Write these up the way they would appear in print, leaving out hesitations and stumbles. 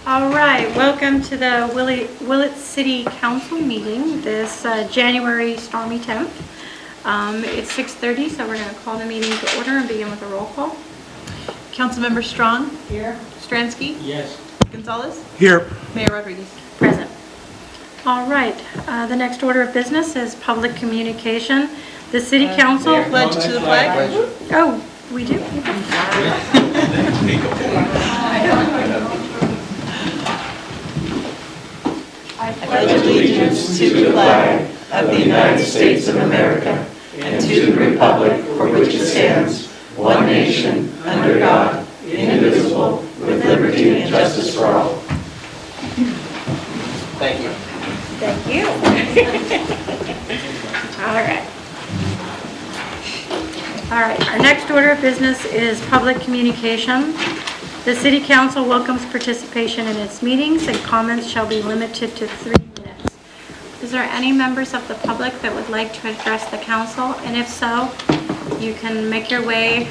All right, welcome to the Willits City Council meeting this January stormy 10th. It's 6:30, so we're going to call the meeting to order and begin with a roll call. Councilmember Strong? Here. Stransky? Yes. Gonzalez? Here. Mayor Rodriguez? Present. All right, the next order of business is public communication. The City Council... Pledge to the flag? Oh, we do? I pledge allegiance to the flag of the United States of America and to the republic for which it stands, one nation, under God, indivisible, with liberty and justice for all. Thank you. Thank you. All right. All right, our next order of business is public communication. The City Council welcomes participation in its meetings, and comments shall be limited to 3 minutes. Is there any members of the public that would like to address the council? And if so, you can make your way.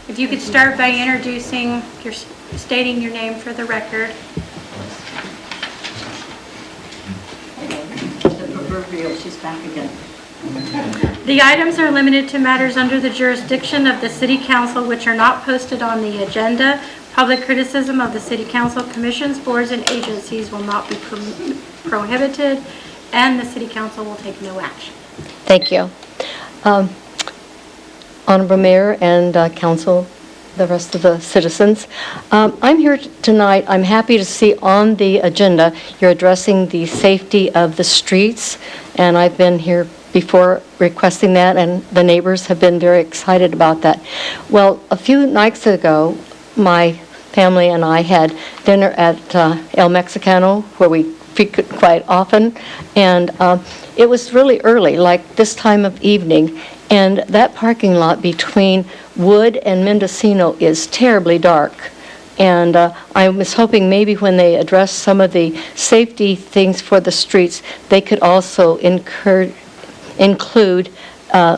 If you could start by stating your name for the record. The proverbial, she's back again. The items are limited to matters under the jurisdiction of the City Council which are not posted on the agenda. Public criticism of the City Council, commissions, boards, and agencies will not be prohibited, and the City Council will take no action. Thank you. Honorable Mayor and Council, the rest of the citizens. I'm here tonight. I'm happy to see on the agenda you're addressing the safety of the streets, and I've been here before requesting that, and the neighbors have been very excited about that. Well, a few nights ago, my family and I had dinner at El Mexicano, where we frequent quite often, and it was really early, like this time of evening, and that parking lot between Wood and Mendocino is terribly dark. And I was hoping maybe when they address some of the safety things for the streets, they could also include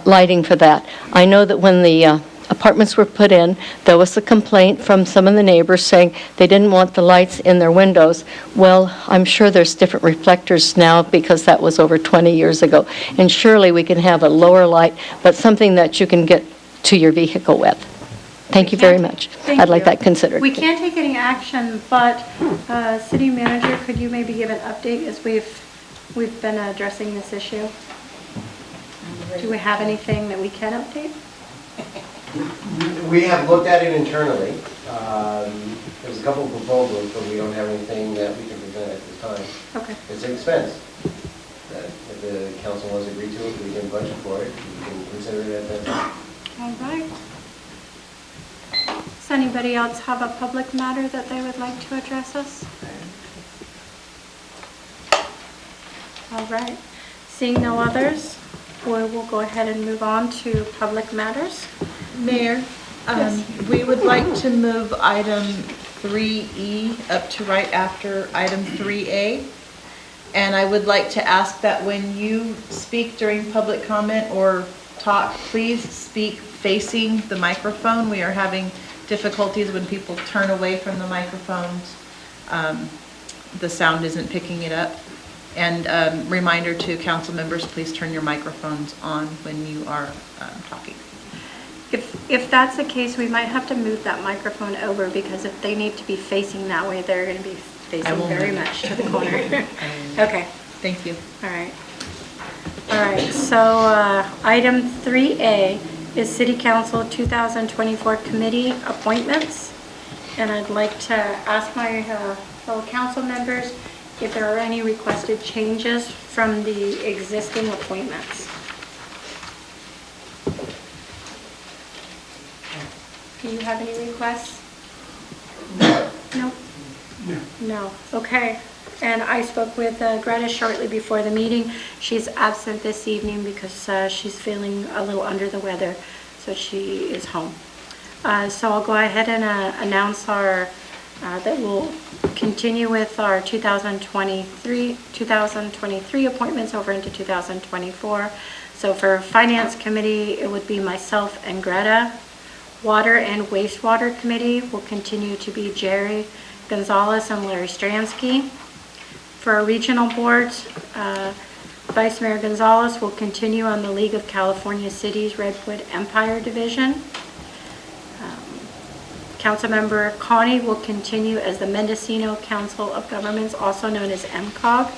lighting for that. I know that when the apartments were put in, there was a complaint from some of the neighbors saying they didn't want the lights in their windows. Well, I'm sure there's different reflectors now because that was over 20 years ago. And surely we can have a lower light, but something that you can get to your vehicle with. Thank you very much. I'd like that considered. We can't take any action, but City Manager, could you maybe give an update as we've been addressing this issue? Do we have anything that we can update? We have looked at it internally. There's a couple of proposals, but we don't have anything that we can present at this time. Okay. It's an expense. That if the council wants to agree to it, we can budget for it. We can consider it at that time. All right. Does anybody else have a public matter that they would like to address us? All right. Seeing no others, we'll go ahead and move on to public matters. Mayor, Yes. we would like to move item 3E up to right after item 3A. And I would like to ask that when you speak during public comment or talk, please speak facing the microphone. We are having difficulties when people turn away from the microphones. The sound isn't picking it up. And reminder to council members, please turn your microphones on when you are talking. If that's the case, we might have to move that microphone over because if they need to be facing that way, they're going to be facing very much to the corner. Okay. Thank you. All right. All right. So item 3A is City Council 2024 committee appointments. And I'd like to ask my fellow council members if there are any requested changes from the existing appointments. Do you have any requests? No? No. Okay. And I spoke with Greta shortly before the meeting. She's absent this evening because she's feeling a little under the weather, so she is home. So I'll go ahead and announce that we'll continue with our 2023 appointments over into 2024. So for Finance Committee, it would be myself and Greta. Water and Wastewater Committee will continue to be Jerry Gonzalez and Larry Stransky. For our regional boards, Vice Mayor Gonzalez will continue on the League of California Cities Redwood Empire Division. Councilmember Connie will continue as the Mendocino Council of Governments, also known as MCOG,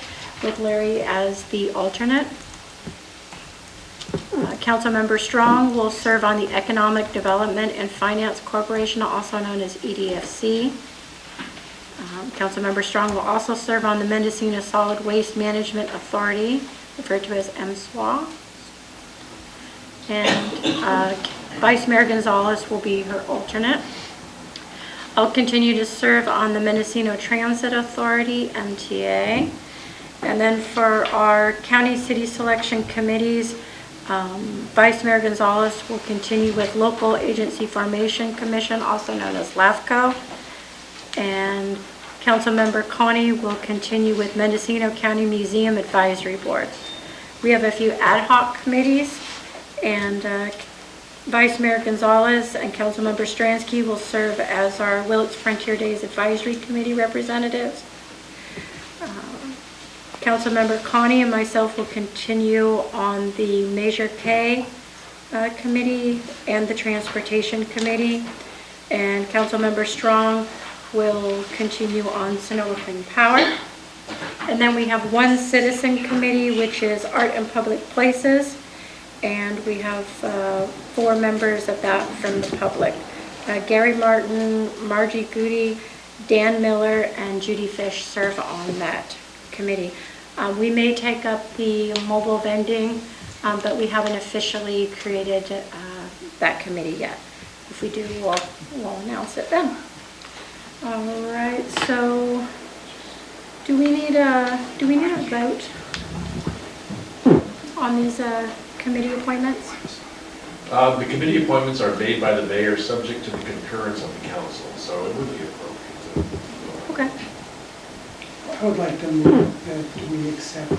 with Larry as the alternate. Councilmember Strong will serve on the Economic Development and Finance Corporation, also known as EDFC. Councilmember Strong will also serve on the Mendocino Solid Waste Management Authority, referred to as MSWA. And Vice Mayor Gonzalez will be her alternate. I'll continue to serve on the Mendocino Transit Authority, MTA. And then for our county city selection committees, Vice Mayor Gonzalez will continue with Local Agency Formation Commission, also known as LAFCO. And Councilmember Connie will continue with Mendocino County Museum Advisory Board. We have a few ad hoc committees, and Vice Mayor Gonzalez and Councilmember Stransky will serve as our Willits Frontier Days Advisory Committee representatives. Councilmember Connie and myself will continue on the Measure K Committee and the Transportation Committee, and Councilmember Strong will continue on Sonoma Clean Power. And then we have one citizen committee, which is Art and Public Places, and we have 4 members of that from the public. Gary Martin, Margie Goody, Dan Miller, and Judy Fish serve on that committee. We may take up the mobile vending, but we haven't officially created that committee yet. If we do, we'll announce it then. All right, so do we need a vote on these committee appointments? The committee appointments are made by the mayor, subject to the concurrence of the council, so it would be appropriate to. Okay. I would like to move that we accept the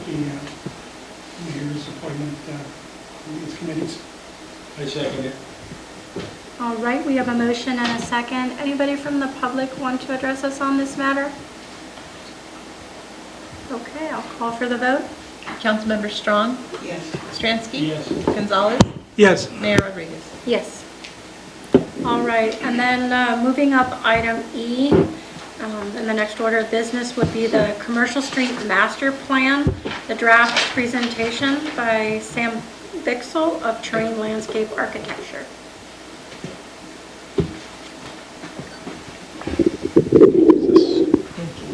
mayor's appointment in these committees. I second it. All right, we have a motion and a second. Anybody from the public want to address us on this matter? Okay, I'll call for the vote. Councilmember Strong? Yes. Stransky? Yes. Gonzalez? Yes. Mayor Rodriguez? Yes. All right, and then moving up, item E, in the next order of business would be the Commercial Street Master Plan, the draft presentation by Sam Bickel of Terrain Landscape Architecture.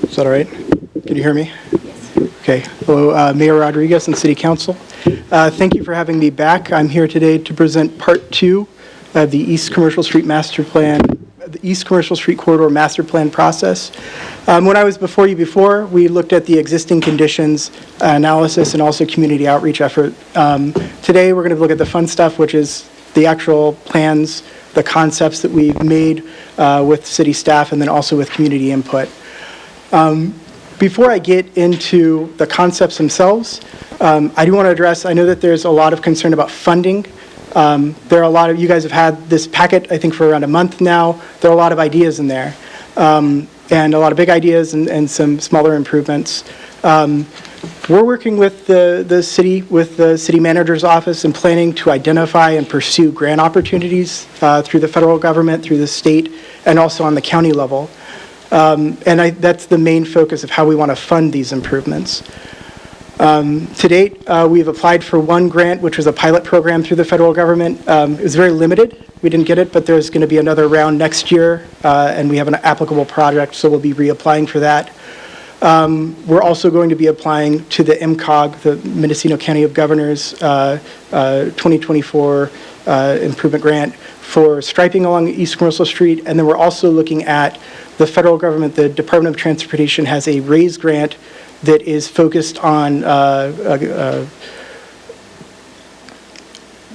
Is that all right? Can you hear me? Yes. Okay. Hello, Mayor Rodriguez and City Council. Thank you for having me back. I'm here today to present Part 2 of the East Commercial Street Master Plan, the East Commercial Street Corridor Master Plan process. When I was before you before, we looked at the existing conditions analysis and also community outreach effort. Today, we're going to look at the fun stuff, which is the actual plans, the concepts that we've made with city staff, and then also with community input. Before I get into the concepts themselves, I do want to address, I know that there's a lot of concern about funding. There are a lot of, you guys have had this packet, I think, for around a month now. There are a lot of ideas in there, and a lot of big ideas and some smaller improvements. We're working with the city manager's office and planning to identify and pursue grant opportunities through the federal government, through the state, and also on the county level. That's the main focus of how we want to fund these improvements. To date, we've applied for one grant, which was a pilot program through the federal government. It was very limited. We didn't get it, but there's going to be another round next year, and we have an applicable project, so we'll be reapplying for that. We're also going to be applying to the MCOG, the Mendocino County of Governors 2024 improvement grant for striping along East Commercial Street, and then we're also looking at the federal government. The Department of Transportation has a RAISE grant that is focused on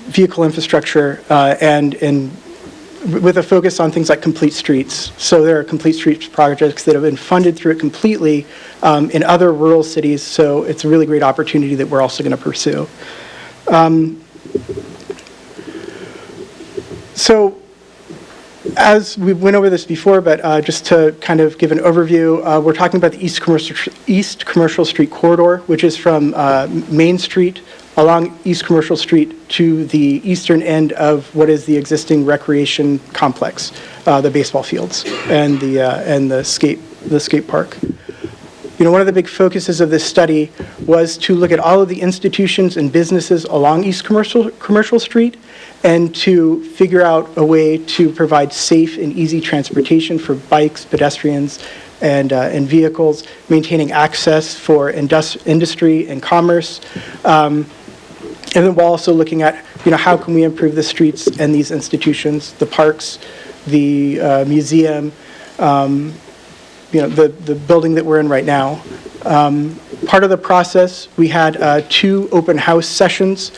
vehicle infrastructure and with a focus on things like complete streets. So there are complete streets projects that have been funded through it completely in other rural cities, so it's a really great opportunity that we're also going to pursue. So As we went over this before, but just to kind of give an overview, we're talking about the East Commercial Street corridor, which is from Main Street along East Commercial Street to the eastern end of what is the existing recreation complex, the baseball fields and the skate park. You know, one of the big focuses of this study was to look at all of the institutions and businesses along East Commercial Street and to figure out a way to provide safe and easy transportation for bikes, pedestrians, and vehicles, maintaining access for industry and commerce. And then we're also looking at, you know, how can we improve the streets and these institutions, the parks, the museum, you know, the building that we're in right now. Part of the process, we had 2 open house sessions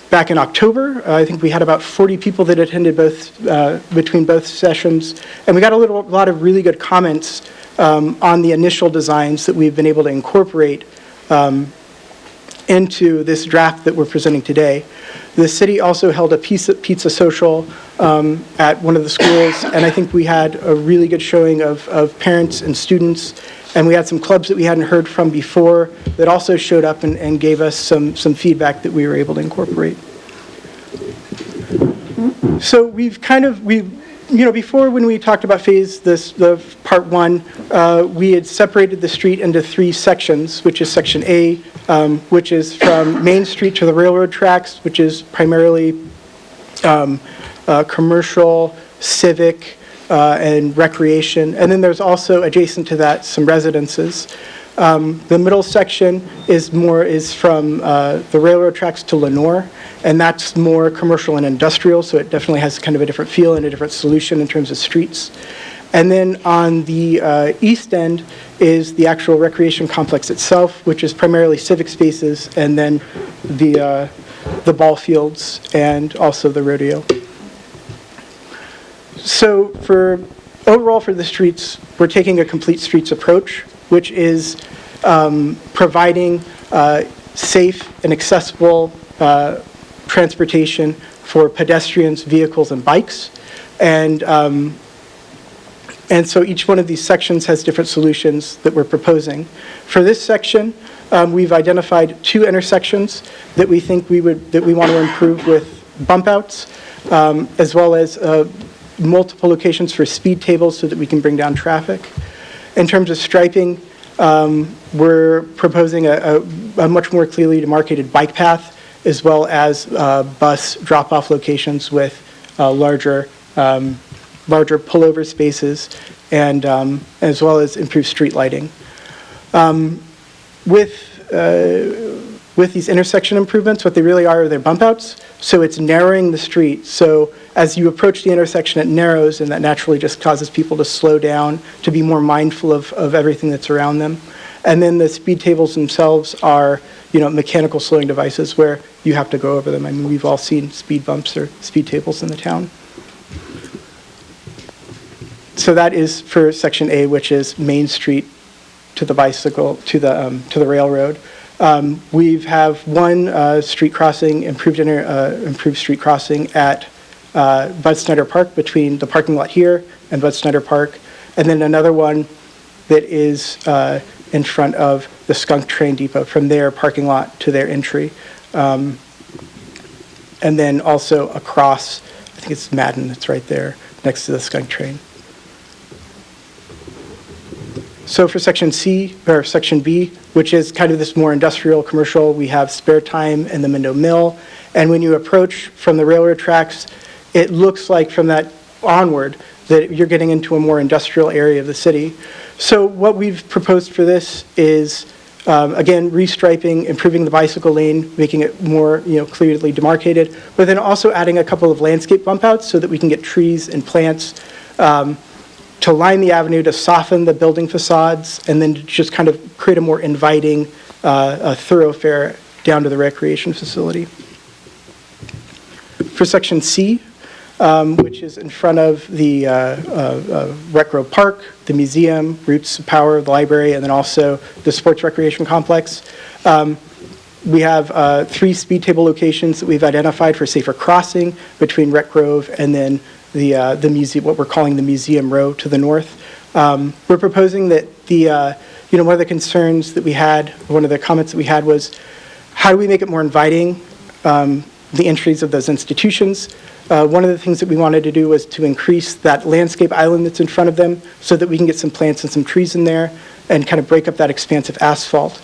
back in October. I think we had about 40 people that attended between both sessions, and we got a lot of really good comments on the initial designs that we've been able to incorporate into this draft that we're presenting today. The city also held a pizza social at one of the schools, and I think we had a really good showing of parents and students, and we had some clubs that we hadn't heard from before that also showed up and gave us some feedback that we were able to incorporate. So you know, before when we talked about the part 1, we had separated the street into 3 sections, which is section A, which is from Main Street to the railroad tracks, which is primarily commercial, civic, and recreation. And then there's also adjacent to that some residences. The middle section is from the railroad tracks to Lenore, and that's more commercial and industrial, so it definitely has kind of a different feel and a different solution in terms of streets. And then on the east end is the actual recreation complex itself, which is primarily civic spaces, and then the ball fields and also the rodeo. So overall for the streets, we're taking a complete streets approach, which is providing safe and accessible transportation for pedestrians, vehicles, and bikes. And so each one of these sections has different solutions that we're proposing. For this section, we've identified 2 intersections that we think we want to improve with bump outs, as well as multiple locations for speed tables so that we can bring down traffic. In terms of striping, we're proposing a much more clearly demarcated bike path, as well as bus drop-off locations with larger pullover spaces, and as well as improved street lighting. With these intersection improvements, what they really are, they're bump outs. So it's narrowing the street. So as you approach the intersection, it narrows, and that naturally just causes people to slow down, to be more mindful of everything that's around them. And then the speed tables themselves are, you know, mechanical slowing devices where you have to go over them. I mean, we've all seen speed bumps or speed tables in the town. So that is for section A, which is Main Street to the bicycle, to the railroad. We have one street crossing, improved street crossing at Bud Snyder Park, between the parking lot here and Bud Snyder Park, and then another one that is in front of the Skunk Train Depot, from their parking lot to their entry. And then also across, I think it's Madden, it's right there next to the Skunk Train. So for section B, which is kind of this more industrial commercial, we have Spare Time and the Mendo Mill. And when you approach from the railroad tracks, it looks like from that onward that you're getting into a more industrial area of the city. So what we've proposed for this is, again, restriping, improving the bicycle lane, making it more, clearly demarcated, but then also adding a couple of landscape bump outs so that we can get trees and plants to line the avenue, to soften the building facades, and then to just kind of create a more inviting thoroughfare down to the recreation facility. For section C, which is in front of the Rec Grove Park, the museum, Roots of Power, the library, and then also the sports recreation complex. We have 3 speed table locations that we've identified for safer crossing between Rec Grove and then the museum, what we're calling the Museum Row to the north. We're proposing that one of the concerns that we had, one of the comments that we had was, how do we make it more inviting, the entries of those institutions? One of the things that we wanted to do was to increase that landscape island that's in front of them so that we can get some plants and some trees in there and kind of break up that expansive asphalt.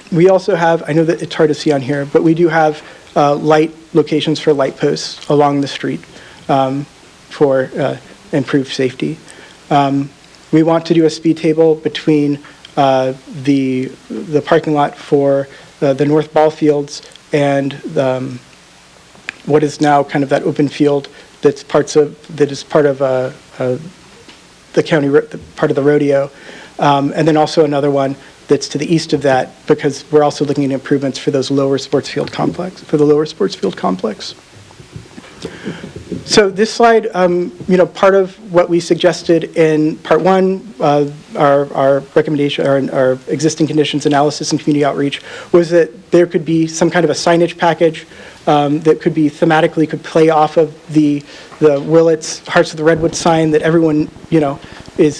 We also have, I know that it's hard to see on here, but we do have light locations for light posts along the street for improved safety. We want to do a speed table between the parking lot for the north ball fields and what is now kind of that open field that is part of the county, part of the rodeo, and then also another one that's to the east of that, because we're also looking at improvements for those lower sports field complex, So this slide, part of what we suggested in part one, our recommendation, our existing conditions analysis and community outreach, was that there could be some kind of a signage package that could be thematically, could play off of the Willits Hearts of the Redwood sign that everyone,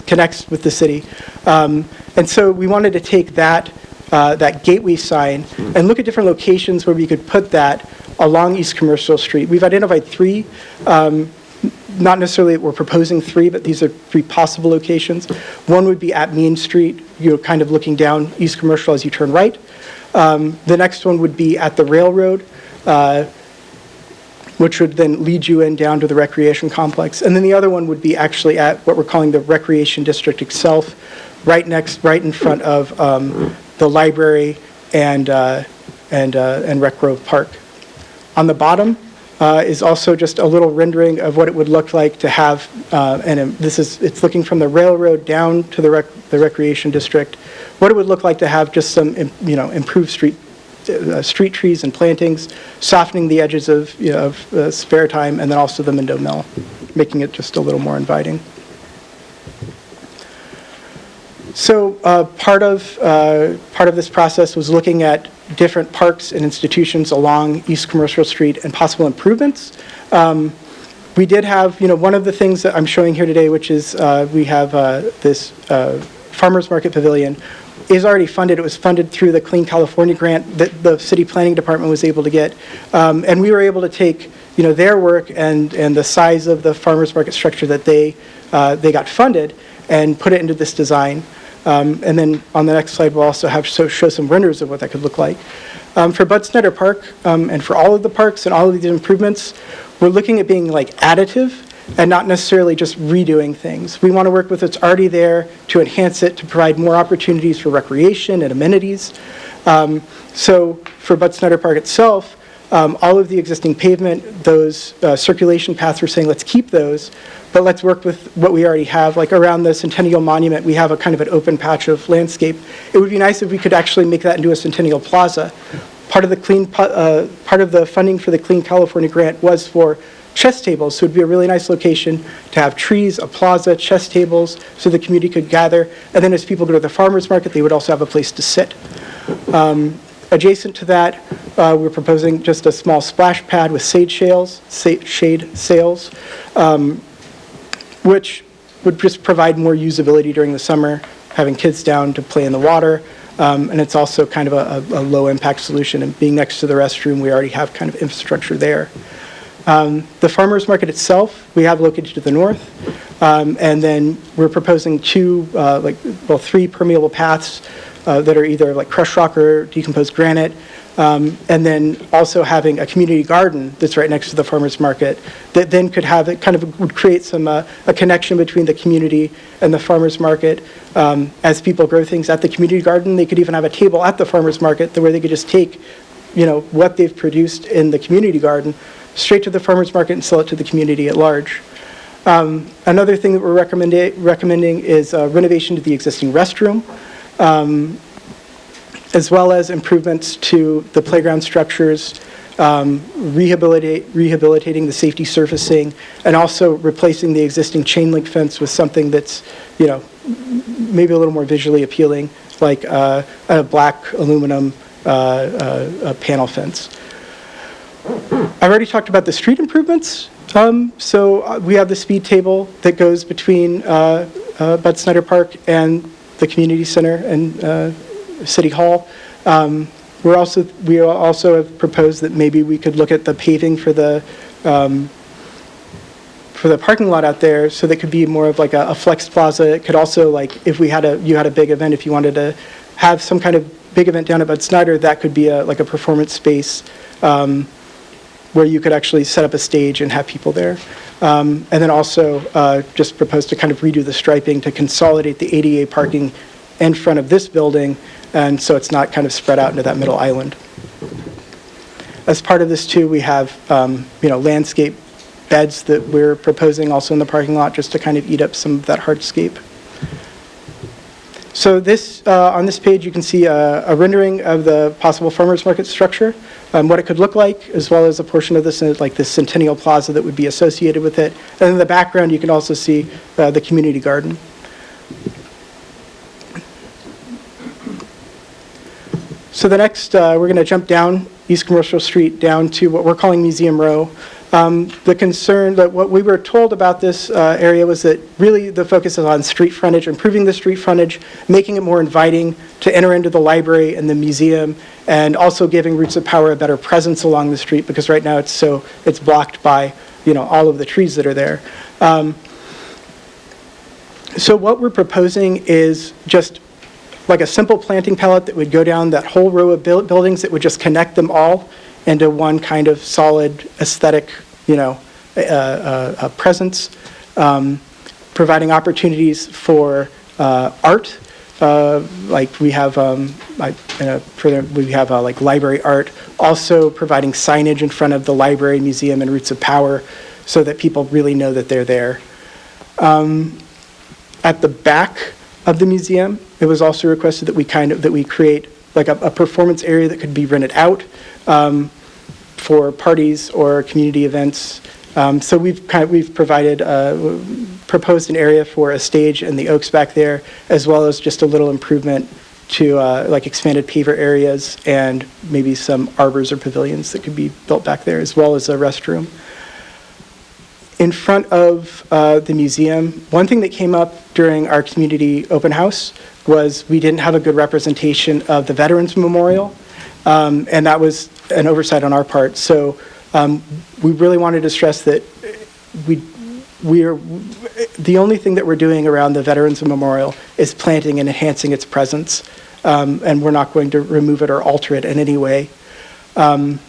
connects with the city. And so we wanted to take that gateway sign and look at different locations where we could put that along East Commercial Street. We've identified three, not necessarily that we're proposing three, but these are three possible locations. One would be at Main Street, kind of looking down East Commercial as you turn right. The next one would be at the railroad, which would then lead you in down to the recreation complex. And then the other one would be actually at what we're calling the recreation district itself, right in front of the library and Rec Grove Park. On the bottom is also just a little rendering of what it would look like to have, it's looking from the railroad down to the recreation district, what it would look like to have just some, improved street trees and plantings, softening the edges of spare time, and then also the Mendo Mill, making it just a little more inviting. So part of this process was looking at different parks and institutions along East Commercial Street and possible improvements. We did have, one of the things that I'm showing here today, which is we have this farmers market pavilion, is already funded. It was funded through the Clean California grant that the city planning department was able to get. And we were able to take, their work and the size of the farmers market structure that they got funded and put it into this design. And then on the next slide, we'll also show some renders of what that could look like. For Bud Snyder Park, and for all of the parks and all of these improvements, we're looking at being like additive and not necessarily just redoing things. We want to work with what's already there to enhance it, to provide more opportunities for recreation and amenities. So for Bud Snyder Park itself, all of the existing pavement, those circulation paths, we're saying let's keep those, but let's work with what we already have. Like around the Centennial Monument, we have a kind of an open patch of landscape. It would be nice if we could actually make that into a Centennial Plaza. Part of the funding for the Clean California grant was for chess tables, so it would be a really nice location to have trees, a plaza, chess tables, so the community could gather. And then as people go to the farmers market, they would also have a place to sit. Adjacent to that, we're proposing just a small splash pad with shade sails, which would just provide more usability during the summer, having kids down to play in the water. And it's also kind of a low impact solution. And being next to the restroom, we already have kind of infrastructure there. The farmers market itself, we have located to the north. And then we're proposing three permeable paths that are either like crushed rock or decomposed granite. And then also having a community garden that's right next to the farmers market that then could have, it kind of would create some, a connection between the community and the farmers market. As people grow things at the community garden, they could even have a table at the farmers market where they could just take, what they've produced in the community garden straight to the farmers market and sell it to the community at large. Another thing that we're recommending is renovation to the existing restroom. As well as improvements to the playground structures, rehabilitating the safety surfacing, and also replacing the existing chain link fence with something that's, maybe a little more visually appealing, like a black aluminum panel fence. I've already talked about the street improvements. We have the speed table that goes between Bud Snyder Park and the community center and City Hall. We also have proposed that maybe we could look at the paving for the parking lot out there, so that could be more of like a flex plaza. It could also, like, if you had a big event, if you wanted to have some kind of big event down at Bud Snyder, that could be like a performance space where you could actually set up a stage and have people there. And then also just propose to kind of redo the striping to consolidate the ADA parking in front of this building, and so it's not kind of spread out into that middle island. As part of this too, we have landscape beds that we're proposing also in the parking lot, just to kind of eat up some of that hardscape. So this, on this page, you can see a rendering of the possible farmers market structure, what it could look like, as well as a portion of this, like the Centennial Plaza that would be associated with it. And in the background, you can also see the community garden. So the next, we're going to jump down East Commercial Street down to what we're calling Museum Row. The concern that what we were told about this area was that really the focus is on street frontage, improving the street frontage, making it more inviting to enter into the library and the museum, and also giving Roots of Power a better presence along the street, because right now it's blocked by all of the trees that are there. So what we're proposing is just like a simple planting palette that would go down that whole row of buildings that would just connect them all into one kind of solid aesthetic, presence, providing opportunities for art. Like we have, like library art. Also providing signage in front of the library, museum, and Roots of Power, so that people really know that they're there. At the back of the museum, it was also requested that we create like a performance area that could be rented out for parties or community events. So we've provided, proposed an area for a stage in the Oaks back there, as well as just a little improvement to like expanded paver areas and maybe some arbors or pavilions that could be built back there, as well as a restroom. In front of the museum, one thing that came up during our community open house was we didn't have a good representation of the Veterans Memorial, and that was an oversight on our part. So we really wanted to stress that the only thing that we're doing around the Veterans Memorial is planting and enhancing its presence, and we're not going to remove it or alter it in any way. In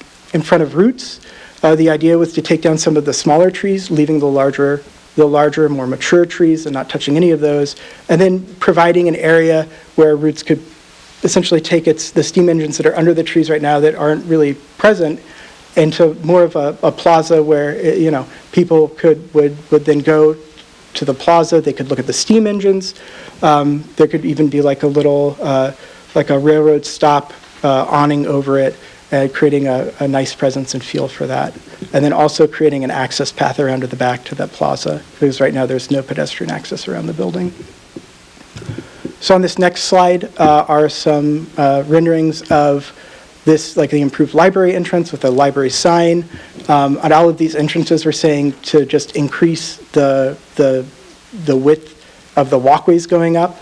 front of Roots, the idea was to take down some of the smaller trees, leaving the larger, more mature trees and not touching any of those, and then providing an area where Roots could essentially take the steam engines that are under the trees right now that aren't really present into more of a plaza where, people would then go to the plaza. They could look at the steam engines. There could even be like a little, like a railroad stop awning over it, creating a nice presence and feel for that. And then also creating an access path around to the back to that plaza, because right now there's no pedestrian access around the building. So on this next slide are some renderings of this, like the improved library entrance with a library sign. On all of these entrances, we're saying to just increase the width of the walkways going up.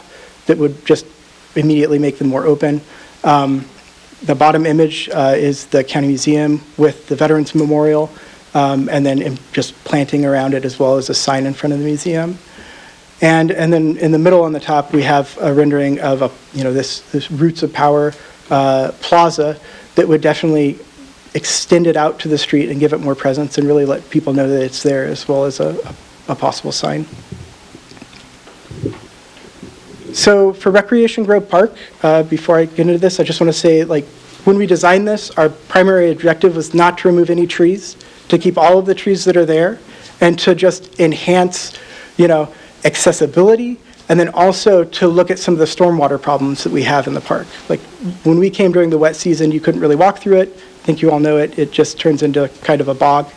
That would just immediately make them more open. The bottom image is the county museum with the Veterans Memorial, and then just planting around it, as well as a sign in front of the museum. And then in the middle on the top, we have a rendering of this Roots of Power plaza that would definitely extend it out to the street and give it more presence and really let people know that it's there, as well as a possible sign. So for Recreation Grove Park, before I get into this, I just want to say, like, when we designed this, our primary objective was not to remove any trees, to keep all of the trees that are there, and to just enhance, accessibility, and then also to look at some of the stormwater problems that we have in the park. Like, when we came during the wet season, you couldn't really walk through it. I think you all know it. It just turns into kind of a bog.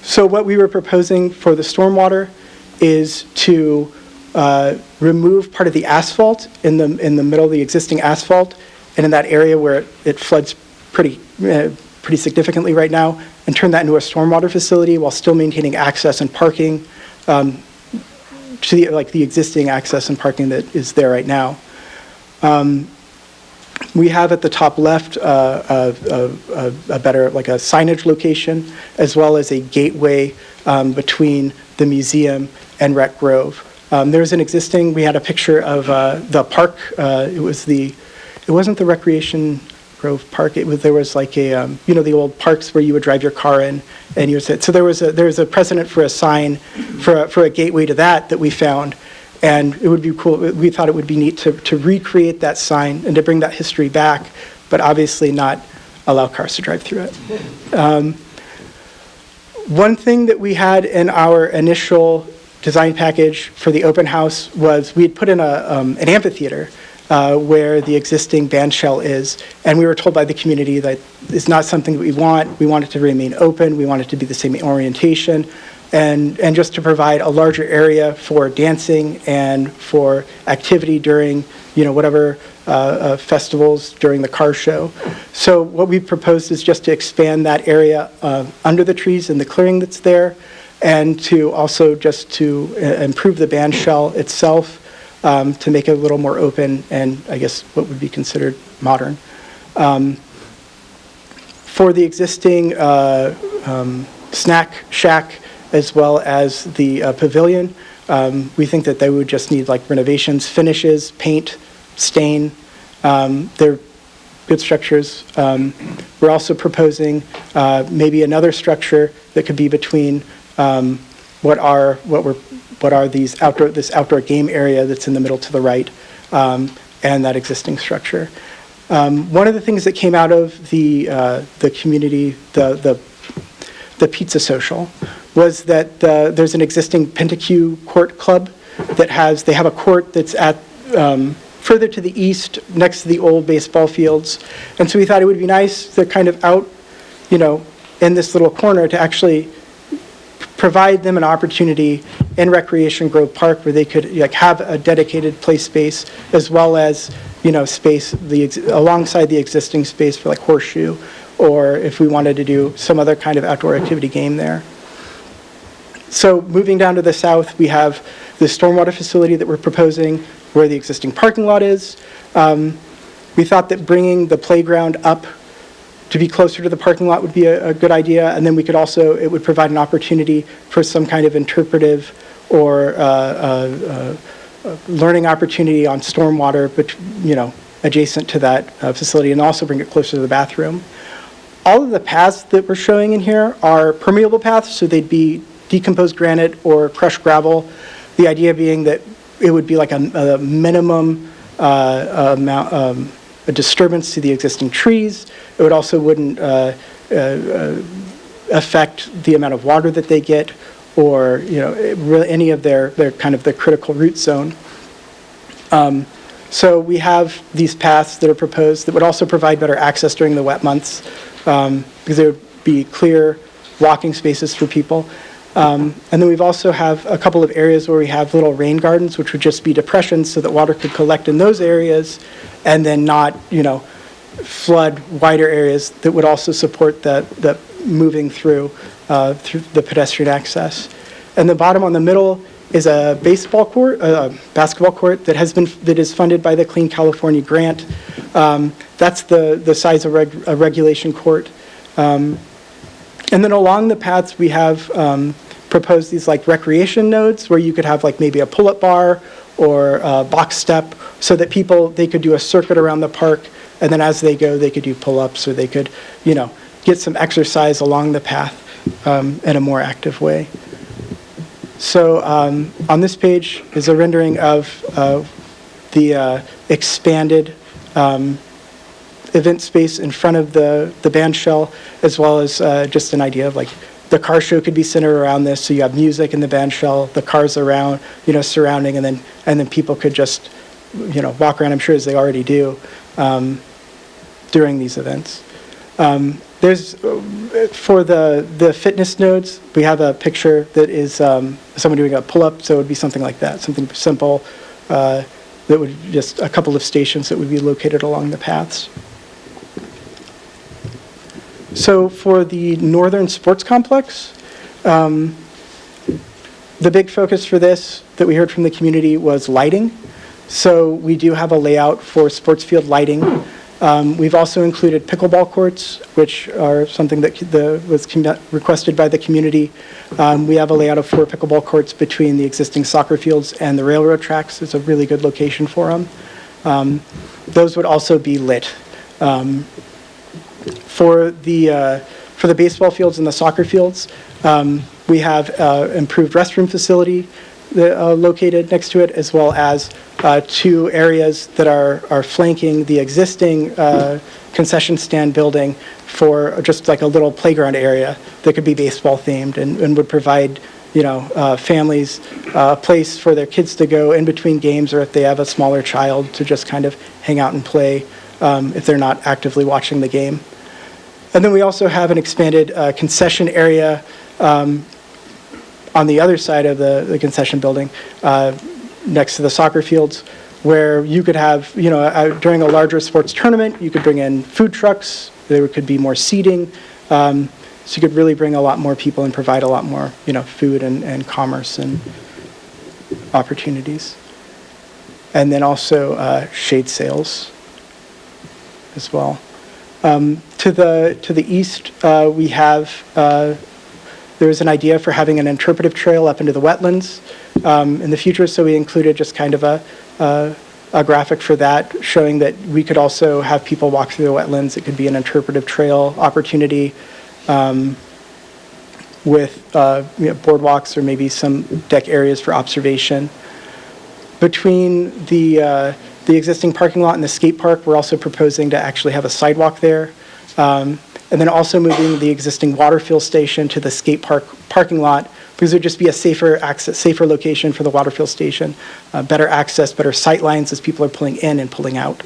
So what we were proposing for the stormwater is to remove part of the asphalt in the middle of the existing asphalt, and in that area where it floods pretty pretty significantly right now and turn that into a stormwater facility while still maintaining access and parking to the existing access and parking that is there right now. We have at the top left a better, like a signage location, as well as a gateway between the museum and Rec Grove. There's an existing, we had a picture of the park. It wasn't the Recreation Grove Park. There was like a, the old parks where you would drive your car in and you would sit. So there was a precedent for a sign for a gateway to that we found. And it would be cool, we thought it would be neat to recreate that sign and to bring that history back, but obviously not allow cars to drive through it. One thing that we had in our initial design package for the open house was we had put in an amphitheater where the existing band shell is, and we were told by the community that it's not something that we want. We want it to remain open. We want it to be the same orientation. And just to provide a larger area for dancing and for activity during, whatever festivals during the car show. So what we proposed is just to expand that area under the trees and the clearing that's there, and to also just to improve the band shell itself to make it a little more open and I guess what would be considered modern. For the existing snack shack, as well as the pavilion. We think that they would just need like renovations, finishes, paint, stain. They're good structures. We're also proposing maybe another structure that could be between what are this outdoor game area that's in the middle to the right, and that existing structure. One of the things that came out of the community, the pizza social, was that there's an existing Pentacue Court Club that they have a court that's at further to the east next to the old baseball fields. And so we thought it would be nice to kind of out, in this little corner to actually provide them an opportunity in Recreation Grove Park where they could have a dedicated play space as well as, space alongside the existing space for like horseshoe, or if we wanted to do some other kind of outdoor activity game there. So moving down to the south, we have the stormwater facility that we're proposing where the existing parking lot is. We thought that bringing the playground up to be closer to the parking lot would be a good idea, and then we could also, it would provide an opportunity for some kind of interpretive or learning opportunity on stormwater, but adjacent to that facility, and also bring it closer to the bathroom. All of the paths that we're showing in here are permeable paths, so they'd be decomposed granite or crushed gravel. The idea being that it would be like a minimum amount, a disturbance to the existing trees. It would also wouldn't affect the amount of water that they get, or really any of their kind of the critical root zone. So we have these paths that are proposed that would also provide better access during the wet months, because there would be clear walking spaces for people. And then we've also have a couple of areas where we have little rain gardens, which would just be depressions so that water could collect in those areas and then not, flood wider areas that would also support the moving through the pedestrian access. And the bottom on the middle is a basketball court that is funded by the Clean California Grant. That's the size of a regulation court. And then along the paths, we have proposed these like recreation nodes where you could have like maybe a pull-up bar or a box step so that they could do a circuit around the park, and then as they go, they could do pull-ups, or they could, get some exercise along the path in a more active way. So on this page is a rendering of the expanded event space in front of the band shell, as well as just an idea of like the car show could be centered around this. So you have music in the band shell, the cars around, surrounding, and then people could just, walk around, I'm sure as they already do, during these events. There's, for the fitness nodes, we have a picture that is someone doing a pull-up, so it would be something like that, something simple, that would just a couple of stations that would be located along the paths. So for the Northern Sports Complex, the big focus for this that we heard from the community was lighting. So we do have a layout for sports field lighting. We've also included pickleball courts, which are something that was requested by the community. We have a layout of 4 pickleball courts between the existing soccer fields and the railroad tracks. It's a really good location for them. Those would also be lit. For the baseball fields and the soccer fields, we have improved restroom facility located next to it, as well as 2 areas that are flanking the existing concession stand building for just like a little playground area that could be baseball themed and would provide, families a place for their kids to go in between games, or if they have a smaller child to just kind of hang out and play if they're not actively watching the game. And then we also have an expanded concession area on the other side of the concession building next to the soccer fields, where you could have, during a larger sports tournament, you could bring in food trucks, there could be more seating, so you could really bring a lot more people and provide a lot more, food and commerce and opportunities. And then also shade sales as well. To the east, we have, there's an idea for having an interpretive trail up into the wetlands in the future, so we included just kind of a graphic for that, showing that we could also have people walk through the wetlands. It could be an interpretive trail opportunity with boardwalks or maybe some deck areas for observation. Between the existing parking lot and the skate park, we're also proposing to actually have a sidewalk there. And then also moving the existing water fill station to the skate park parking lot, because it would just be a safer location for the water fill station, better access, better sight lines as people are pulling in and pulling out.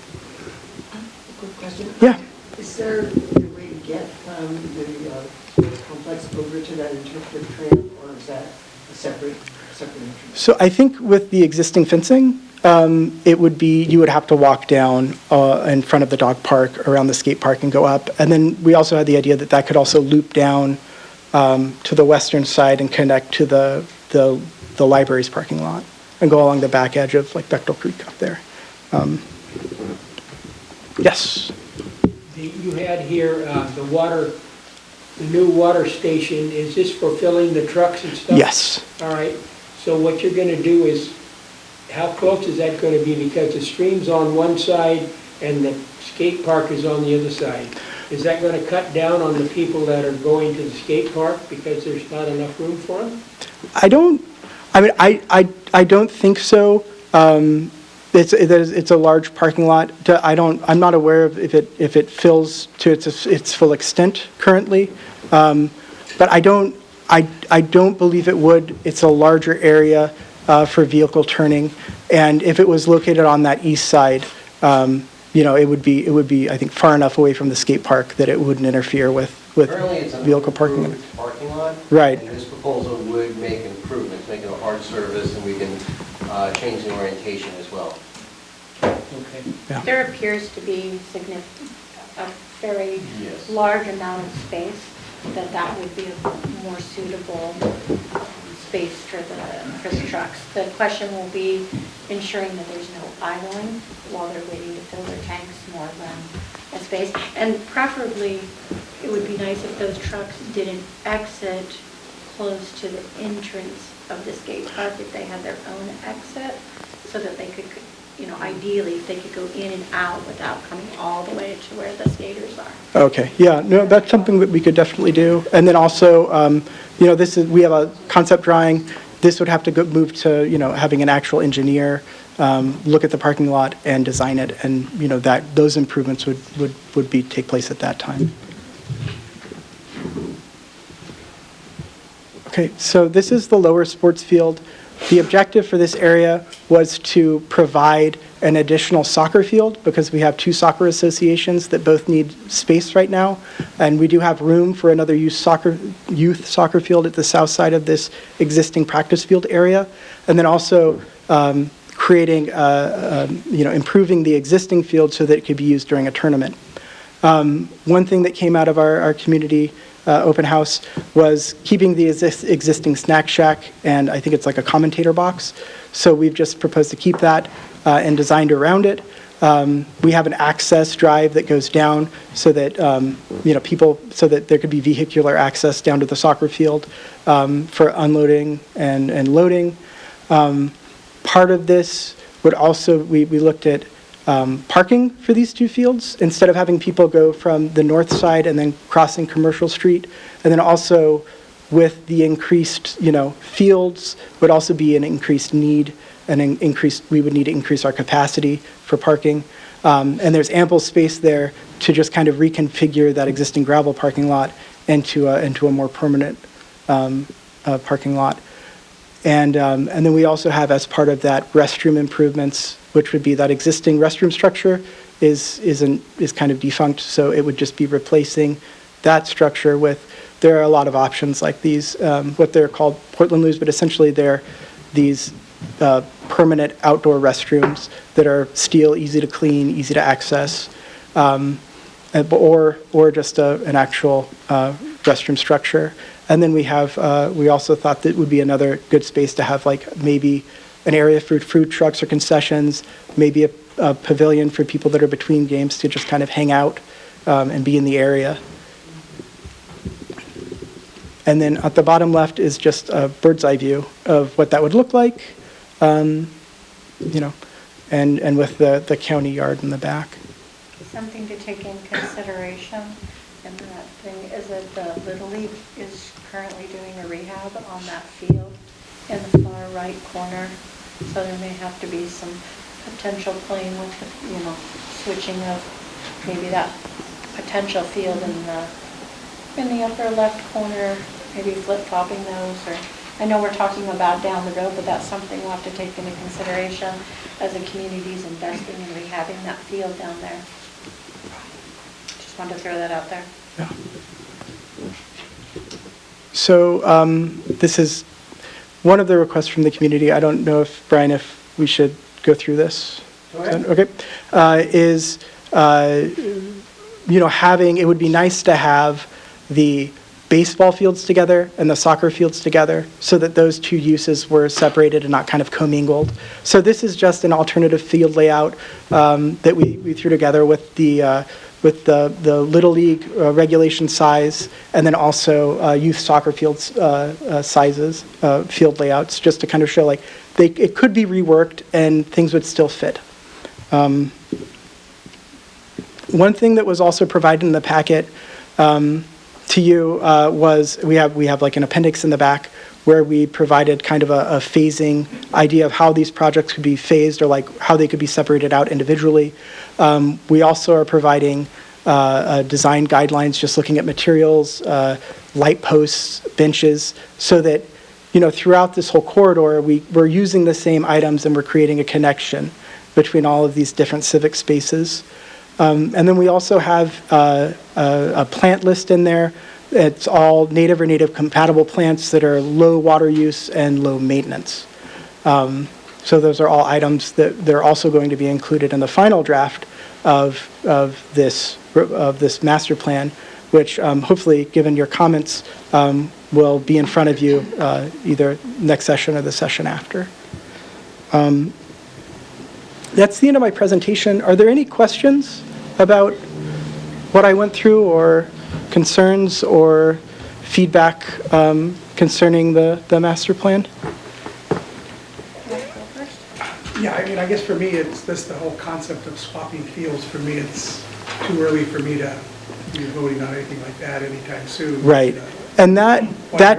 Quick question. Yeah. Is there a way to get from the sports complex over to that interpretive trail, or is that a separate entrance? So I think with the existing fencing, it would be, you would have to walk down in front of the dog park around the skate park and go up. And then we also had the idea that that could also loop down to the western side and connect to the library's parking lot and go along the back edge of like Bickel Creek up there. Yes. You had here the new water station. Is this for filling the trucks and stuff? Yes. All right. So what you're going to do is, how close is that going to be? Because the stream's on one side and the skate park is on the other side. Is that going to cut down on the people that are going to the skate park because there's not enough room for them? I don't think so. It's a large parking lot. I'm not aware of if it fills to its full extent currently, but I don't believe it would. It's a larger area for vehicle turning, and if it was located on that east side, it would be I think far enough away from the skate park that it wouldn't interfere with Currently, it's an vehicle parking. improved parking lot. Right. And this proposal would make improvements, make it a hard service, and we can change the orientation as well. Okay. Yeah. There appears to be a very Yes. large amount of space, that would be a more suitable space for the trucks. The question will be ensuring that there's no idling while they're waiting to fill their tanks more than a space. And preferably, it would be nice if those trucks didn't exit close to the entrance of the skate park, if they had their own exit, so that they could, ideally, they could go in and out without coming all the way to where the skaters are. Okay, yeah, no, that's something that we could definitely do. And then also, we have a concept drawing. This would have to move to, having an actual engineer look at the parking lot and design it, and, those improvements would take place at that time. Okay, so this is the lower sports field. The objective for this area was to provide an additional soccer field, because we have 2 soccer associations that both need space right now, and we do have room for another youth soccer field at the south side of this existing practice field area, and then also creating, improving the existing field so that it could be used during a tournament. One thing that came out of our community open house was keeping the existing snack shack, and I think it's like a commentator box. So we've just proposed to keep that and designed around it. We have an access drive that goes down so that, so that there could be vehicular access down to the soccer field for unloading and loading. Part of this would also, we looked at parking for these two fields, instead of having people go from the north side and then crossing Commercial Street. And then also with the increased, fields would also be an increased need, we would need to increase our capacity for parking. And there's ample space there to just kind of reconfigure that existing gravel parking lot into a more permanent parking lot. And then we also have, as part of that, restroom improvements, which would be that existing restroom structure is kind of defunct, so it would just be replacing that structure with, there are a lot of options like these, what they're called Portland loos, but essentially they're these permanent outdoor restrooms that are steel, easy to clean, easy to access, or just an actual restroom structure. And then we also thought that would be another good space to have, like maybe an area for food trucks or concessions, maybe a pavilion for people that are between games to just kind of hang out and be in the area. And then at the bottom left is just a bird's eye view of what that would look like, and with the county yard in the back. Something to take in consideration in that thing is that the Little League is currently doing a rehab on that field in the far right corner. So there may have to be some potential playing with the, switching of maybe that potential field in the upper left corner, maybe flip-flopping those, or I know we're talking about down the road, but that's something we'll have to take into consideration as the community's investing in rehabbing that field down there. Just wanted to throw that out there. Yeah. So this is one of the requests from the community. I don't know if, Brian, if we should go through this. Go ahead. Okay. It would be nice to have the baseball fields together and the soccer fields together so that those two uses were separated and not kind of commingled. So this is just an alternative field layout that we threw together with the Little League regulation size, and then also youth soccer fields sizes, field layouts, just to kind of show it could be reworked and things would still fit. One thing that was also provided in the packet to you was we have like an appendix in the back where we provided kind of a phasing idea of how these projects could be phased, or like how they could be separated out individually. We also are providing design guidelines, just looking at materials, light posts, benches, so that throughout this whole corridor we're using the same items and we're creating a connection between all of these different civic spaces. And then we also have a plant list in there. It's all native or native compatible plants that are low water use and low maintenance. So those are all items that they're also going to be included in the final draft of this master plan, which hopefully, given your comments, will be in front of you either next session or the session after. That's the end of my presentation. Are there any questions about what I went through, or concerns or feedback concerning the master plan? Yeah, I mean, I guess for me, it's just the whole concept of swapping fields. For me, it's too early for me to be voting on anything like that anytime soon. Right. And that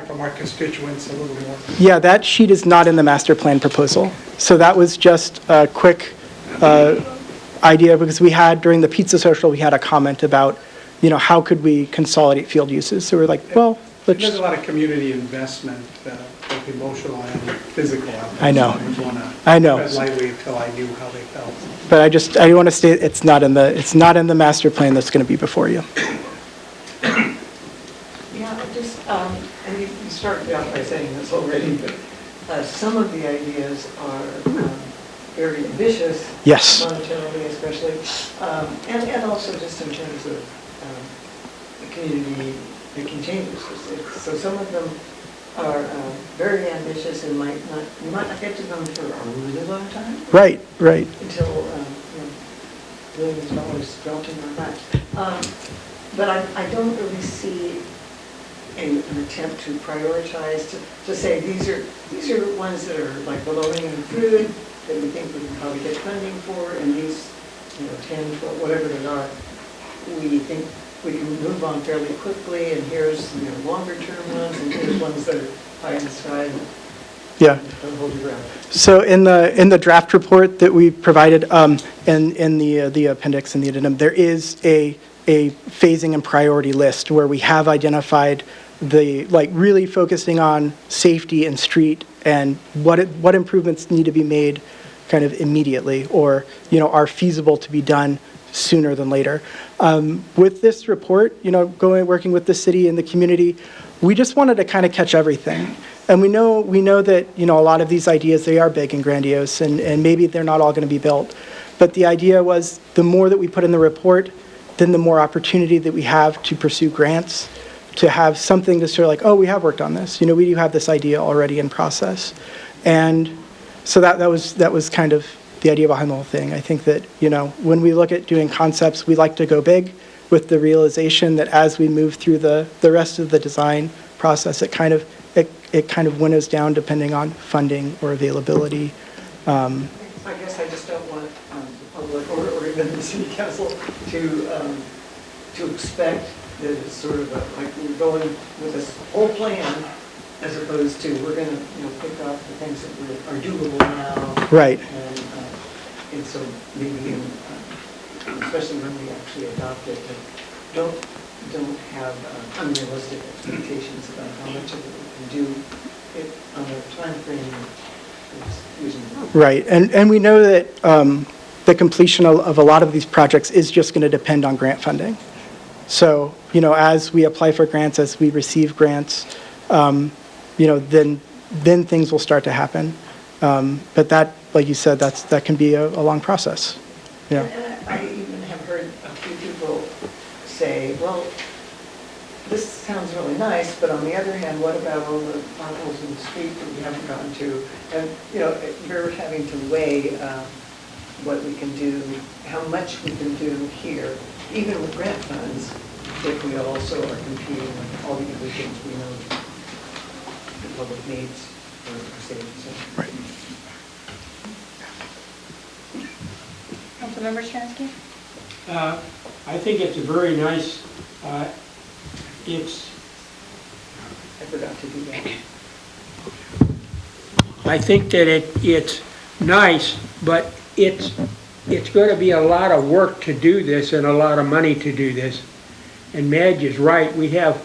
from our constituents a little more. Yeah, that sheet is not in the master plan proposal. So that was just a quick idea, because we had, during the pizza social, we had a comment about, how could we consolidate field uses? So we're like, well, let's There's a lot of community investment, both emotional and physical. I know. I tread lightly until I knew how they felt. But I want to state it's not in the master plan that's going to be before you. Yeah, and you started out by saying this already, but some of the ideas are very ambitious. Yes. Monetarily especially, and also just in terms of the community making changes. So some of them are very ambitious and you might not get to them for a really long time. Right, right. Until, billions of dollars dropped in our laps. But I don't really see an attempt to prioritize, to say these are ones that are like the low-hanging fruit that we think we can probably get funding for, and these, 10, 12, whatever they are, we think we can move on fairly quickly, and here's, longer-term ones, and here's ones that are high in the sky and Yeah. don't hold your ground. So in the draft report that we provided, and in the appendix and the addendum, there is a phasing and priority list where we have identified really focusing on safety and street and what improvements need to be made kind of immediately or, are feasible to be done sooner than later. With this report, working with the city and the community, we just wanted to kind of catch everything. And we know that, a lot of these ideas, they are big and grandiose, and maybe they're not all going to be built. But the idea was the more that we put in the report, then the more opportunity that we have to pursue grants, to have something to sort of like, oh, we have worked on this. We do have this idea already in process. And so that was kind of the idea behind the whole thing. I think that, when we look at doing concepts, we like to go big with the realization that as we move through the rest of the design process, it kind of winnows down depending on funding or availability. I guess I just don't want the public or even the city council to expect that it's sort of like we're going with this whole plan as opposed to we're going to pick up the things that are doable now. Right. And so maybe, especially when we actually adopt it, don't have unrealistic expectations about how much of it we can do it on a time frame that's reasonable. Right. And we know that the completion of a lot of these projects is just going to depend on grant funding. So, as we apply for grants, as we receive grants, then things will start to happen. But that, like you said, that can be a long process. Yeah. And I even have heard a few people say, well, this sounds really nice, but on the other hand, what about all the potholes in the street that we haven't gotten to? And, we're having to weigh what we can do, how much we can do here, even with grant funds, if we also are competing with all the other things we know the public needs for safety. So. Right. Councilmember Stransky? I think it's a very nice, I forgot to do that. I think that it's nice, but it's going to be a lot of work to do this and a lot of money to do this. And Madge is right, we have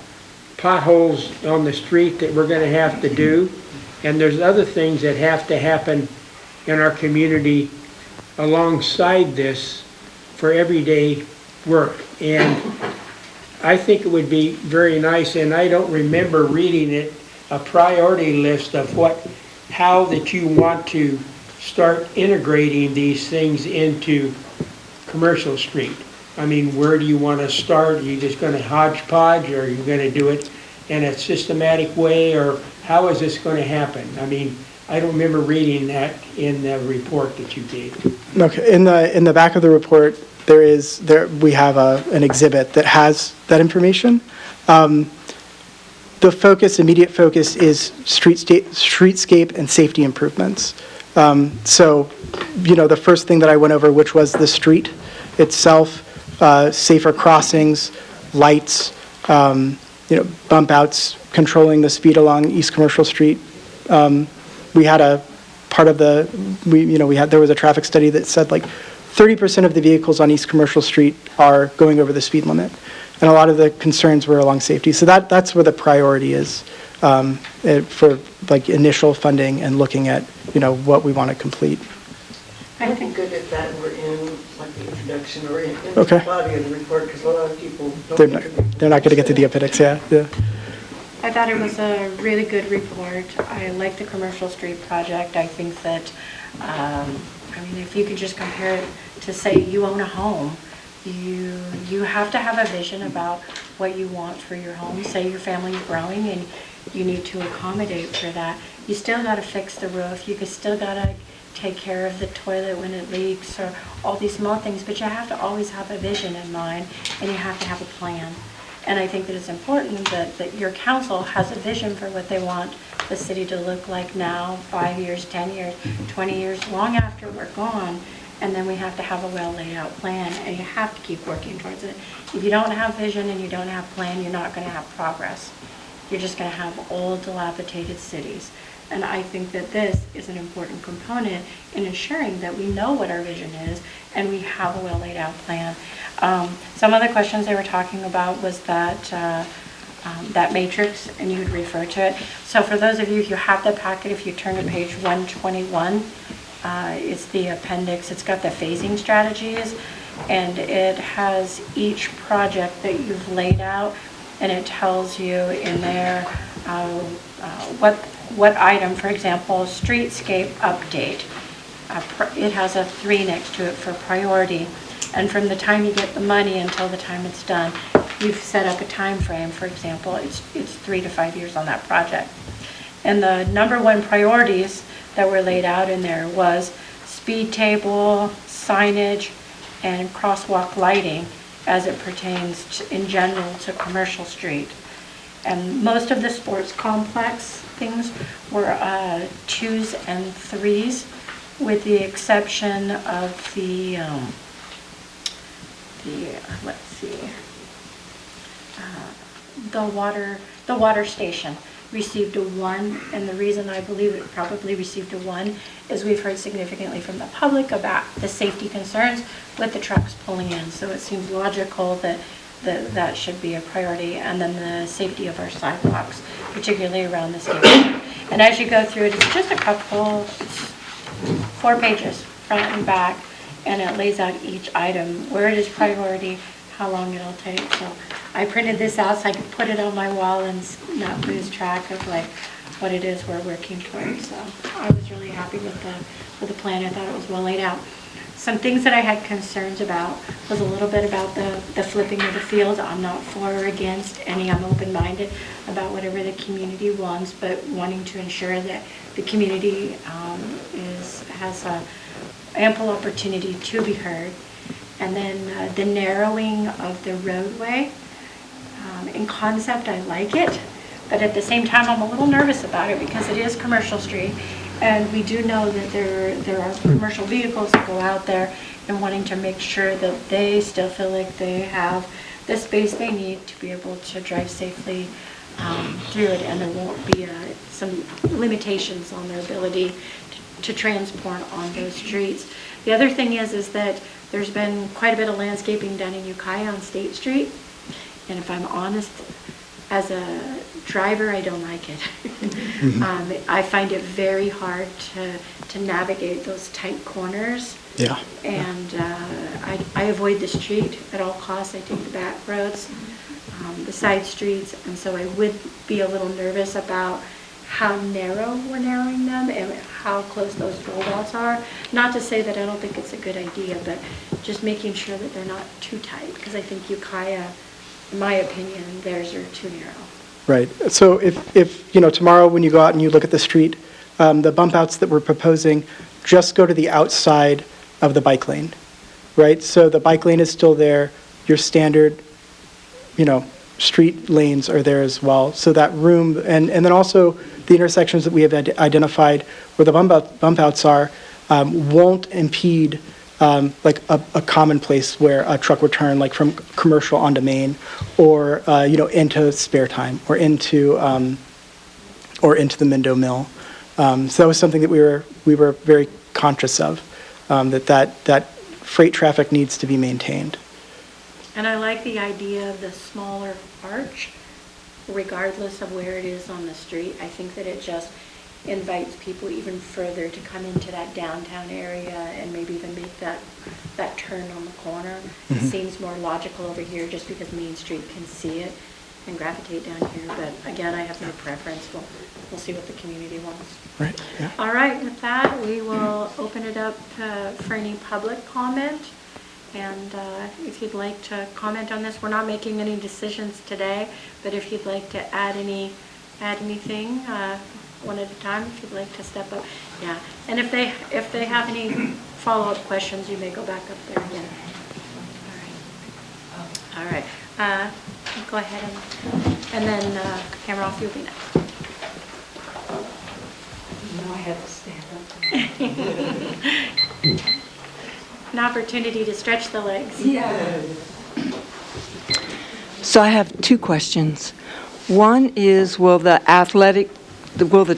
potholes on the street that we're going to have to do, and there's other things that have to happen in our community alongside this for everyday work. And I think it would be very nice, and I don't remember reading it, a priority list of how that you want to start integrating these things into Commercial Street. I mean, where do you want to start? Are you just going to hodgepodge, or are you going to do it in a systematic way, or how is this going to happen? I mean, I don't remember reading that in the report that you gave. Okay. In the back of the report, we have an exhibit that has that information. The immediate focus is streetscape and safety improvements. So, the first thing that I went over, which was the street itself, safer crossings, lights, bump outs, controlling the speed along East Commercial Street. We had there was a traffic study that said like 30% of the vehicles on East Commercial Street are going over the speed limit. And a lot of the concerns were along safety. So that's where the priority is for like initial funding and looking at, what we want to complete. I think good if that were in like the introduction or in Okay. the body of the report, because a lot of people don't. They're not going to get to the appendix, yeah. I thought it was a really good report. I like the commercial street project. I think that, I mean, if you could just compare it to, say, you own a home, you have to have a vision about what you want for your home. Say your family's growing and you need to accommodate for that. You still got to fix the roof. You still got to take care of the toilet when it leaks, or all these small things, but you have to always have a vision in mind, and you have to have a plan. And I think that it's important that your council has a vision for what they want the city to look like now, 5 years, 10 years, 20 years, long after we're gone. And then we have to have a well laid out plan, and you have to keep working towards it. If you don't have vision and you don't have plan, you're not going to have progress. You're just going to have old, dilapidated cities. And I think that this is an important component in ensuring that we know what our vision is and we have a well laid out plan. Some of the questions they were talking about was that that matrix, and you would refer to it. So for those of you, if you have the packet, if you turn to page 121, it's the appendix. It's got the phasing strategies, and it has each project that you've laid out, and it tells you in there what item, for example, streetscape update. It has a 3 next to it for priority, and from the time you get the money until the time it's done, you've set up a time frame. For example, it's 3 to 5 years on that project. And the number 1 priorities that were laid out in there was speed table, signage, and crosswalk lighting as it pertains to, in general, to commercial street. And most of the sports complex things were 2s and 3s, with the exception of the let's see, the water station received a 1, and the reason I believe it probably received a 1 is we've heard significantly from the public about the safety concerns with the trucks pulling in, so it seems logical that that should be a priority. And then the safety of our sidewalks, particularly around the station. And as you go through it, it's just it's 4 pages, front and back, and it lays out each item, where it is priority, how long it'll take. So I printed this out so I could put it on my wall and not lose track of like what it is we're working towards. So I was really happy with the plan. I thought it was well laid out. Some things that I had concerns about was a little bit about the flipping of the fields. I'm not for or against any. I'm open-minded about whatever the community wants, but wanting to ensure that the community has ample opportunity to be heard. And then the narrowing of the roadway. In concept, I like it, but at the same time, I'm a little nervous about it because it is commercial street. And we do know that there are commercial vehicles that go out there and wanting to make sure that they still feel like they have the space they need to be able to drive safely through it, and there won't be some limitations on their ability to transport on those streets. The other thing is that there's been quite a bit of landscaping done in Ukiah on State Street, and if I'm honest, as a driver, I don't like it. I find it very hard to navigate those tight corners. Yeah. And I avoid the street at all costs. I take the back roads, the side streets, and so I would be a little nervous about how narrow we're narrowing them and how close those rollouts are. Not to say that I don't think it's a good idea, but just making sure that they're not too tight, because I think Ukiah, in my opinion, theirs are too narrow. Right. So if tomorrow when you go out and you look at the street, the bump outs that we're proposing just go to the outside of the bike lane, right? So the bike lane is still there. Your standard, street lanes are there as well. So that room, and then also the intersections that we have identified where the bump outs are won't impede like a common place where a truck would turn, like from commercial onto Main, or into spare time, or into the Mendo Mill. So that was something that we were very conscious of, that freight traffic needs to be maintained. And I like the idea of the smaller arch, regardless of where it is on the street. I think that it just invites people even further to come into that downtown area and maybe even make that turn on the corner. It seems more logical over here just because Main Street can see it. and gravitate down here, but again, I have no preference. We'll see what the community wants. Right, yeah. All right, with that, we will open it up for any public comment. And if you'd like to comment on this, we're not making any decisions today, but if you'd like to add anything, one at a time, if you'd like to step up. Yeah, and if they have any follow-up questions, you may go back up there again. All right. Go ahead and then camera off, you'll be next. No, I had to stand up. An opportunity to stretch the legs. Yeah. So I have two questions. One is, will the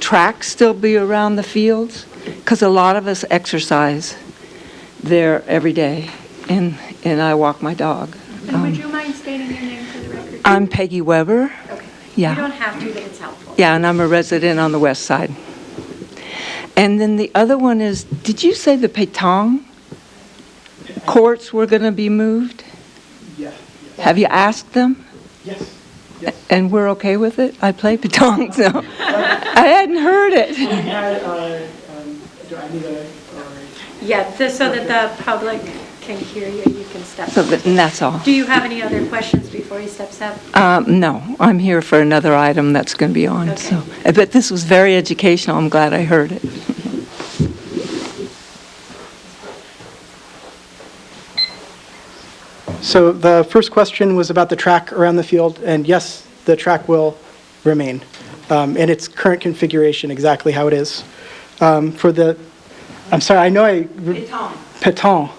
track still be around the fields? Because a lot of us exercise there every day, and I walk my dog. And would you mind stating your name for the record? I'm Peggy Weber. Okay. Yeah. You don't have to, but it's helpful. Yeah, and I'm a resident on the west side. And then the other one is, did you say the pétanque courts were going to be moved? Yeah. Have you asked them? Yes. And we're okay with it? I play pétanque, so I hadn't heard it. Do I need a... Yeah, so that the public can hear you, you can step So up. and that's all. Do you have any other questions before he steps up? No, I'm here for another item that's going to be on. Okay. So, but this was very educational. I'm glad I heard it. So the first question was about the track around the field, and yes, the track will remain in its current configuration, exactly how it is. For the, I'm sorry, I know I... Pétanque.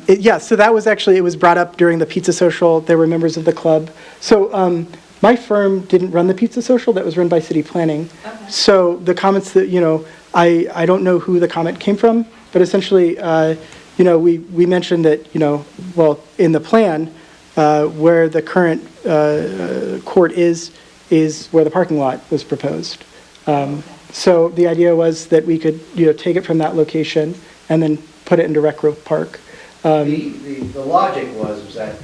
Yeah, so that was actually, it was brought up during the pizza social. There were members of the club. So my firm didn't run the pizza social. That was run by city planning. Okay. So the comments that, I don't know who the comment came from, but essentially, we mentioned that, well, in the plan, where the current court is where the parking lot was proposed. So the idea was that we could, take it from that location and then put it into Rec Grove Park. The logic was that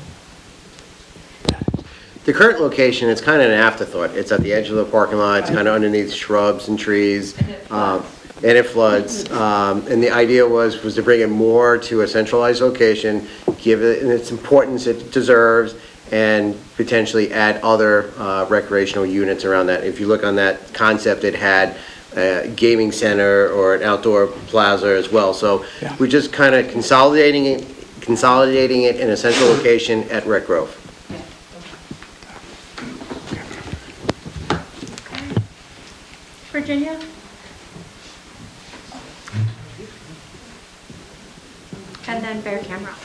the current location, it's kind of an afterthought. It's at the edge of the parking lot, it's kind of underneath shrubs and trees, and it floods. And the idea was to bring it more to a centralized location, give it its importance it deserves, and potentially add other recreational units around that. If you look on that concept, it had a gaming center or an outdoor plaza as well. So yeah. We're just kind of consolidating it in a central location at Rec Grove. Virginia? And then bear camera.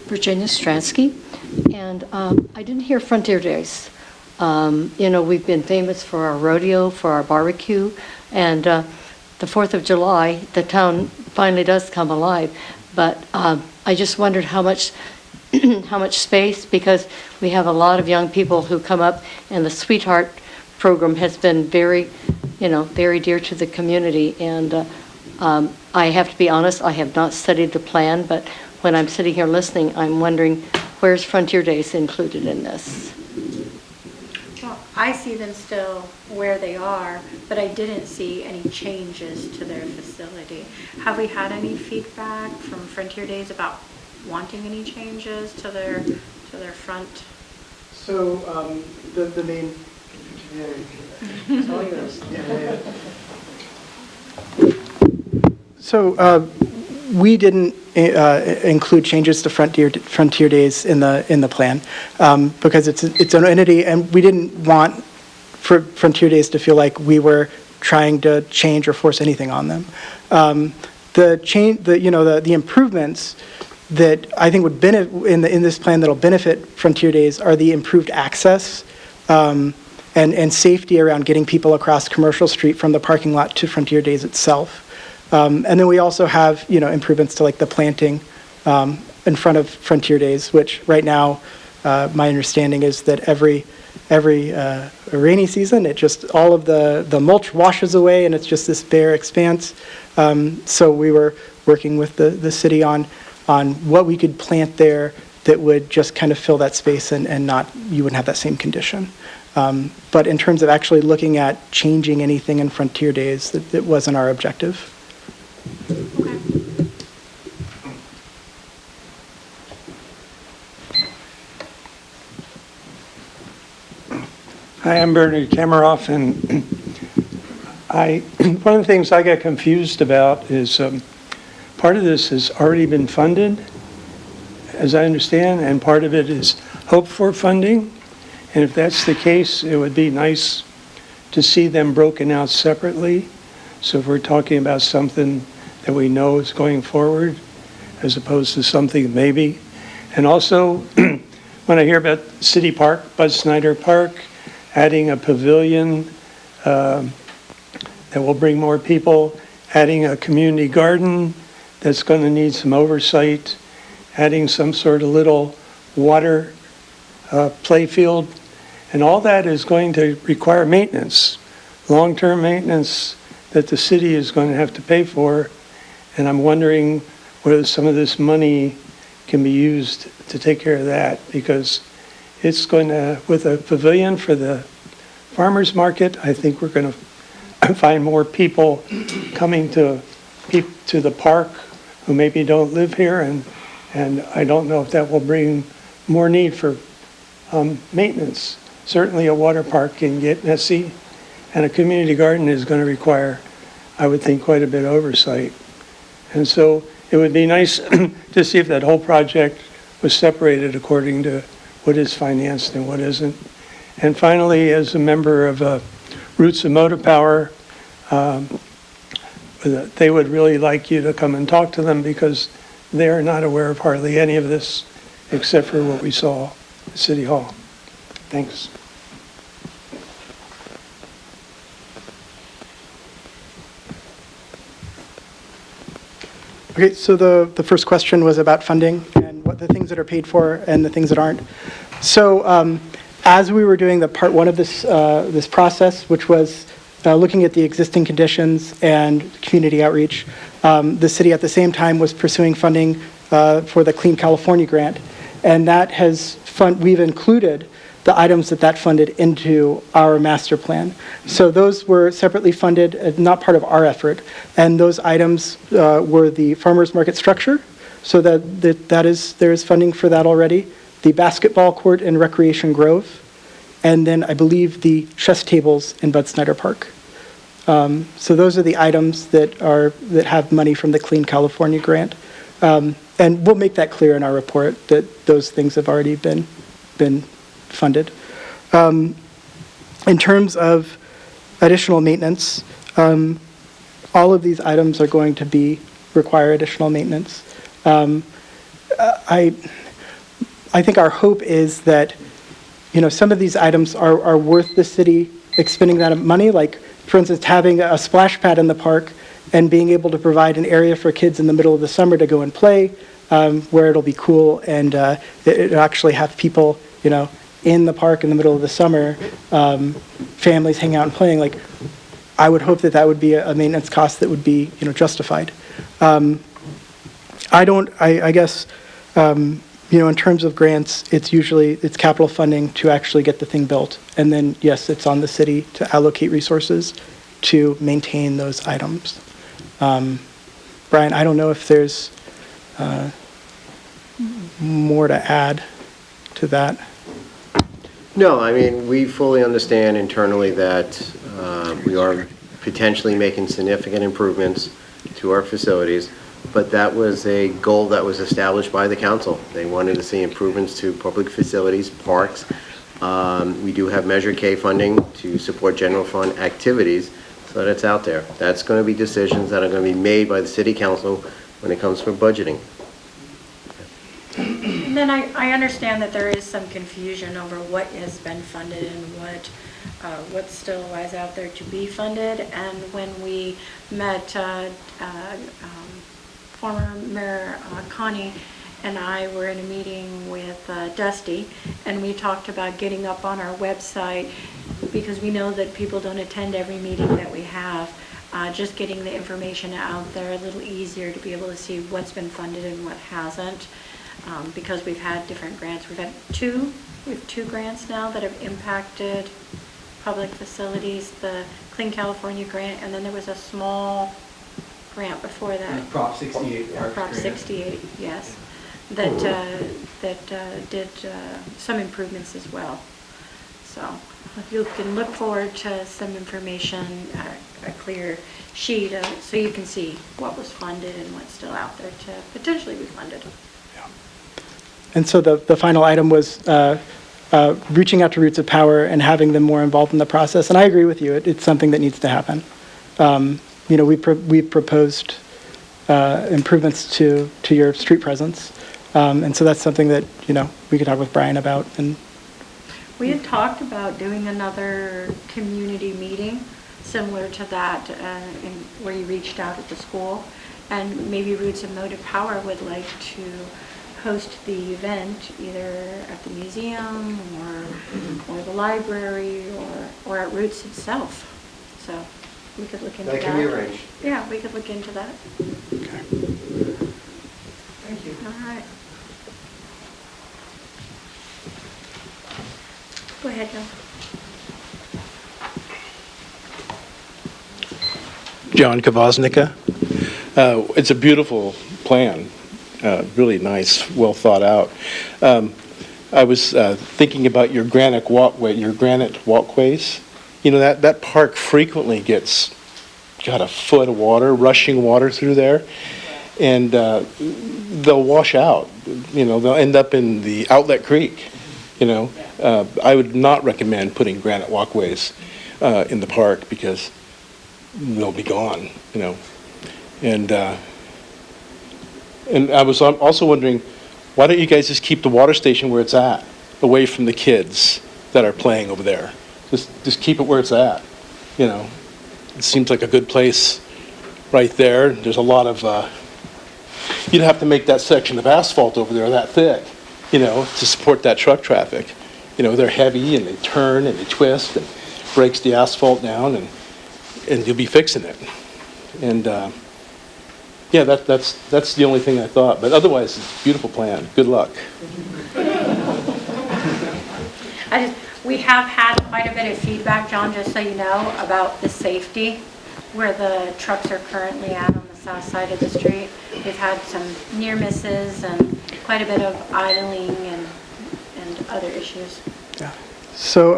Virginia Stransky, and I didn't hear Frontier Days. We've been famous for our rodeo, for our barbecue, and the 4th of July, the town finally does come alive. But I just wondered how much space, because we have a lot of young people who come up, and the Sweetheart program has been very dear to the community. And I have to be honest, I have not studied the plan, but when I'm sitting here listening, I'm wondering, where's Frontier Days included in this? Well, I see them still where they are, but I didn't see any changes to their facility. Have we had any feedback from Frontier Days about wanting any changes to their front? So the main... So we didn't include changes to Frontier Days in the plan because it's its own entity, and we didn't want for Frontier Days to feel like we were trying to change or force anything on them. The improvements that I think would benefit in this plan that'll benefit Frontier Days are the improved access and safety around getting people across Commercial Street from the parking lot to Frontier Days itself. And then we also have, improvements to like the planting in front of Frontier Days, which right now, my understanding is that every every rainy season. It just, all of the mulch washes away and it's just this bare expanse. So we were working with the city on what we could plant there that would just kind of fill that space and not, you wouldn't have that same condition. But in terms of actually looking at changing anything in Frontier Days, that wasn't our objective. Okay. Hi, I'm Bernard Kameroff, and one of the things I got confused about is part of this has already been funded, as I understand, and part of it is hope for funding. And if that's the case, it would be nice to see them broken out separately. So if we're talking about something that we know is going forward, as opposed to something maybe. And also, when I hear about City Park, Bud Snyder Park, adding a pavilion that will bring more people, adding a community garden that's going to need some oversight, adding some sort of little water play field, and all that is going to require maintenance, long-term maintenance that the city is going to have to pay for. And I'm wondering whether some of this money can be used to take care of that, because it's going to, with a pavilion for the farmers market, I think we're going to find more people coming to the park who maybe don't live here, and I don't know if that will bring more need for maintenance. Certainly a water park can get messy, and a community garden is going to require, I would think, quite a bit of oversight. And so it would be nice to see if that whole project was separated according to what is financed and what isn't. And finally, as a member of Roots of Motive Power, they would really like you to come and talk to them, because they are not aware of hardly any of this except for what we saw at City Hall. Thanks. Okay, so the first question was about funding and what the things that are paid for and the things that aren't. So as we were doing the part one of this process, which was looking at the existing conditions and community outreach, the city at the same time was pursuing funding for the Clean California grant, and that has we've included the items that funded into our master plan. So those were separately funded, not part of our effort, and those items were the farmers market structure, so there is funding for that already, the basketball court in Recreation Grove, and then I believe the chess tables in Bud Snyder Park. So those are the items that have money from the Clean California grant, and we'll make that clear in our report that those things have already been funded. In terms of additional maintenance, all of these items are going to require additional maintenance. I think our hope is that, some of these items are worth the city expending that money. Like, for instance, having a splash pad in the park and being able to provide an area for kids in the middle of the summer to go and play, where it'll be cool and it'll actually have people, in the park in the middle of the summer, families hang out and playing. Like, I would hope that would be a maintenance cost that would be, justified. I guess, in terms of grants, it's capital funding to actually get the thing built. And then, yes, it's on the city to allocate resources to maintain those items. Brian, I don't know if there's more to add to that. No, I mean, we fully understand internally that we are potentially making significant improvements to our facilities, but that was a goal that was established by the council. They wanted to see improvements to public facilities, parks. We do have Measure K funding to support general fund activities, so that's out there. That's going to be decisions that are going to be made by the city council when it comes for budgeting. And then I understand that there is some confusion over what has been funded and what still lies out there to be funded. And when we met former Mayor Connie and I were in a meeting with Dusty, and we talked about getting up on our website, because we know that people don't attend every meeting that we have, just getting the information out there a little easier to be able to see what's been funded and what hasn't, because we've had different grants. We have two grants now that have impacted public facilities, the Clean California grant, and then there was a small grant before that. Prop 68. Parks Prop grant. 68, yes, that did some improvements as well. So you can look forward to some information, a clear sheet, so you can see what was funded and what's still out there to potentially be funded. And so the final item was reaching out to Roots of Power and having them more involved in the process. And I agree with you, it's something that needs to happen. We've proposed improvements to your street presence. And so that's something that, we could talk with Brian about. And We had talked about doing another community meeting similar to that, where you reached out at the school. And maybe Roots of Motive Power would like to host the event either at the museum or the library or at Roots itself. So we could look into that. That can be arranged. Yeah, we could look into that. okay. Thank you. All right. Go ahead, Joe. John Kavosnica. It's a beautiful plan, really nice, well thought out. I was thinking about your granite walkways. That park frequently gets, a foot of water, rushing water through there, and they'll wash out. They'll end up in the outlet creek. I would not recommend putting granite walkways in the park because they'll be gone, And I was also wondering, why don't you guys just keep the water station where it's at, away from the kids that are playing over there? Just keep it where it's at, It seems like a good place right there. There's a lot of, you'd have to make that section of asphalt over there that thick, to support that truck traffic. They're heavy and they turn and they twist and breaks the asphalt down and you'll be fixing it. And yeah, that's the only thing I thought. But otherwise, it's a beautiful plan. Good luck. We have had quite a bit of feedback, John, just so you know, about the safety where the trucks are currently at on the south side of the street. We've had some near misses and quite a bit of idling and other issues. Yeah. So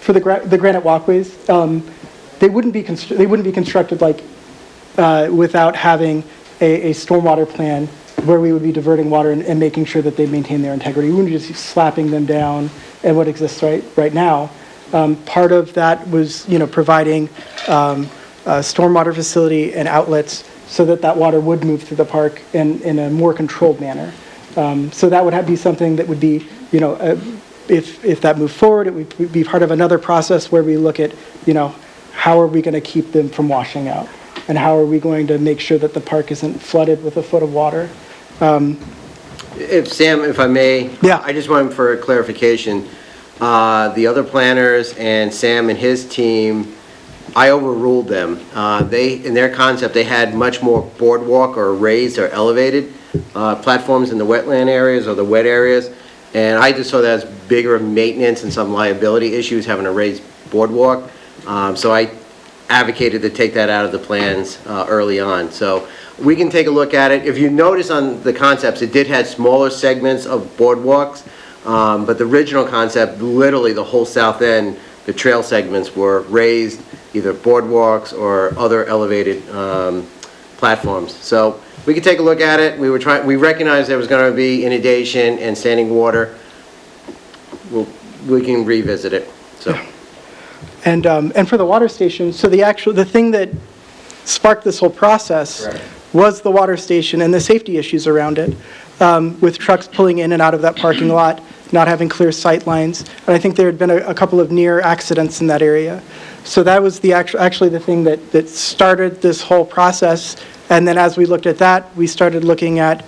for the granite walkways, they wouldn't be constructed like without having a stormwater plan where we would be diverting water and making sure that they maintain their integrity. We wouldn't just be slapping them down and what exists right now. Part of that was providing a stormwater facility and outlets so that water would move through the park in a more controlled manner. So that would be something that would be, if that moved forward, it would be part of another process where we look at, how are we going to keep them from washing out? And how are we going to make sure that the park isn't flooded with a foot of water? If I may, Yeah. I just want for a clarification. The other planners and Sam and his team, I overruled them. In their concept, they had much more boardwalk or raised or elevated platforms in the wetland areas or the wet areas. And I just saw that as bigger maintenance and some liability issues having a raised boardwalk. So I advocated to take that out of the plans early on. So we can take a look at it. If you notice on the concepts, it did have smaller segments of boardwalks, but the original concept, literally the whole south end, the trail segments were raised, either boardwalks or other elevated platforms. So we could take a look at it. We recognized there was going to be inundation and standing water. We can revisit it. So. And for the water station, so the thing that sparked this whole process Right. was the water station and the safety issues around it, with trucks pulling in and out of that parking lot, not having clear sight lines. And I think there had been a couple of near accidents in that area. So that was actually the thing that started this whole process. And then as we looked at that, we started looking at,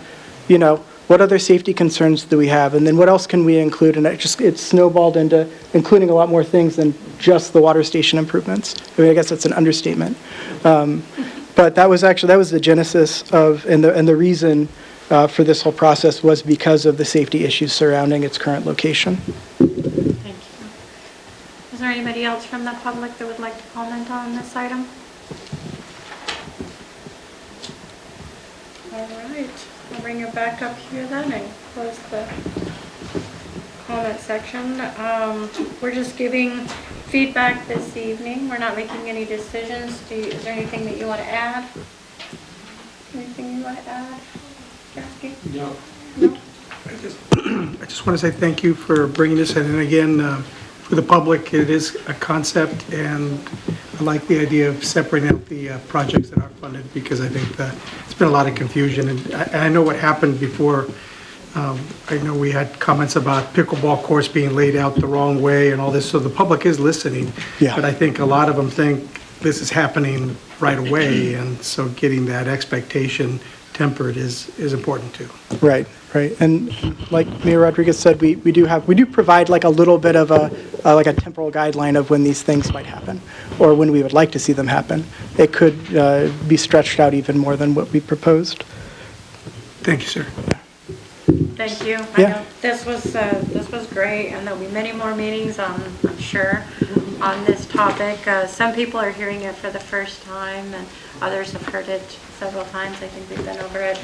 what other safety concerns do we have? And then what else can we include? And it snowballed into including a lot more things than just the water station improvements. I mean, I guess that's an understatement. But that was the genesis of, and the reason for this whole process was because of the safety issues surrounding its current location. Thank you. Is there anybody else from the public that would like to comment on this item? All right, I'll bring it back up here then and close the comment section. We're just giving feedback this evening. We're not making any decisions. Is there anything that you want to add? Anything you want to add, Jackie? No. No? I just want to say thank you for bringing this in. And again, for the public, it is a concept, and I like the idea of separating out the projects that are funded, because I think that it's been a lot of confusion. And I know what happened before. I know we had comments about pickleball courts being laid out the wrong way and all this, so the public is listening. Yeah. But I think a lot of them think this is happening right away, and so getting that expectation tempered is important too. Right. And like Mayor Rodriguez said, we do provide like a little bit of a temporal guideline of when these things might happen, or when we would like to see them happen. It could be stretched out even more than what we proposed. Thank you, sir. Thank you. Yeah. I know this was great, and there'll be many more meetings, I'm sure, on this topic. Some people are hearing it for the first time, and others have heard it several times. I think we've been over it.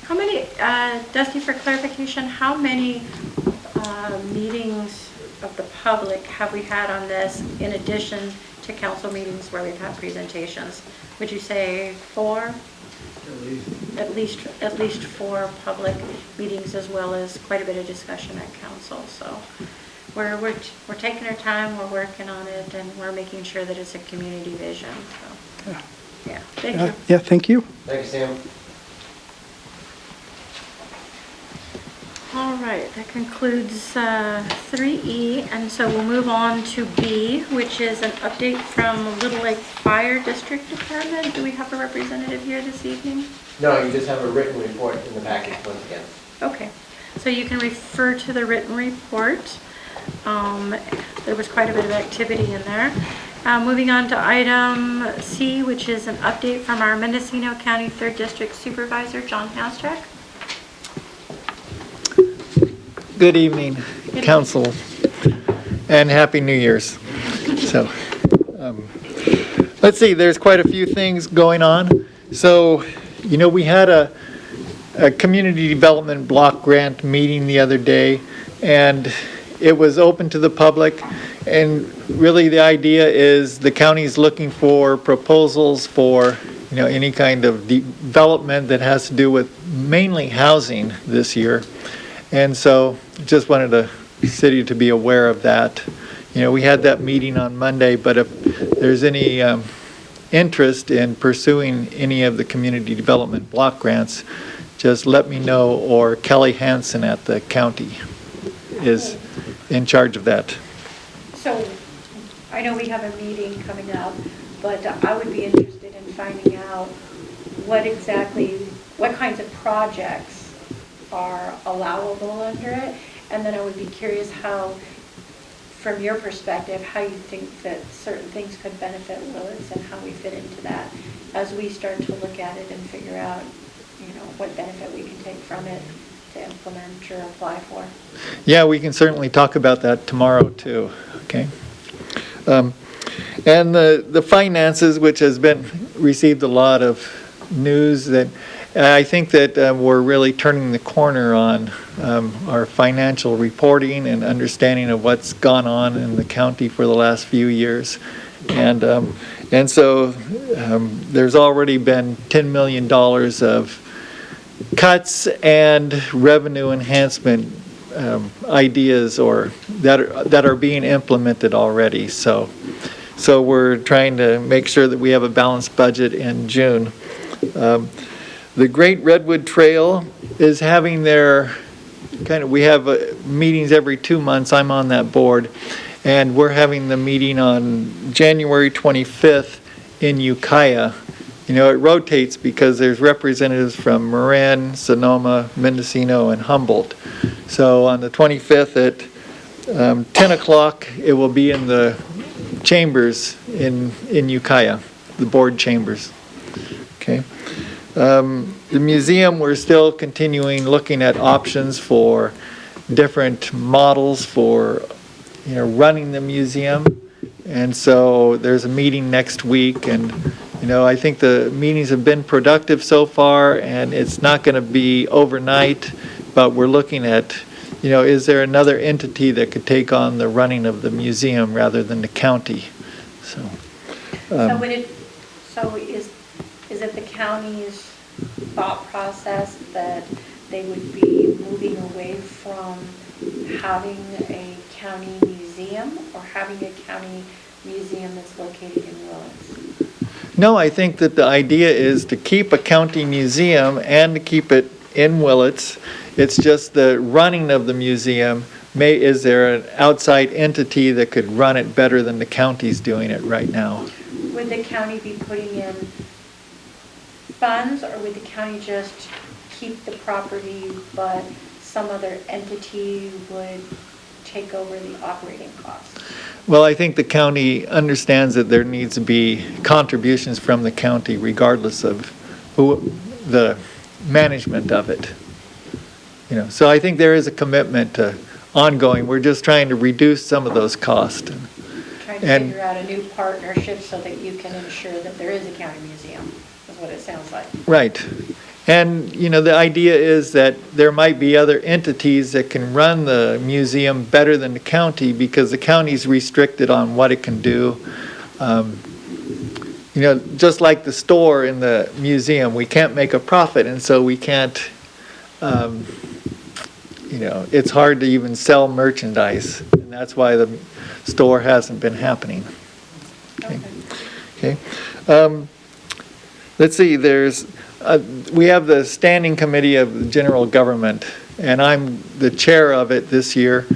How many, Dusty, for clarification, how many meetings of the public have we had on this in addition to council meetings where we've had presentations? Would you say 4? At least 4 public meetings, as well as quite a bit of discussion at council. So we're taking our time, we're working on it, and we're making sure that it's a community vision. So yeah, thank you. Yeah, thank you. Thank you, Sam. All right, that concludes 3E, and so we'll move on to B, which is an update from Little Lake Fire District Department. Do we have a representative here this evening? No, you just have a written report in the package once again. Okay, so you can refer to the written report. There was quite a bit of activity in there. Moving on to item C, which is an update from our Mendocino County 3rd District Supervisor, John Haschak. Good evening, council, and Happy New Year's. So, let's see, there's quite a few things going on. So, we had a community development block grant meeting the other day, and it was open to the public. And really the idea is the county's looking for proposals for, any kind of development that has to do with mainly housing this year. And so just wanted the city to be aware of that. We had that meeting on Monday, but if there's any interest in pursuing any of the community development block grants, just let me know, or Kelly Hansen at the county is in charge of that. So I know we have a meeting coming up, but I would be interested in finding out what kinds of projects are allowable under it, and then I would be curious how, from your perspective, how you think that certain things could benefit Willits and how we fit into that as we start to look at it and figure out, what benefit we can take from it to implement or apply for. Yeah, we can certainly talk about that tomorrow too, okay? And the finances, which has received a lot of news, that I think that we're really turning the corner on our financial reporting and understanding of what's gone on in the county for the last few years. And so there's already been $10 million of cuts and revenue enhancement ideas that are being implemented already. So we're trying to make sure that we have a balanced budget in June. The Great Redwood Trail is having their we have meetings every 2 months. I'm on that board, and we're having the meeting on January 25th in Ukiah, it rotates because there's representatives from Marin, Sonoma, Mendocino, and Humboldt. So on the 25th at 10 o'clock, it will be in the chambers in Ukiah, the board chambers. Okay. The museum, we're still continuing looking at options for different models for, running the museum. And so there's a meeting next week, and, I think the meetings have been productive so far, and it's not going to be overnight, but we're looking at, is there another entity that could take on the running of the museum rather than the county? So Is it the county's thought process that they would be moving away from having a county museum or having a county museum that's located in Willits? No, I think that the idea is to keep a county museum and to keep it in Willits. It's just the running of the museum. Is there an outside entity that could run it better than the county's doing it right now? Would the county be putting in funds, or would the county just keep the property, but some other entity would take over the operating costs? Well, I think the county understands that there needs to be contributions from the county regardless of who the management of it. So I think there is a commitment to ongoing. We're just trying to reduce some of those costs. Trying to figure out a new partnership so that you can ensure that there is a county museum, is what it sounds like. Right. And, the idea is that there might be other entities that can run the museum better than the county because the county's restricted on what it can do. Just like the store in the museum, we can't make a profit, and so we can't, it's hard to even sell merchandise. And that's why the store hasn't been happening. Okay. Let's see, we have the Standing Committee of the General Government, and I'm the chair of it this year,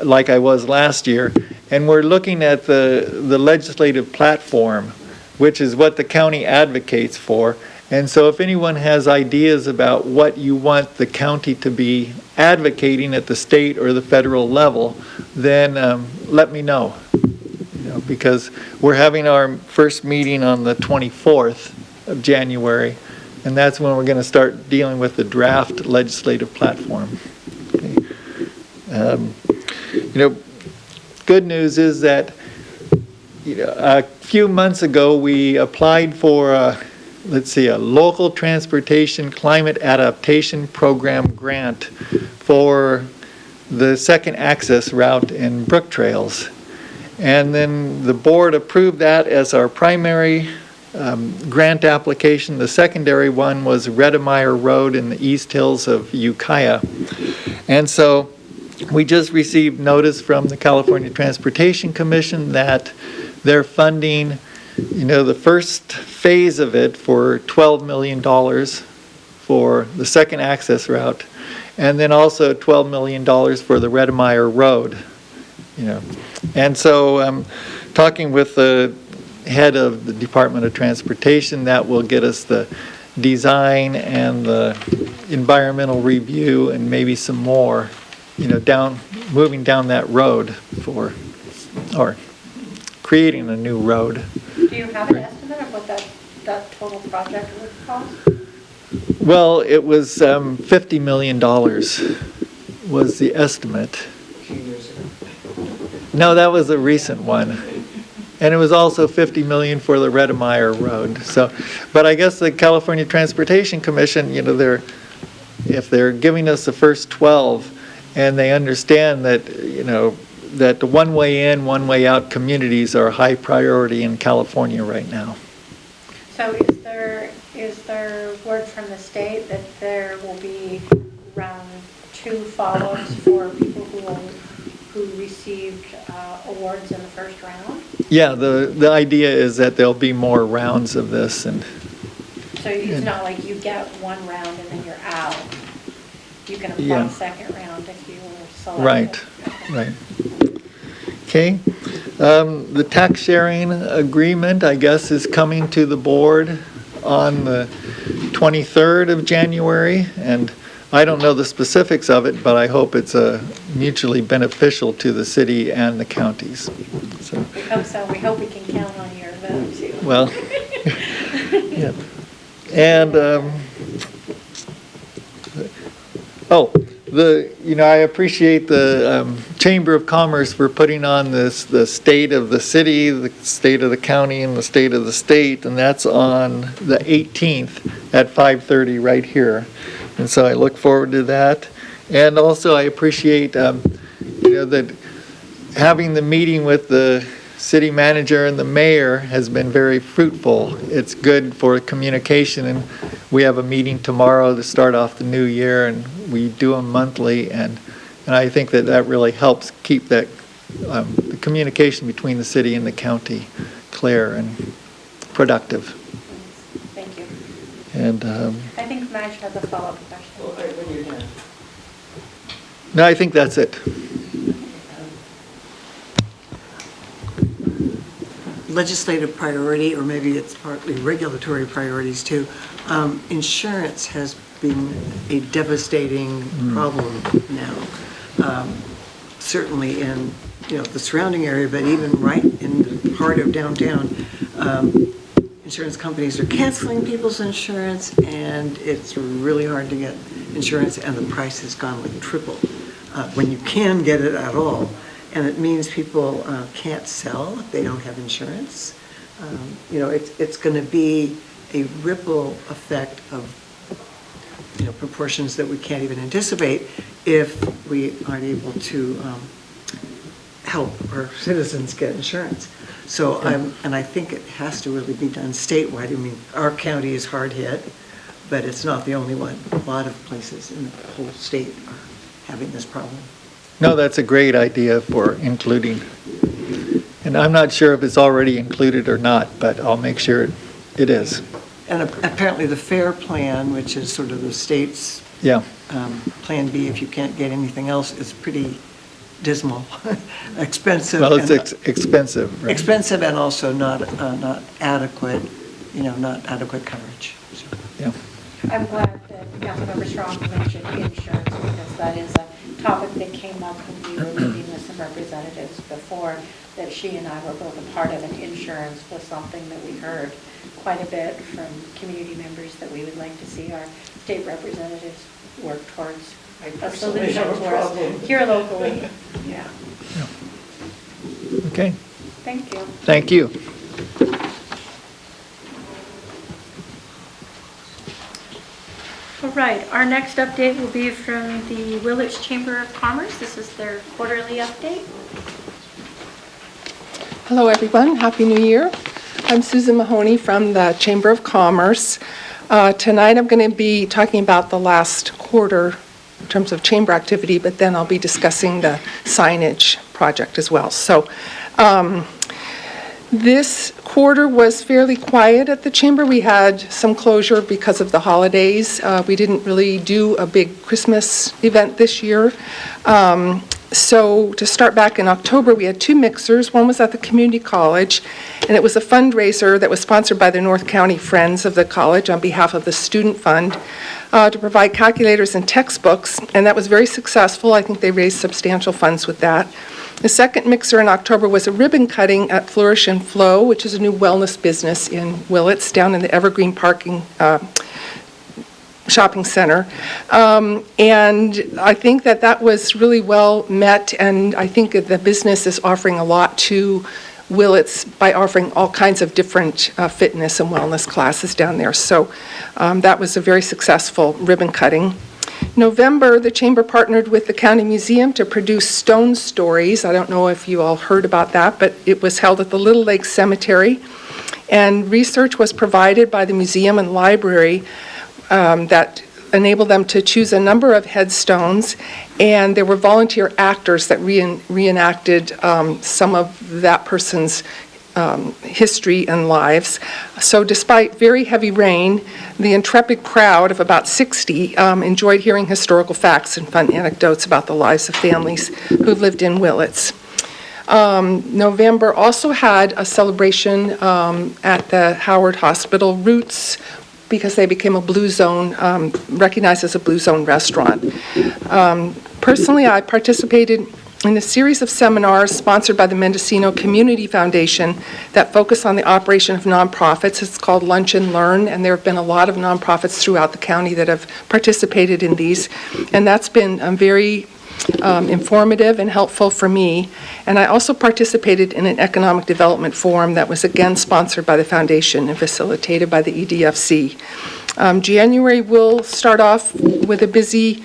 like I was last year, and we're looking at the legislative platform, which is what the county advocates for. And so if anyone has ideas about what you want the county to be advocating at the state or the federal level, then let me know. Because we're having our first meeting on the 24th of January, and that's when we're going to start dealing with the draft legislative platform. Okay. Good news is that a few months ago we applied for a local transportation climate adaptation program grant for the second access route in Brook Trails. And then the board approved that as our primary grant application. The secondary one was Redemeyer Road in the East Hills of Ukiah. And so we just received notice from the California Transportation Commission that they're funding, the first phase of it for $12 million for the second access route, and then also $12 million for the Redemeyer Road. And so talking with the head of the Department of Transportation, that will get us the design and the environmental review and maybe some more, moving down that road or creating a new road. Do you have an estimate of what that total project would cost? Well, it was $50 million was the estimate. No, that was a recent one. And it was also $50 million for the Redemeyer Road. So, but I guess the California Transportation Commission, if they're giving us the first 12, and they understand that, that the one-way in, one-way out communities are high priority in California right now. So is there word from the state that there will be round 2 follow-ups for people who received awards in the first round? Yeah, the idea is that there'll be more rounds of this, and so it's not like you get one round and then you're out. You can apply a second round if you were selected. Right. Okay. The tax sharing agreement, I guess, is coming to the board on the 23rd of January, and I don't know the specifics of it, but I hope it's mutually beneficial to the city and the counties. So, We hope so. We hope we can count on your vote too. well, yeah. And, I appreciate the Chamber of Commerce for putting on this, the state of the city, the state of the county, and the state of the state, and that's on the 18th at 5:30 right here. And so I look forward to that. And also I appreciate, that having the meeting with the city manager and the mayor has been very fruitful. It's good for communication, and we have a meeting tomorrow to start off the new year, and we do them monthly, and I think that really helps keep that the communication between the city and the county clear and productive. Thank you. And I think Madge has a follow-up question. Well, when you're done. no, I think that's it. Legislative priority, or maybe it's partly regulatory priorities too. Insurance has been a devastating problem now. Certainly in, the surrounding area, but even right in the heart of downtown. Insurance companies are canceling people's insurance, and it's really hard to get insurance, and the price has gone like triple when you can get it at all. And it means people can't sell if they don't have insurance. It's going to be a ripple effect of proportions that we can't even anticipate if we aren't able to help our citizens get insurance. So I think it has to really be done statewide. I mean, our county is hard hit, but it's not the only one. A lot of places in the whole state are having this problem. No, that's a great idea for including. And I'm not sure if it's already included or not, but I'll make sure it is. And apparently the FAIR plan, which is sort of the state's Yeah. Plan B if you can't get anything else, is pretty dismal, expensive. Well, it's and- expensive, right? Expensive and also not adequate, not adequate coverage. So. Yeah. I'm glad that Councilmember Strong mentioned insurance, because that is a topic that came up when we were meeting with some representatives before, that she and I were both a part of, and insurance was something that we heard quite a bit from community members that we would like to see our state representatives work towards a solution for us here locally. Yeah. Okay, Thank you. thank you. All right, our next update will be from the Willits Chamber of Commerce. This is their quarterly update. Hello, everyone. Happy New Year. I'm Susan Mahoney from the Chamber of Commerce. Tonight, I'm going to be talking about the last quarter in terms of chamber activity, but then I'll be discussing the signage project as well. So this quarter was fairly quiet at the chamber. We had some closure because of the holidays. We didn't really do a big Christmas event this year. So to start back in October, we had 2 mixers. One was at the community college, and it was a fundraiser that was sponsored by the North County Friends of the college on behalf of the student fund to provide calculators and textbooks, and that was very successful. I think they raised substantial funds with that. The second mixer in October was a ribbon cutting at Flourish and Flow, which is a new wellness business in Willits, down in the Evergreen Parking shopping center. And I think that was really well met, and I think that the business is offering a lot to Willits by offering all kinds of different fitness and wellness classes down there. So that was a very successful ribbon cutting. November, the chamber partnered with the county museum to produce stone stories. I don't know if you all heard about that, but it was held at the Little Lake Cemetery, and research was provided by the museum and library that enabled them to choose a number of headstones, and there were volunteer actors that reenacted some of that person's history and lives. So despite very heavy rain, the intrepid crowd of about 60 enjoyed hearing historical facts and fun anecdotes about the lives of families who lived in Willits. November also had a celebration at the Howard Hospital Roots, because they became a blue zone, recognized as a blue zone restaurant. Personally, I participated in a series of seminars sponsored by the Mendocino Community Foundation that focus on the operation of nonprofits. It's called Lunch and Learn, and there have been a lot of nonprofits throughout the county that have participated in these, and that's been very informative and helpful for me. And I also participated in an economic development forum that was again sponsored by the foundation and facilitated by the EDFC. January will start off with a busy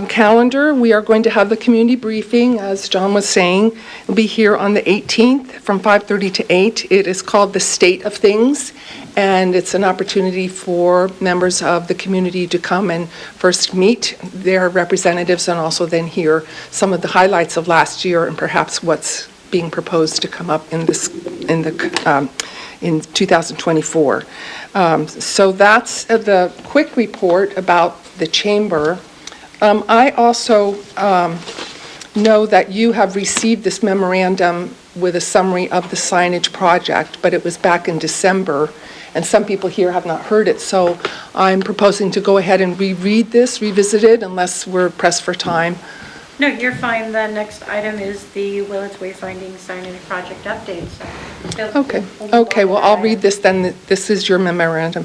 calendar. We are going to have the community briefing, as John was saying. It'll be here on the 18th from 5:30 to 8. It is called The State of Things, and it's an opportunity for members of the community to come and first meet their representatives and also then hear some of the highlights of last year and perhaps what's being proposed to come up in 2024. So that's the quick report about the chamber. I also know that you have received this memorandum with a summary of the signage project, but it was back in December, and some people here have not heard it, so I'm proposing to go ahead and reread this, revisit it, unless we're pressed for time. No, you're fine. The next item is the Willits Wayfinding signage project update. So Okay, well, I'll read this then. This is your memorandum.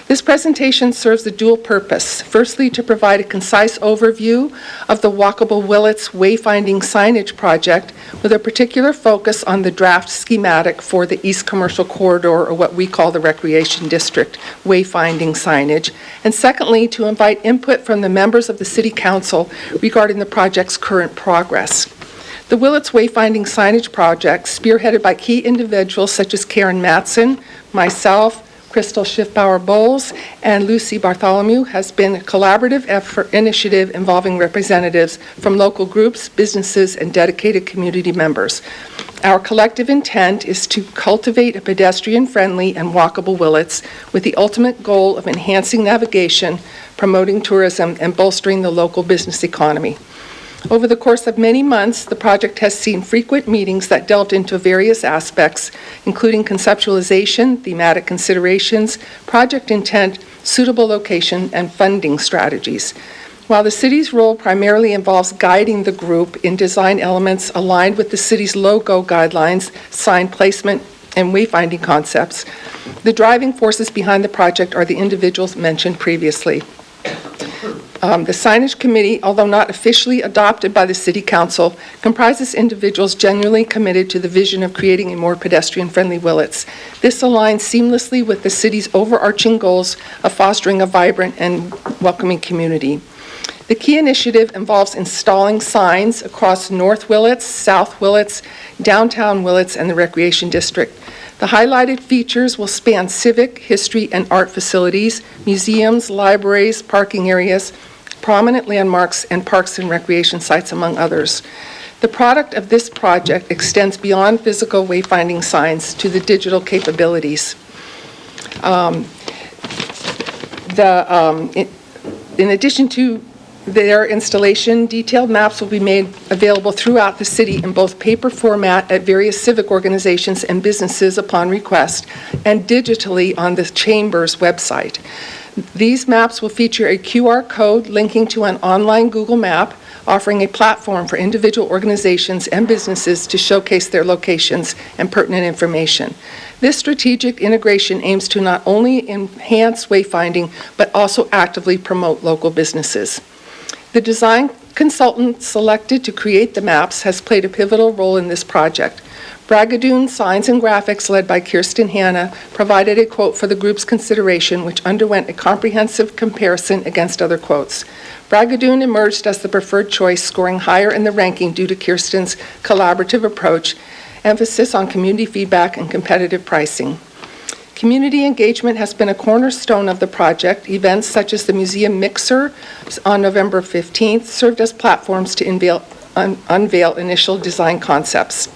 This presentation serves a dual purpose. Firstly, to provide a concise overview of the walkable Willits Wayfinding signage project with a particular focus on the draft schematic for the East Commercial Corridor, or what we call the Recreation District Wayfinding signage. And secondly, to invite input from the members of the City Council regarding the project's current progress. The Willits Wayfinding signage project, spearheaded by key individuals such as Karen Matson, myself, Crystal Schiffbauer-Bowles, and Lucy Bartholomew, has been a collaborative initiative involving representatives from local groups, businesses, and dedicated community members. Our collective intent is to cultivate a pedestrian-friendly and walkable Willits with the ultimate goal of enhancing navigation, promoting tourism, and bolstering the local business economy. Over the course of many months, the project has seen frequent meetings that delved into various aspects, including conceptualization, thematic considerations, project intent, suitable location, and funding strategies. While the city's role primarily involves guiding the group in design elements aligned with the city's logo guidelines, sign placement, and wayfinding concepts, the driving forces behind the project are the individuals mentioned previously. The signage committee, although not officially adopted by the City Council, comprises individuals genuinely committed to the vision of creating a more pedestrian-friendly Willits. This aligns seamlessly with the city's overarching goals of fostering a vibrant and welcoming community. The key initiative involves installing signs across North Willits, South Willits, Downtown Willits, and the Recreation District. The highlighted features will span civic, history, and art facilities, museums, libraries, parking areas, prominent landmarks, and parks and recreation sites, among others. The product of this project extends beyond physical wayfinding signs to the digital capabilities. In addition to their installation, detailed maps will be made available throughout the city in both paper format at various civic organizations and businesses upon request, and digitally on the Chamber's website. These maps will feature a QR code linking to an online Google map, offering a platform for individual organizations and businesses to showcase their locations and pertinent information. This strategic integration aims to not only enhance wayfinding, but also actively promote local businesses. The design consultant selected to create the maps has played a pivotal role in this project. Brigadoon Signs and Graphics, led by Kirsten Hanna, provided a quote for the group's consideration, which underwent a comprehensive comparison against other quotes. Brigadoon emerged as the preferred choice, scoring higher in the ranking due to Kirsten's collaborative approach, emphasis on community feedback, and competitive pricing. Community engagement has been a cornerstone of the project. Events such as the Museum Mixer on November 15th served as platforms to unveil initial design concepts.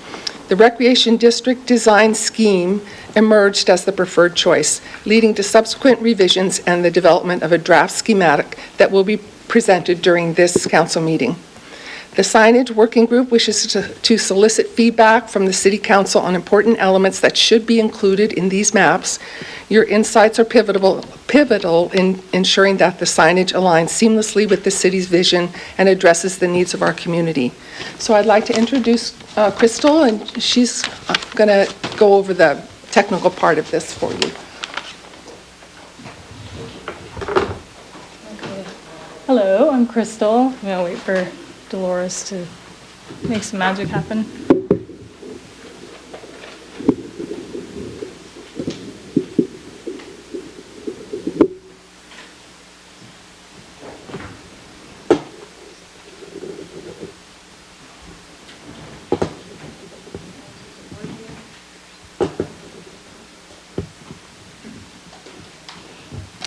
The Recreation District design scheme emerged as the preferred choice, leading to subsequent revisions and the development of a draft schematic that will be presented during this council meeting. The signage working group wishes to solicit feedback from the City Council on important elements that should be included in these maps. Your insights are pivotal in ensuring that the signage aligns seamlessly with the city's vision and addresses the needs of our community. So I'd like to introduce Crystal, and she's going to go over the technical part of this for you. Hello, I'm Crystal. I'm gonna wait for Dolores to make some magic happen.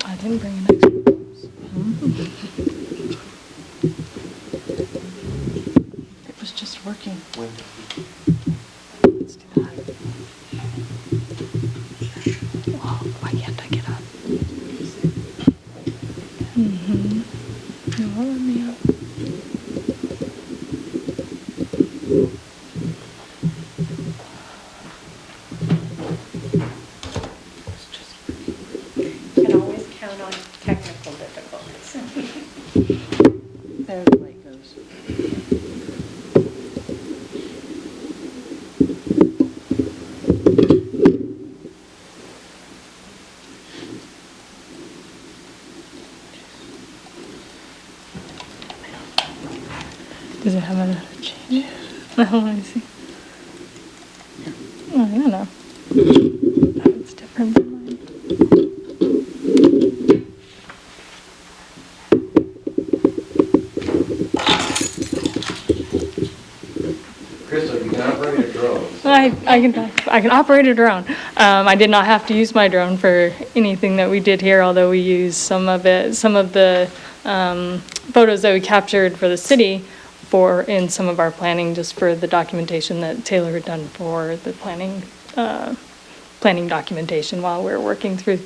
I didn't bring an extra. It was just working. Let's do that. Oh, why can't I get up? No, let me up. You can always count on technical difficulties. There the light goes. Does it have a change? No, let me see. Oh, I don't know. It's different than mine. Crystal, you can operate a drone. I can operate a drone. I did not have to use my drone for anything that we did here, although we used some of the photos that we captured for the city in some of our planning, just for the documentation that Taylor had done for the planning documentation while we were working through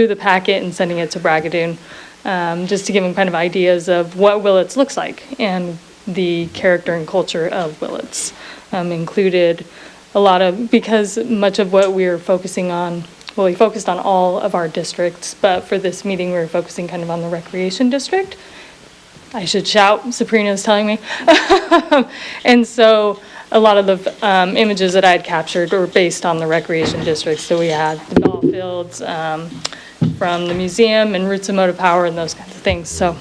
the packet and sending it to Brigadoon, just to give them kind of ideas of what Willits looks like and the character and culture of Willits. Included a lot of, because much of what we were focusing on, well, we focused on all of our districts, but for this meeting, we were focusing kind of on the recreation district. I should shout, Sabrina's telling me. And so a lot of the images that I had captured were based on the recreation district. So we had the ball fields from the museum and Roots of Motive Power and those kinds of things. So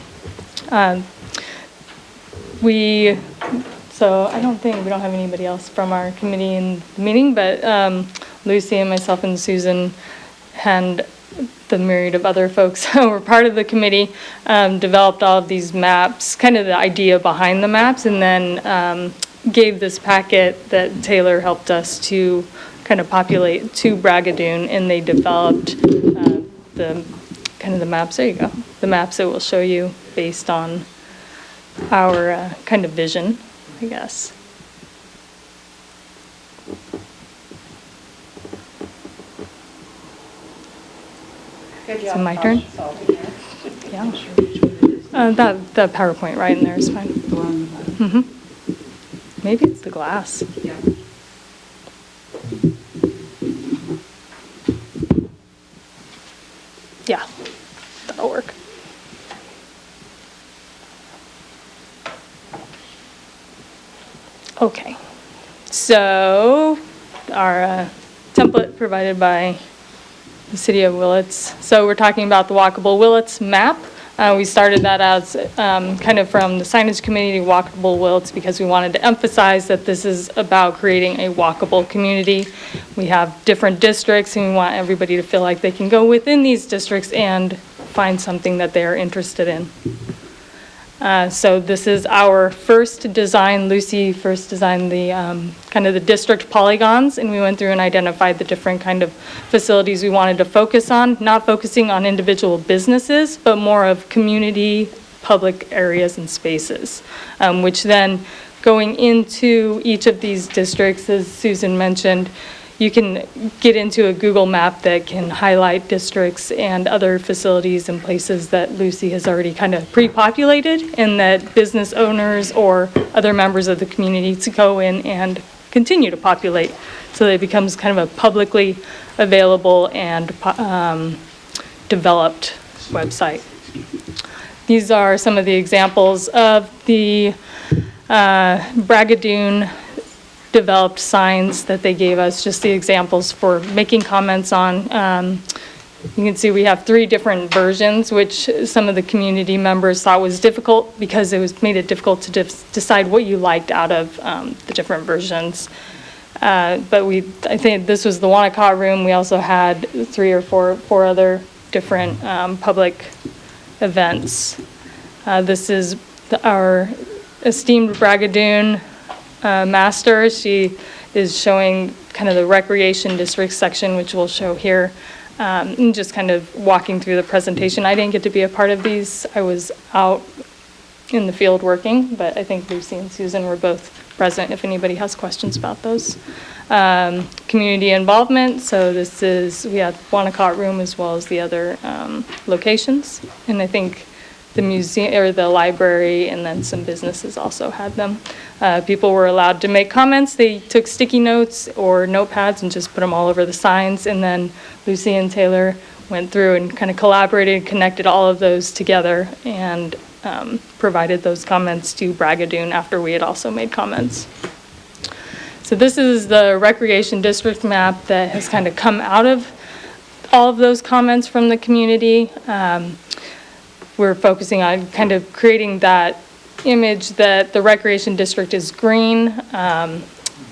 so I don't think, we don't have anybody else from our committee in the meeting, but Lucy and myself and Susan and the myriad of other folks who were part of the committee developed all of these maps, kind of the idea behind the maps, and then gave this packet that Taylor helped us to kind of populate to Brigadoon, and they developed the maps, there you go, the maps that will show you based on our kind of vision, I guess. Good Is it job. my turn? Yeah. That PowerPoint right in there is fine. Maybe it's the glass. Yeah. Yeah, that'll work. Okay, so our template provided by the city of Willits. So we're talking about the walkable Willits map. We started that as kind of from the signage committee to walkable Willits because we wanted to emphasize that this is about creating a walkable community. We have different districts and we want everybody to feel like they can go within these districts and find something that they are interested in. So this is our first design. Lucy first designed the kind of the district polygons, and we went through and identified the different kind of facilities we wanted to focus on, not focusing on individual businesses, but more of community, public areas and spaces, which then going into each of these districts, as Susan mentioned, you can get into a Google map that can highlight districts and other facilities and places that Lucy has already kind of pre-populated, and that business owners or other members of the community to go in and continue to populate, so that it becomes kind of a publicly available and developed website. These are some of the examples of the Brigadoon developed signs that they gave us, just the examples for making comments on. You can see we have 3 different versions, which some of the community members thought was difficult because it made it difficult to decide what you liked out of the different versions. But I think this was the Wanacott room. We also had 3 or 4 other different public events. This is our esteemed Brigadoon master. She is showing kind of the recreation district section, which we'll show here, and just kind of walking through the presentation. I didn't get to be a part of these. I was out in the field working, but I think Lucy and Susan were both present if anybody has questions about those. Community involvement, so we had Wanacott room as well as the other locations, and I think the museum or the library and then some businesses also had them. People were allowed to make comments. They took sticky notes or notepads and just put them all over the signs, and then Lucy and Taylor went through and kind of collaborated, connected all of those together, and provided those comments to Brigadoon after we had also made comments. So this is the recreation district map that has kind of come out of all of those comments from the community. We're focusing on kind of creating that image that the recreation district is green,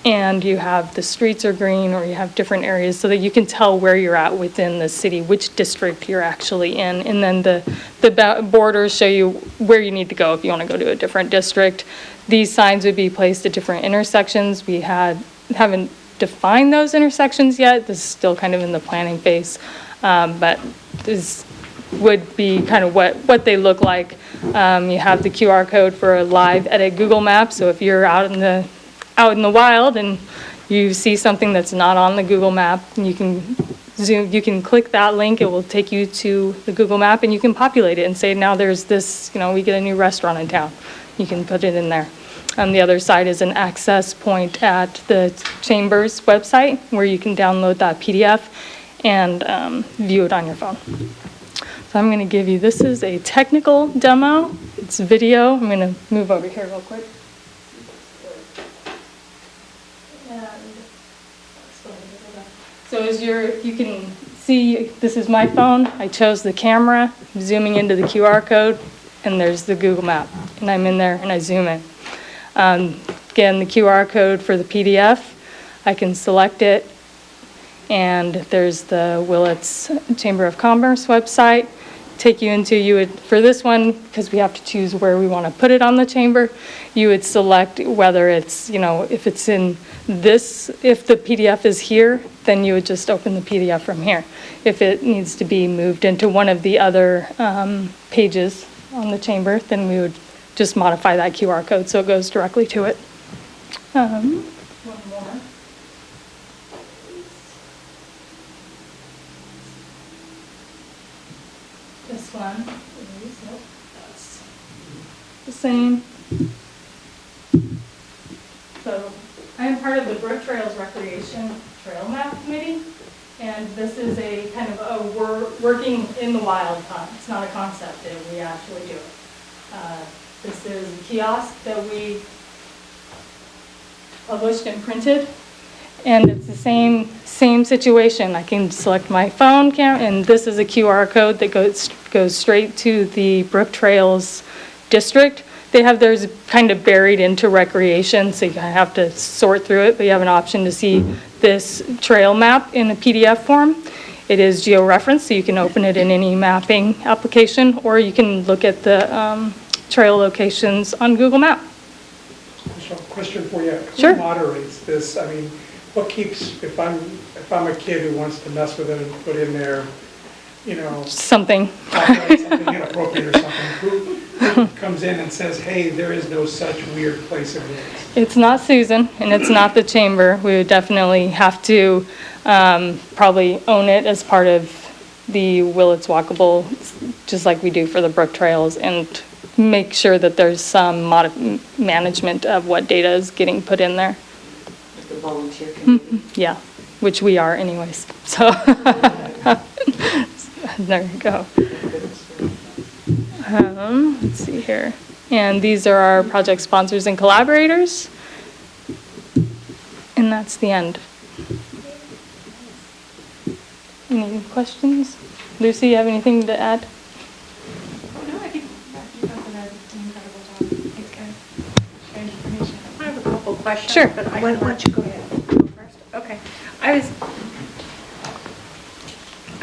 and you have the streets are green, or you have different areas so that you can tell where you're at within the city, which district you're actually in. And then the borders show you where you need to go if you want to go to a different district. These signs would be placed at different intersections. We haven't defined those intersections yet. This is still kind of in the planning phase, but this would be kind of what they look like. You have the QR code for a live edit Google Maps. So if you're out in the wild and you see something that's not on the Google map, you can click that link. It will take you to the Google map, and you can populate it and say, now there's this, we get a new restaurant in town. You can put it in there. On the other side is an access point at the Chamber's website where you can download that PDF and view it on your phone. So I'm going to give you, this is a technical demo. It's video. I'm going to move over here real quick. So as you can see, this is my phone. I chose the camera, I'm zooming into the QR code, and there's the Google map. And I'm in there and I zoom in. Again, the QR code for the PDF, I can select it, and there's the Willits Chamber of Commerce website. Take you into, for this one, because we have to choose where we want to put it on the chamber, you would select whether it's, if it's in this, if the PDF is here, then you would just open the PDF from here. If it needs to be moved into one of the other pages on the chamber, then we would just modify that QR code so it goes directly to it. One more. This one is, that's the same. So I am part of the Brook Trails Recreation Trail Map Committee, and this is a kind of a working in the wild time. It's not a concept that we actually do. This is a kiosk that we published and printed, and it's the same situation. I can select my phone camera, and this is a QR code that goes straight to the Brook Trails district. They have theirs kind of buried into recreation, so you kind of have to sort through it, but you have an option to see this trail map in a PDF form. It is geo-referenced, so you can open it in any mapping application, or you can look at the trail locations on Google Maps. Question for you. Sure. Who moderates this? I mean, what keeps, if I'm a kid who wants to mess with it and put in there, Something. something inappropriate or something, state comes in and says, hey, there is no such weird place in Willits? It's not Susan, and it's not the chamber. We would definitely have to probably own it as part of the Willits walkable, just like we do for the brook trails, and make sure that there's some management of what data is getting put in there. Like the volunteer committee? Yeah, which we are anyways, so. There you go. Let's see here. And these are our project sponsors and collaborators. And that's the end. Any questions? Lucy, you have anything to add? No, I think you've done an incredible job. Thanks, guys. Sharing information. I have a couple questions. Sure. But Why don't you go ahead? Go first. Okay.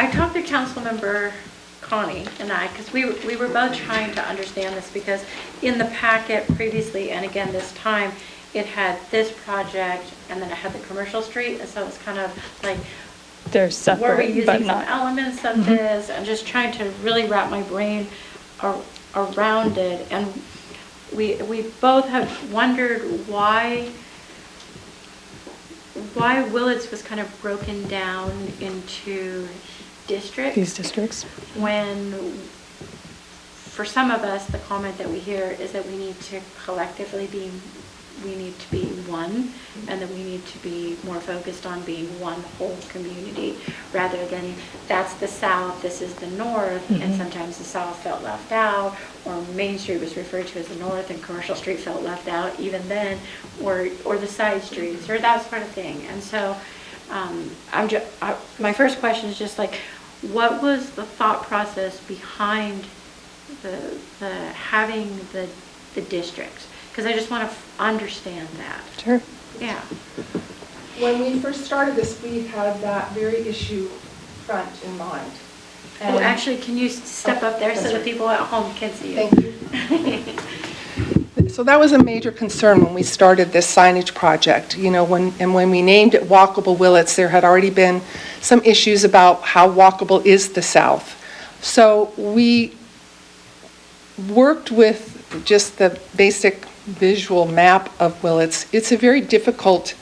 I talked to Councilmember Connie and I, because we were both trying to understand this, because in the packet previously, and again this time, it had this project and then it had the commercial street, and so it's kind of like, They're were we separate, using but some not. elements of this, and just trying to really wrap my brain around it. And we both have wondered why Willits was kind of broken down into districts. These districts. When, for some of us, the comment that we hear is that we need to be one, and that we need to be more focused on being one whole community, rather than that's the south, this is the north, and sometimes the south felt left out, or Main Street was referred to as the north and Commercial Street felt left out even then, or the side streets, or that sort of thing. And so my first question is just like, what was the thought process behind the having the districts? Because I just want to understand that. Sure. Yeah. When we first started this, we had that very issue front in mind. Oh, actually, can you step up there so the people at home can see you? Thank you. So that was a major concern when we started this signage project. You know, when we named it Walkable Willits, there had already been some issues about how walkable is the south. So we worked with just the basic visual map of Willits. It's a very difficult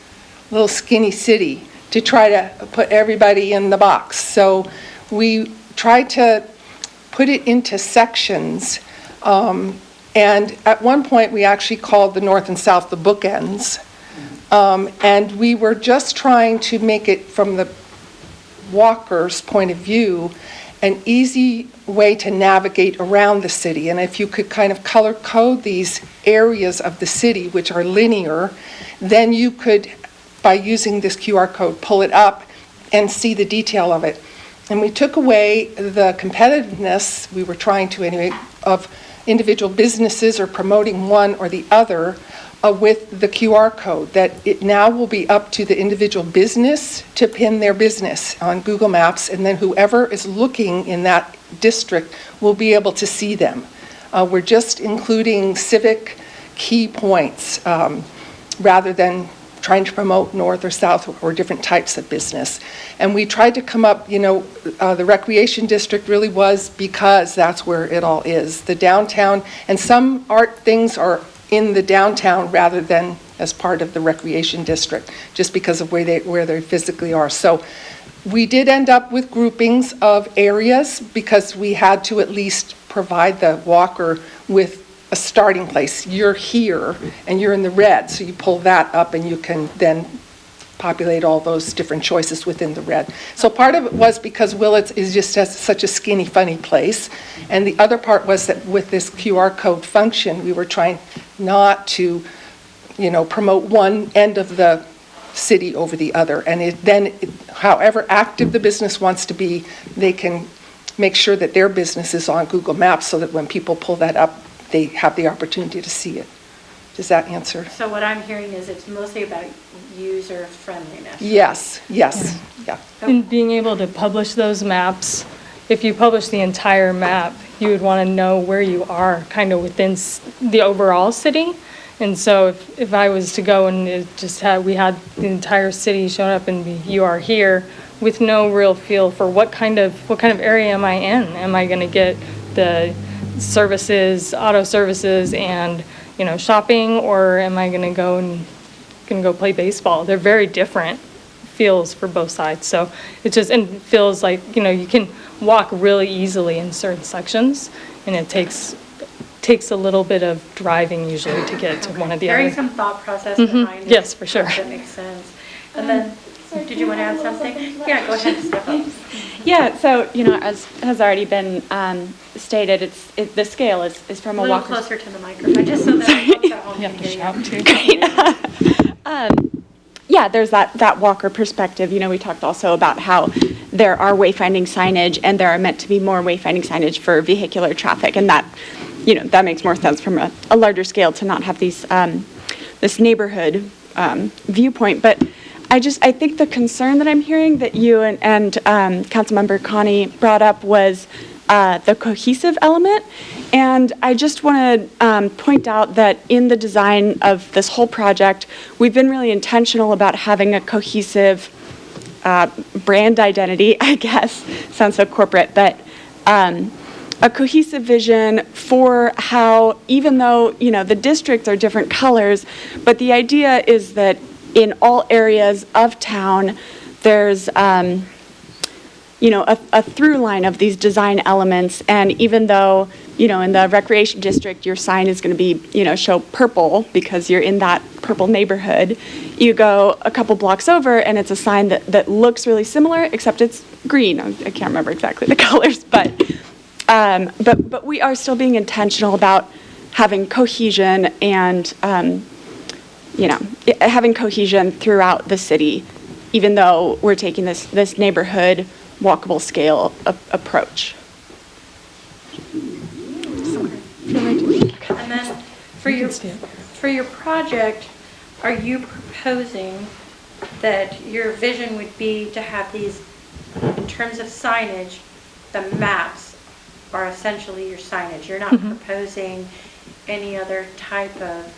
little skinny city to try to put everybody in the box. So we tried to put it into sections, and at one point we actually called the north and south the bookends, and we were just trying to make it, from the walker's point of view, an easy way to navigate around the city. And if you could kind of color code these areas of the city, which are linear, then you could, by using this QR code, pull it up and see the detail of it. And we took away the competitiveness, we were trying to anyway, of individual businesses or promoting one or the other with the QR code, that it now will be up to the individual business to pin their business on Google Maps, and then whoever is looking in that district will be able to see them. We're just including civic key points rather than trying to promote north or south or different types of business. And we tried to come up, the recreation district really was because that's where it all is. The downtown, and some art things are in the downtown rather than as part of the recreation district, just because of where they physically are. So we did end up with groupings of areas because we had to at least provide the walker with a starting place. You're here and you're in the red, so you pull that up and you can then populate all those different choices within the red. So part of it was because Willits is just such a skinny, funny place. And the other part was that with this QR code function, we were trying not to, promote one end of the city over the other. And however active the business wants to be, they can make sure that their business is on Google Maps so that when people pull that up, they have the opportunity to see it. Does that answer? So what I'm hearing is it's mostly about user friendliness. Yes, yeah. And being able to publish those maps, if you publish the entire map, you would want to know where you are kind of within the overall city. And so if I was to go and we had the entire city showing up and you are here with no real feel for what kind of area am I in? Am I going to get the services, auto services and, shopping, or am I gonna go play baseball? They're very different feels for both sides. So it just, and it feels like, you can walk really easily in certain sections, and it takes a little bit of driving usually to get to one of the There other. is some thought process behind it. Yes, for sure. That makes sense. And then, did you want to add something? Yeah, go ahead, step up. Yeah, so, as has already been stated, the scale is from A a little walker's. closer to the microphone, just so that folks at home You can have to hear shout you. too. Yeah, there's that walker perspective. We talked also about how there are wayfinding signage and there are meant to be more wayfinding signage for vehicular traffic. And that, that makes more sense from a larger scale to not have these, this neighborhood viewpoint. But I think the concern that I'm hearing that you and Councilmember Connie brought up was the cohesive element. And I just want to point out that in the design of this whole project, we've been really intentional about having a cohesive brand identity, I guess. Sounds so corporate, but a cohesive vision for how, even though, the districts are different colors, but the idea is that in all areas of town, there's a through line of these design elements. And even though, in the recreation district, your sign is going to be, show purple because you're in that purple neighborhood, you go a couple blocks over and it's a sign that looks really similar, except it's green. I can't remember exactly the colors, but we are still being intentional about having cohesion and, having cohesion throughout the city, even though we're taking this neighborhood walkable scale approach. And then, for your project, are you proposing that your vision would be to have these, in terms of signage, the maps are essentially your signage? You're not proposing any other type of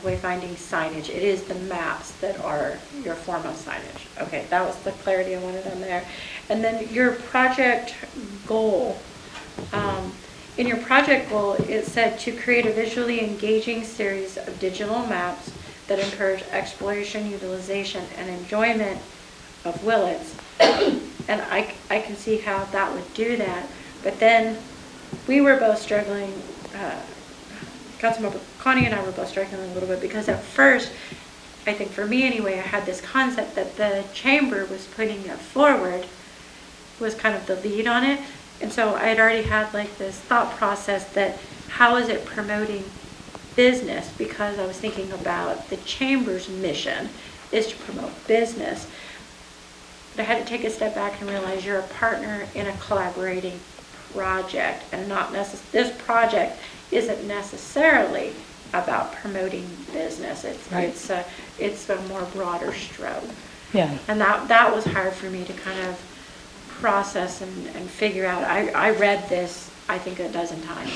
wayfinding signage. It is the maps that are your form of signage. Okay, that was the clarity I wanted on there. And then your project goal, in your project goal, it said to create a visually engaging series of digital maps that encourage exploration, utilization, and enjoyment of Willits. And I can see how that would do that. But then we were both struggling, Councilmember Connie and I were both struggling a little bit because at first, I think for me anyway, I had this concept that the chamber was putting it forward, was kind of the lead on it. And so I had already had like this thought process that how is it promoting business? Because I was thinking about the chamber's mission is to promote business. But I had to take a step back and realize you're a partner in a collaborating project, and not this project isn't necessarily about promoting business. It's a more broader stroke. Yeah. And that was hard for me to kind of process and figure out. I read this, I think, a dozen times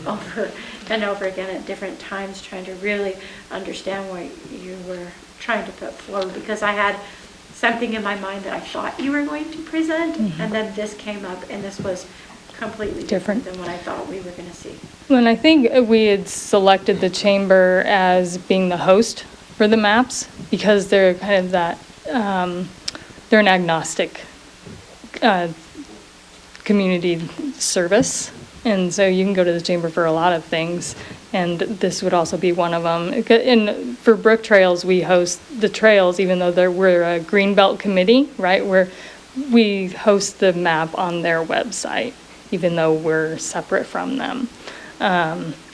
over and over again at different times, trying to really understand what you were trying to put forward, because I had something in my mind that I thought you were going to present, and then this came up, and this was completely different than what I thought we were going to see. And I think we had selected the chamber as being the host for the maps because they're kind of that, they're an agnostic community service. And so you can go to the chamber for a lot of things, and this would also be one of them. And for Brook Trails, we host the trails, even though we're a Greenbelt committee, right? We host the map on their website, even though we're separate from them.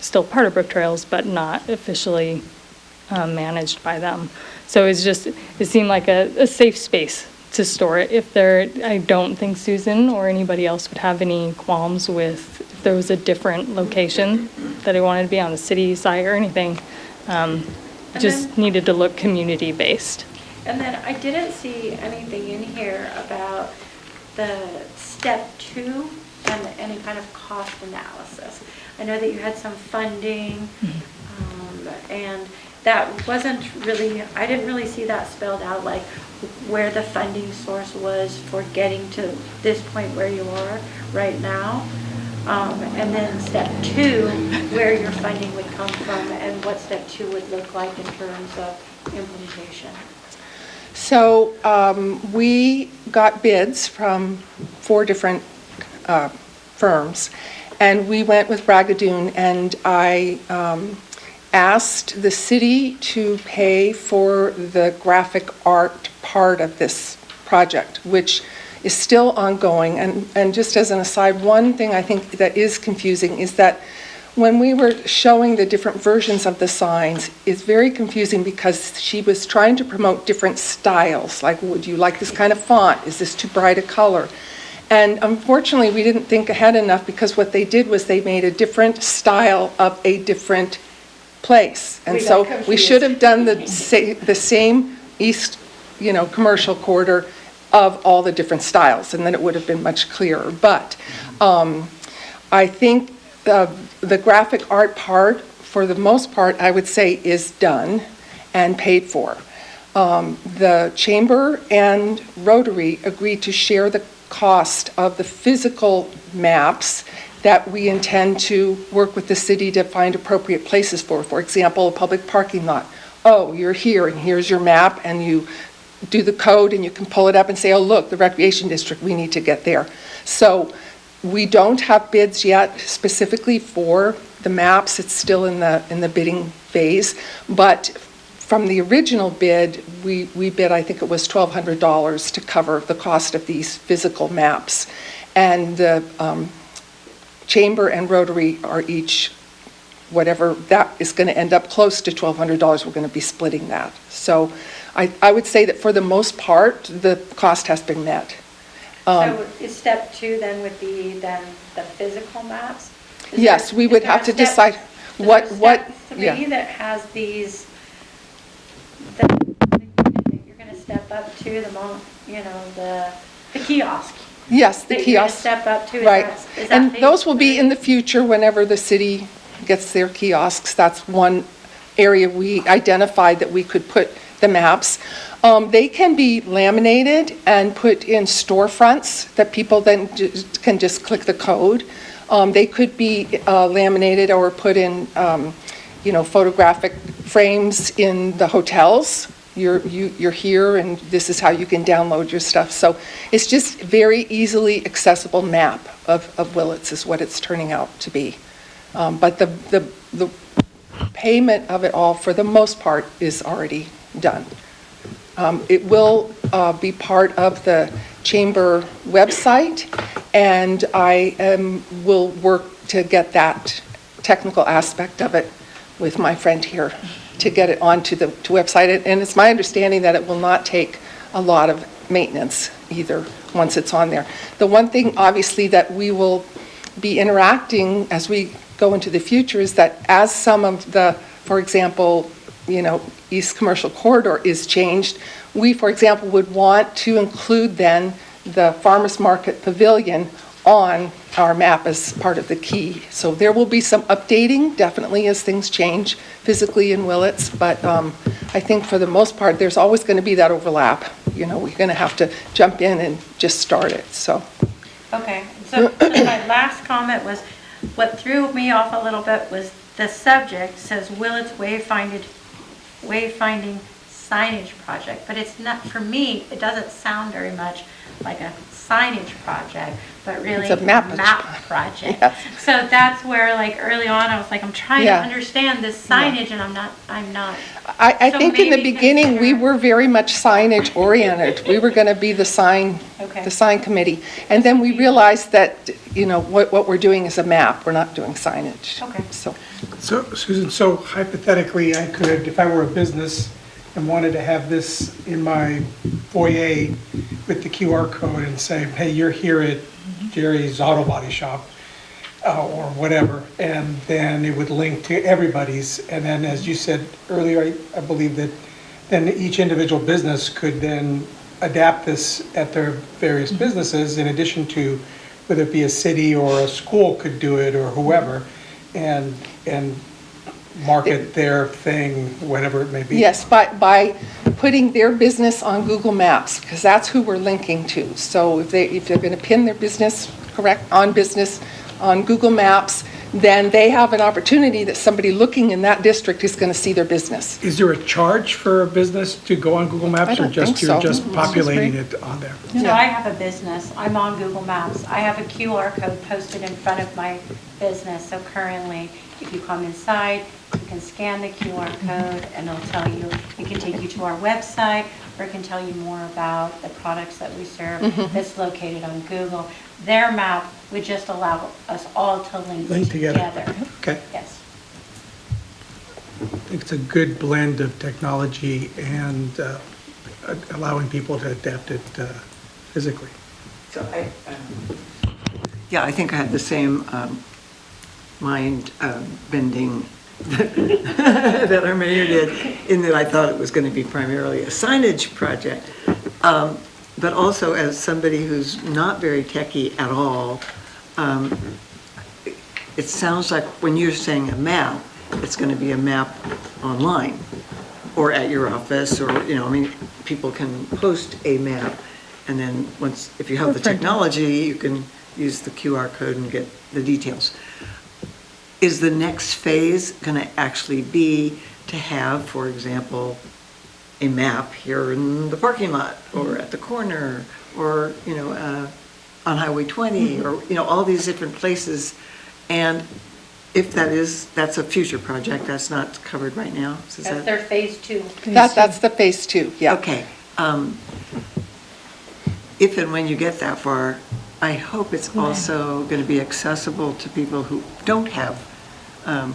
Still part of Brook Trails, but not officially managed by them. So it seemed like a safe space to store it. I don't think Susan or anybody else would have any qualms with if there was a different location that I wanted to be on the city side or anything. Needed to look community-based. And then I didn't see anything in here about the step 2 and any kind of cost analysis. I know that you had some funding, and that wasn't really, I didn't really see that spelled out, like where the funding source was for getting to this point where you are right now. And then step 2, where your funding would come from and what step 2 would look like in terms of implementation. So we got bids from 4 different firms, and we went with Brigadoon, and I asked the city to pay for the graphic art part of this project, which is still ongoing. And just as an aside, one thing I think that is confusing is that when we were showing the different versions of the signs, it's very confusing because she was trying to promote different styles, like, would you like this kind of font? Is this too bright a color? And unfortunately, we didn't think ahead enough, because what they did was they made a different style of a different place. And so we should have done the same east, commercial quarter of all the different styles, and then it would have been much clearer. But I think the graphic art part, for the most part, I would say is done and paid for. The Chamber and Rotary agreed to share the cost of the physical maps that we intend to work with the city to find appropriate places for. For example, a public parking lot. Oh, you're here, and here's your map, and you do the code, and you can pull it up and say, oh, look, the recreation district, we need to get there. So we don't have bids yet specifically for the maps. It's still in the bidding phase. But from the original bid, we bid, I think it was $1,200 to cover the cost of these physical maps. And the Chamber and Rotary are each, whatever, that is going to end up close to $1,200. We're going to be splitting that. So I would say that for the most part, the cost has been met. So is step 2 then would be then the physical maps? Yes, we would have to decide what. Step 3 that has these, you're going to step up to the kiosk. Yes, the That you're gonna kiosk. step up to. Right. Is that And phase those will be 3? in the future whenever the city gets their kiosks. That's one area we identified that we could put the maps. They can be laminated and put in storefronts that people then can just click the code. They could be laminated or put in, photographic frames in the hotels. You're here, and this is how you can download your stuff. So it's just very easily accessible map of Willits is what it's turning out to be. But the payment of it all, for the most part, is already done. It will be part of the Chamber website, and I will work to get that technical aspect of it with my friend here to get it onto the website. And it's my understanding that it will not take a lot of maintenance either once it's on there. The one thing, obviously, that we will be interacting as we go into the future is that as some of the, for example, East Commercial Corridor is changed, we, for example, would want to include then the Farmers Market Pavilion on our map as part of the key. So there will be some updating, definitely, as things change physically in Willits, but I think for the most part, there's always going to be that overlap. We're going to have to jump in and just start it, so. Okay, so my last comment was, what threw me off a little bit was the subject says Willits Wayfinding signage project, but it's not, for me, it doesn't sound very much like a signage project, but really It's a map project. Yes. So that's where, like, early on, I was like, I'm trying to Yeah. understand this signage, and I'm not. I So think in the maybe beginning, we consider- were very much signage oriented. We were going to be the sign committee. And then we realized that, what we're doing is a map. We're not doing signage. Okay. So, So, Susan, so hypothetically, I could, if I were a business and wanted to have this in my foyer with the QR code and say, hey, you're here at Jerry's Auto Body Shop, or whatever, and then it would link to everybody's, and then, as you said earlier, I believe that then each individual business could then adapt this at their various businesses, in addition to whether it be a city or a school could do it, or whoever, and market their thing, whatever it may be. yes, by putting their business on Google Maps, because that's who we're linking to. So if they're going to pin their business, correct, on business on Google Maps, then they have an opportunity that somebody looking in that district is going to see their business. Is there a charge for a business to go on Google Maps? I don't Or just think you're so. just populating it on there? So I have a business, I'm on Google Maps, I have a QR code posted in front of my business, so currently, if you come inside, you can scan the QR code, and it'll tell you, it can take you to our website, or it can tell you more about the products that we serve, that's located on Google. Their map would just allow us all to link together. Okay. Yes. I think it's a good blend of technology and allowing people to adapt it physically. So yeah, I think I had the same mind bending that our mayor did, in that I thought it was going to be primarily a signage project. But also, as somebody who's not very techie at all, it sounds like when you're saying a map, it's going to be a map online or at your office, or, I mean, people can post a map, and then once, if you have the technology, you can use the QR code and get the details. Is the next phase going to actually be to have, for example, a map here in the parking lot, or at the corner, or, on Highway 20, or, all these different places? And if that's a future project, that's not covered right now? So That's their phase 2. That's the phase 2, yeah. Okay. If and when you get that far, I hope it's also going to be accessible to people who don't have an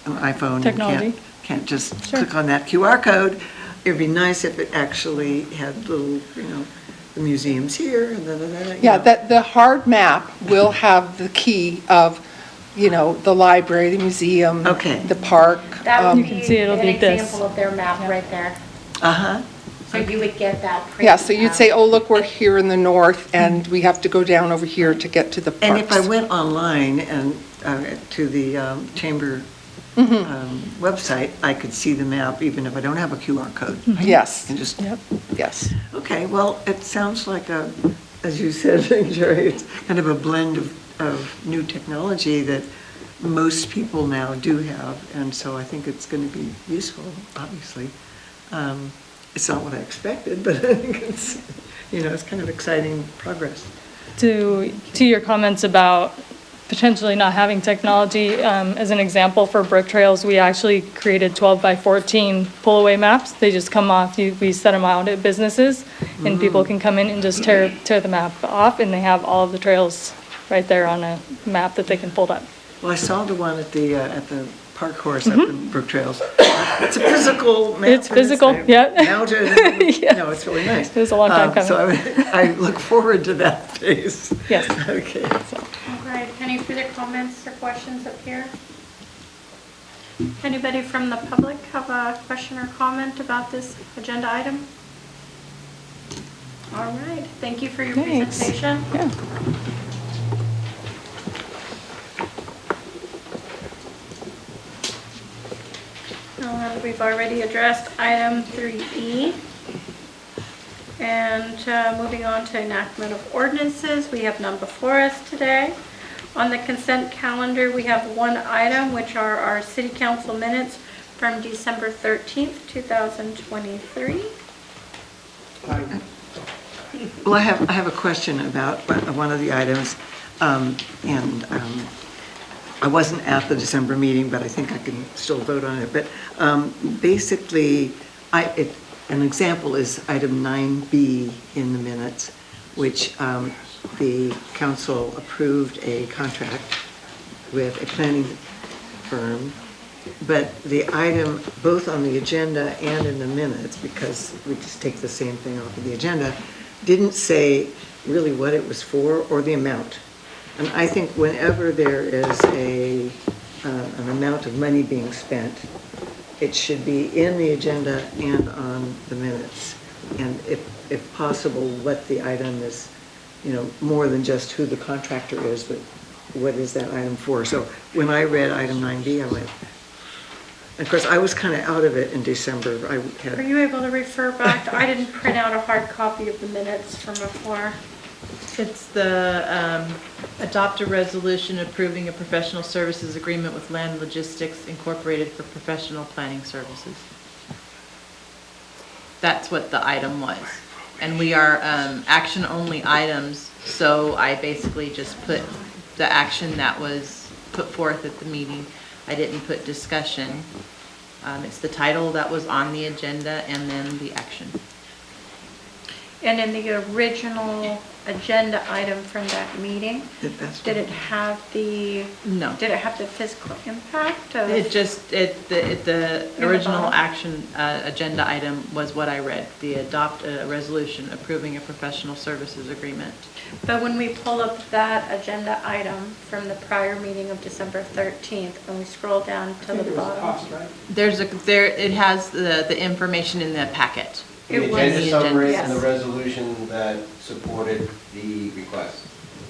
iPhone. Technology. And can't just click on that QR code. It'd be nice if it actually had little, the museums here and then. Yeah, the hard map will have the key of, the library, the museum, Okay. the park. That would can be see it'll an be this. example of their map right there. Uh-huh. So you would get that. Yeah, so you'd say, oh, look, we're here in the north, and we have to go down over here to get to the parks. And if I went online and to the chamber website, I could see the map even if I don't have a QR code. Yes. And just, Yes. okay, well, it sounds like as you said, Jerry, it's kind of a blend of new technology that most people now do have, and so I think it's going to be useful, obviously. It's not what I expected, but I think it's, it's kind of exciting progress. To your comments about potentially not having technology, as an example for brick trails, we actually created 12 by 14 pull-away maps. They just come off, we set them out at businesses, and people can come in and just tear the map off, and they have all of the trails right there on a map that they can fold up. Well, I saw the one at the park course up in Brook Trails. It's a physical map. It's physical, yeah. Mounted. No, it's really nice. It was a long time coming. So I look forward to that phase. Yes. Okay. All right, any further comments or questions up here? Anybody from the public have a question or comment about this agenda item? All right, thank you for your Thanks. presentation. Yeah. We've already addressed item 3E. And moving on to enactment of ordinances, we have none before us today. On the consent calendar, we have one item, which are our city council minutes from December 13th, 2023. Well, I have a question about one of the items, and I wasn't at the December meeting, but I think I can still vote on it. But basically, an example is item 9B in the minutes, which the council approved a contract with a planning firm, but the item, both on the agenda and in the minutes, because we just take the same thing off of the agenda, didn't say really what it was for or the amount. And I think whenever there is an amount of money being spent, it should be in the agenda and on the minutes. And if possible, what the item is, more than just who the contractor is, but what is that item for? So when I read item 9B, I went, of course, I was kind of out of it in December. Are you able to refer back? I didn't print out a hard copy of the minutes from before. It's the adopt a resolution approving a professional services agreement with Land Logistics Incorporated for professional planning services. That's what the item was. And we are action-only items, so I basically just put the action that was put forth at the meeting. I didn't put discussion. It's the title that was on the agenda and then the action. And in the original agenda item from that meeting, did it have the? No. Did it have the physical impact of? It just, the original action agenda item was what I read, the adopt a resolution approving a professional services agreement. But when we pull up that agenda item from the prior meeting of December 13th, when we scroll down to the bottom. It has the information in the packet. The It was- agenda summary yes. and the resolution that supported the request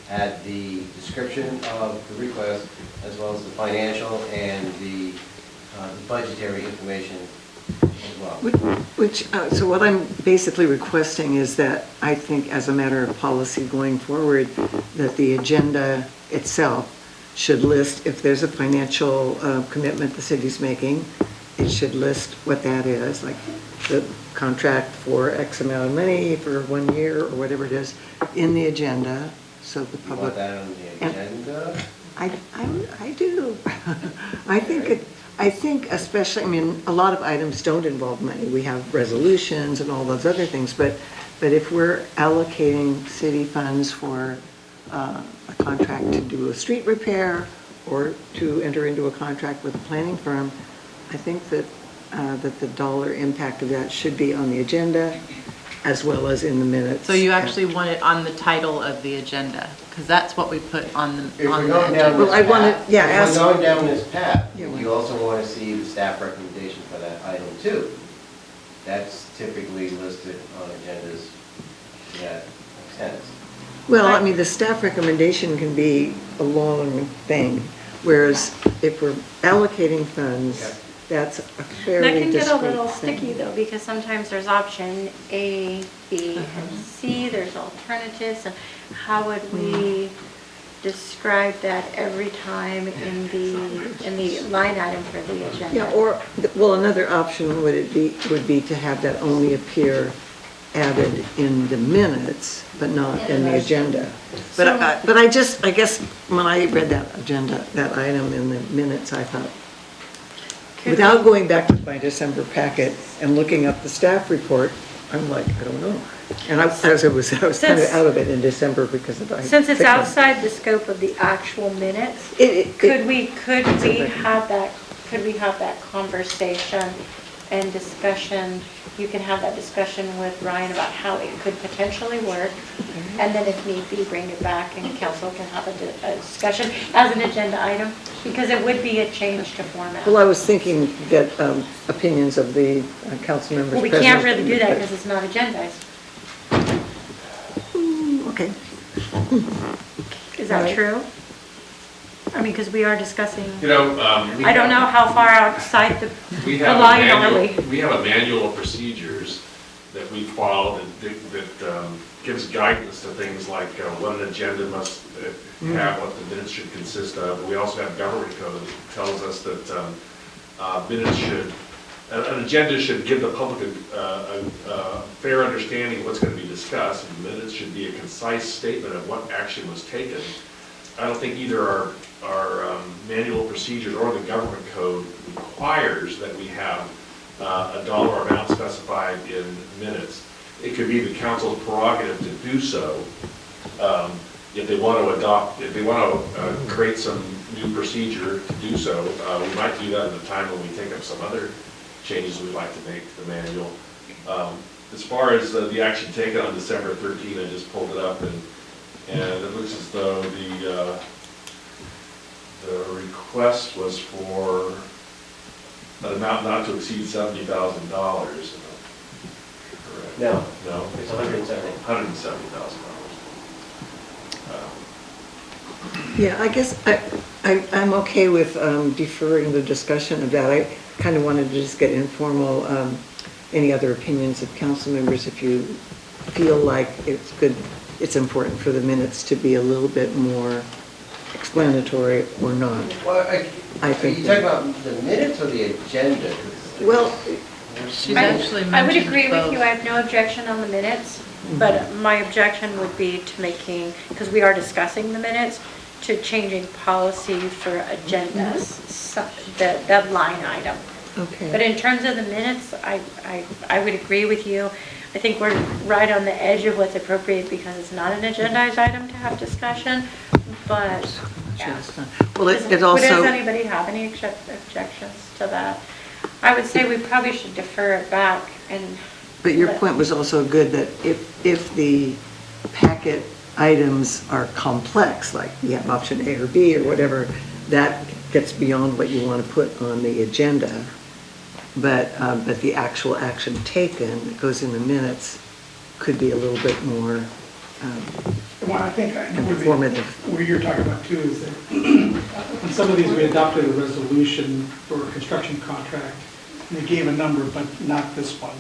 had the description of the request as well as the financial and the budgetary information as well. So what I'm basically requesting is that I think as a matter of policy going forward, that the agenda itself should list if there's a financial commitment the city's making, it should list what that is, like the contract for X amount of money for 1 year or whatever it is, in the agenda, so the You public. want that on the agenda? I do. I think especially, I mean, a lot of items don't involve money. We have resolutions and all those other things, but if we're allocating city funds for a contract to do a street repair or to enter into a contract with a planning firm, I think that the dollar impact of that should be on the agenda as well as in the minutes. So you actually want it on the title of the agenda, because that's what we put on the If we're agenda. going down this Well, I wanna- path, yeah, if ask- we're going down this path, Yeah, you also want to see the staff recommendation for that item too. That's typically listed on agendas to that extent. Well, I mean, the staff recommendation can be a long thing, whereas if we're allocating funds, Yeah. that's a That fairly can get a discrete little thing. sticky though, because sometimes there's option A, B, and C, there's alternatives, and how would we describe that every time in the line item for the agenda? Yeah, or, well, another option would be to have that only appear added in the minutes, but not in the agenda. But I guess when I read that agenda, that item in the minutes, I thought, without going back to my December packet and looking up the staff report, I'm like, I don't know. And I was kind of out of it in December because of. Since it's outside the scope of the actual minutes, could we have that conversation and discussion? You can have that discussion with Ryan about how it could potentially work, and then if need be, bring it back and council can have a discussion as an agenda item, because it would be a change to format. Well, I was thinking that opinions of the council members. Well, we can't really do that because it's not agendized. Okay. Is that true? I mean, because we are discussing, You know, I don't know how far outside the We have line are we? we have a manual of procedures that we follow that gives guidance to things like what an agenda must have, what the minutes should consist of. We also have government code that tells us that minutes should, an agenda should give the public a fair understanding of what's going to be discussed, and minutes should be a concise statement of what action was taken. I don't think either our manual procedures or the government code requires that we have a dollar amount specified in minutes. It could be the council's prerogative to do so if they want to create some new procedure to do so. We might do that at a time when we take up some other changes we'd like to make to the manual. As far as the action taken on December 13, I just pulled it up, and it looks as though the request was for an amount not to exceed $70,000. Correct? No. No? It's $170,000. Yeah, I guess I'm okay with deferring the discussion of that. I kind of wanted to just get informal, any other opinions of council members if you feel like it's good it's important for the minutes to be a little bit more explanatory or not. Well, I are think you that- talking about the minutes or the agenda? 'Cause Well, She's actually I would mentioned agree with both. you, I have no objection on the minutes, but my objection would be to making, because we are discussing the minutes, to changing policy for agendas, that line item. okay. But in terms of the minutes, I would agree with you. I think we're right on the edge of what's appropriate because it's not an agendized item to have discussion, but, yeah. Well, it Does also, anybody have any objections to that? I would say we probably should defer it back and. but your point was also good that if the packet items are complex, like you have option A or B or whatever, that gets beyond what you want to put on the agenda. But the actual action taken that goes in the minutes could be a little bit more Well, I think informative. where you're talking about too is that on some of these, we adopted a resolution for a construction contract, and they gave a number, but not this one,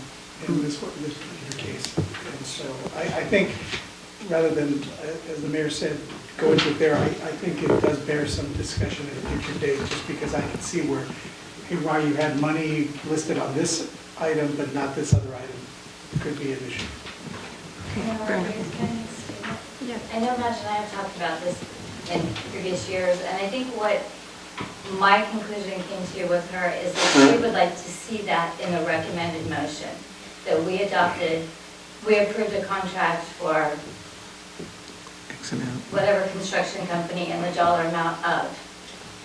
in this particular case. And so I think, rather than, as the mayor said, go into it there, I think it does bear some discussion at a future date, just because I can see where, hey, why you had money listed on this item, but not this other item, could be an issue. Yeah. I know Madge and I have talked about this in previous years, and I think what my conclusion came to with her is that we would like to see that in a recommended motion, that we approved a contract for X amount. whatever construction company and the dollar amount of.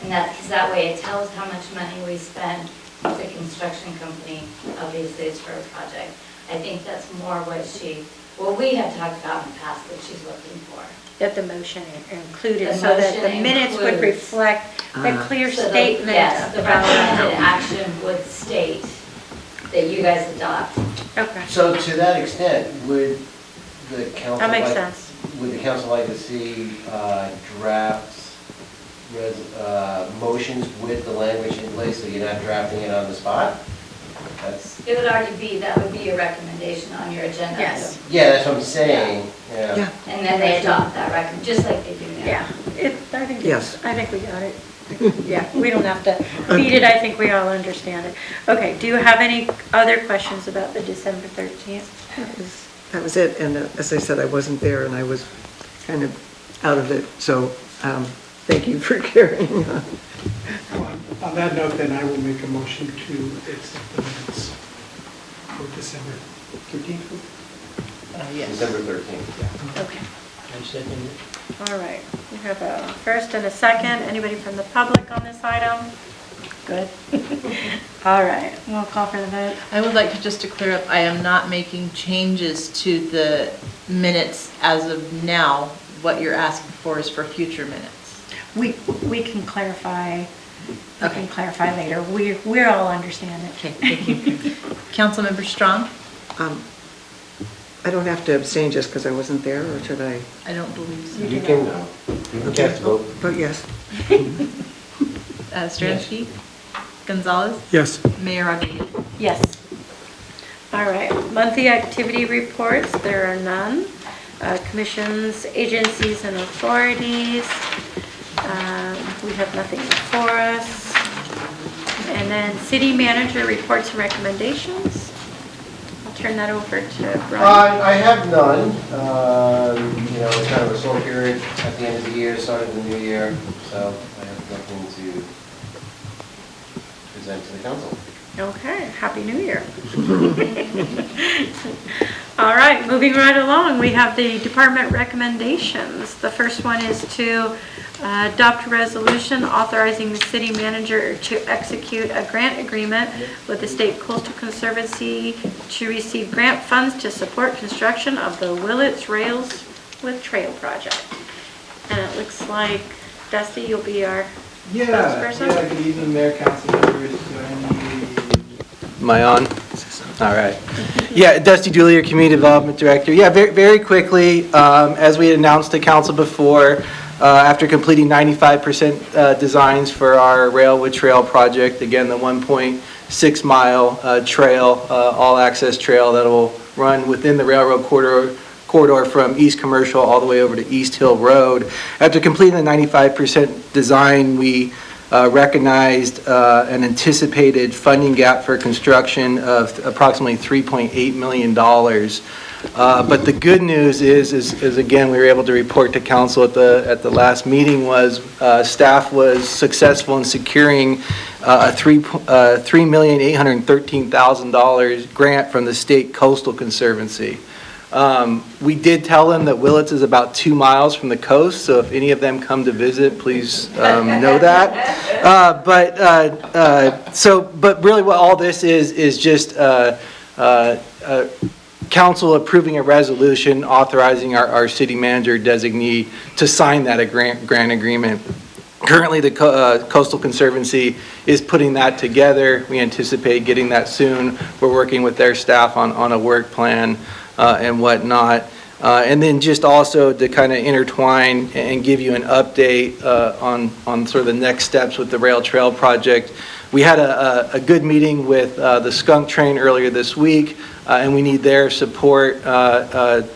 And that, because that way it tells how much money we spend with the construction company, obviously it's for a project. I think that's more what we have talked about in the past that she's looking for. That the motion included, The so that the motion minutes would includes- reflect the clear So the- statement Yes, the about. recommended action would state that you guys adopt. Okay, So to that extent, would the council that makes like- sense. Would the council like to see drafts, motions with the language in place, so you're not drafting it on the spot? That's, It would already be, that would be a recommendation on your agenda. Yes. yeah, that's what I'm saying, yeah. Yeah, And then they adopt that just like they do now. Yeah, I think, Yes. I think we got it. Yeah, we don't have to beat it, I think we all understand it. Okay, do you have any other questions about the December 13th? that was it. And as I said, I wasn't there and I was kind of out of it. So thank you for carrying on. On that note, then, I will make a motion to accept the minutes for December 13th. Yes. December 13th. Okay, I second it. all right. We have a first and a second. Anybody from the public on this item? Good. All right, we'll call for the vote. I would like just to clear up, I am not making changes to the minutes as of now. What you're asking for is for future minutes. We can clarify, later. We all understand it. Okay, thank you. Councilmember Strong? I don't have to abstain just because I wasn't there, or should I? I don't believe so. You can cast a vote. Vote yes. Stransky? Gonzalez? Yes. Mayor Rodriguez? Yes. All right, monthly activity reports, there are none. Commissions, agencies, and authorities, we have nothing before us. And then city manager reports and recommendations. I'll turn that over to Brian. I have none. You know, it's kind of a slow period at the end of the year, start of the new year, so I have nothing to present to the council. Okay, Happy New Year. All right, moving right along, we have the department recommendations. The first one is to adopt a resolution authorizing the city manager to execute a grant agreement with the State Coastal Conservancy to receive grant funds to support construction of the Willits Rails with Trail project. And it looks like, Dusty, you'll be our spokesperson? Yeah, good evening, Mayor, council members. Do I need... Am I on? All right. Yeah, Dusty Dooley, your Community Development Director. Yeah, very quickly, as we had announced to council before, after completing 95% designs for our Railwood Trail project, again, the 1.6 mile trail, all access trail that will run within the railroad corridor from East Commercial all the way over to East Hill Road. After completing the 95% design, we recognized an anticipated funding gap for construction of approximately $3.8 million. But the good news is again, we were able to report to council at the last meeting was staff was successful in securing a $3,813,000 grant from the State Coastal Conservancy. We did tell them that Willits is about 2 miles from the coast, so if any of them come to visit, please know that. But really what all this is just council approving a resolution authorizing our city manager designee to sign that grant agreement. Currently, the Coastal Conservancy is putting that together. We anticipate getting that soon. We're working with their staff on a work plan and whatnot. And then just also to kind of intertwine and give you an update on sort of the next steps with the rail trail project. We had a good meeting with the skunk train earlier this week, and we need their support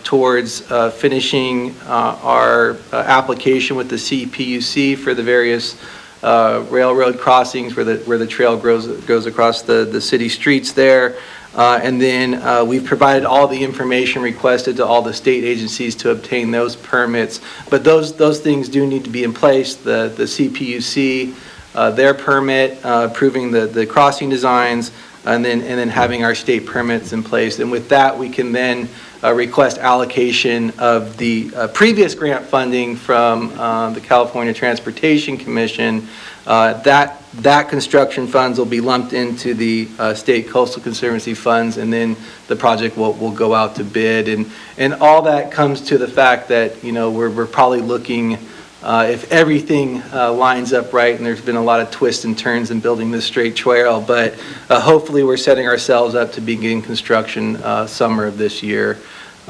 towards finishing our application with the CPUC for the various railroad crossings where the trail goes across the city streets there. And then we've provided all the information requested to all the state agencies to obtain those permits. But those things do need to be in place. The CPUC, their permit, approving the crossing designs, and then having our state permits in place. And with that, we can then request allocation of the previous grant funding from the California Transportation Commission. That construction funds will be lumped into the State Coastal Conservancy funds, and then the project will go out to bid. And all that comes to the fact that, you know, we're probably looking, if everything lines up right, and there's been a lot of twists and turns in building this straight trail, but hopefully we're setting ourselves up to begin construction summer of this year.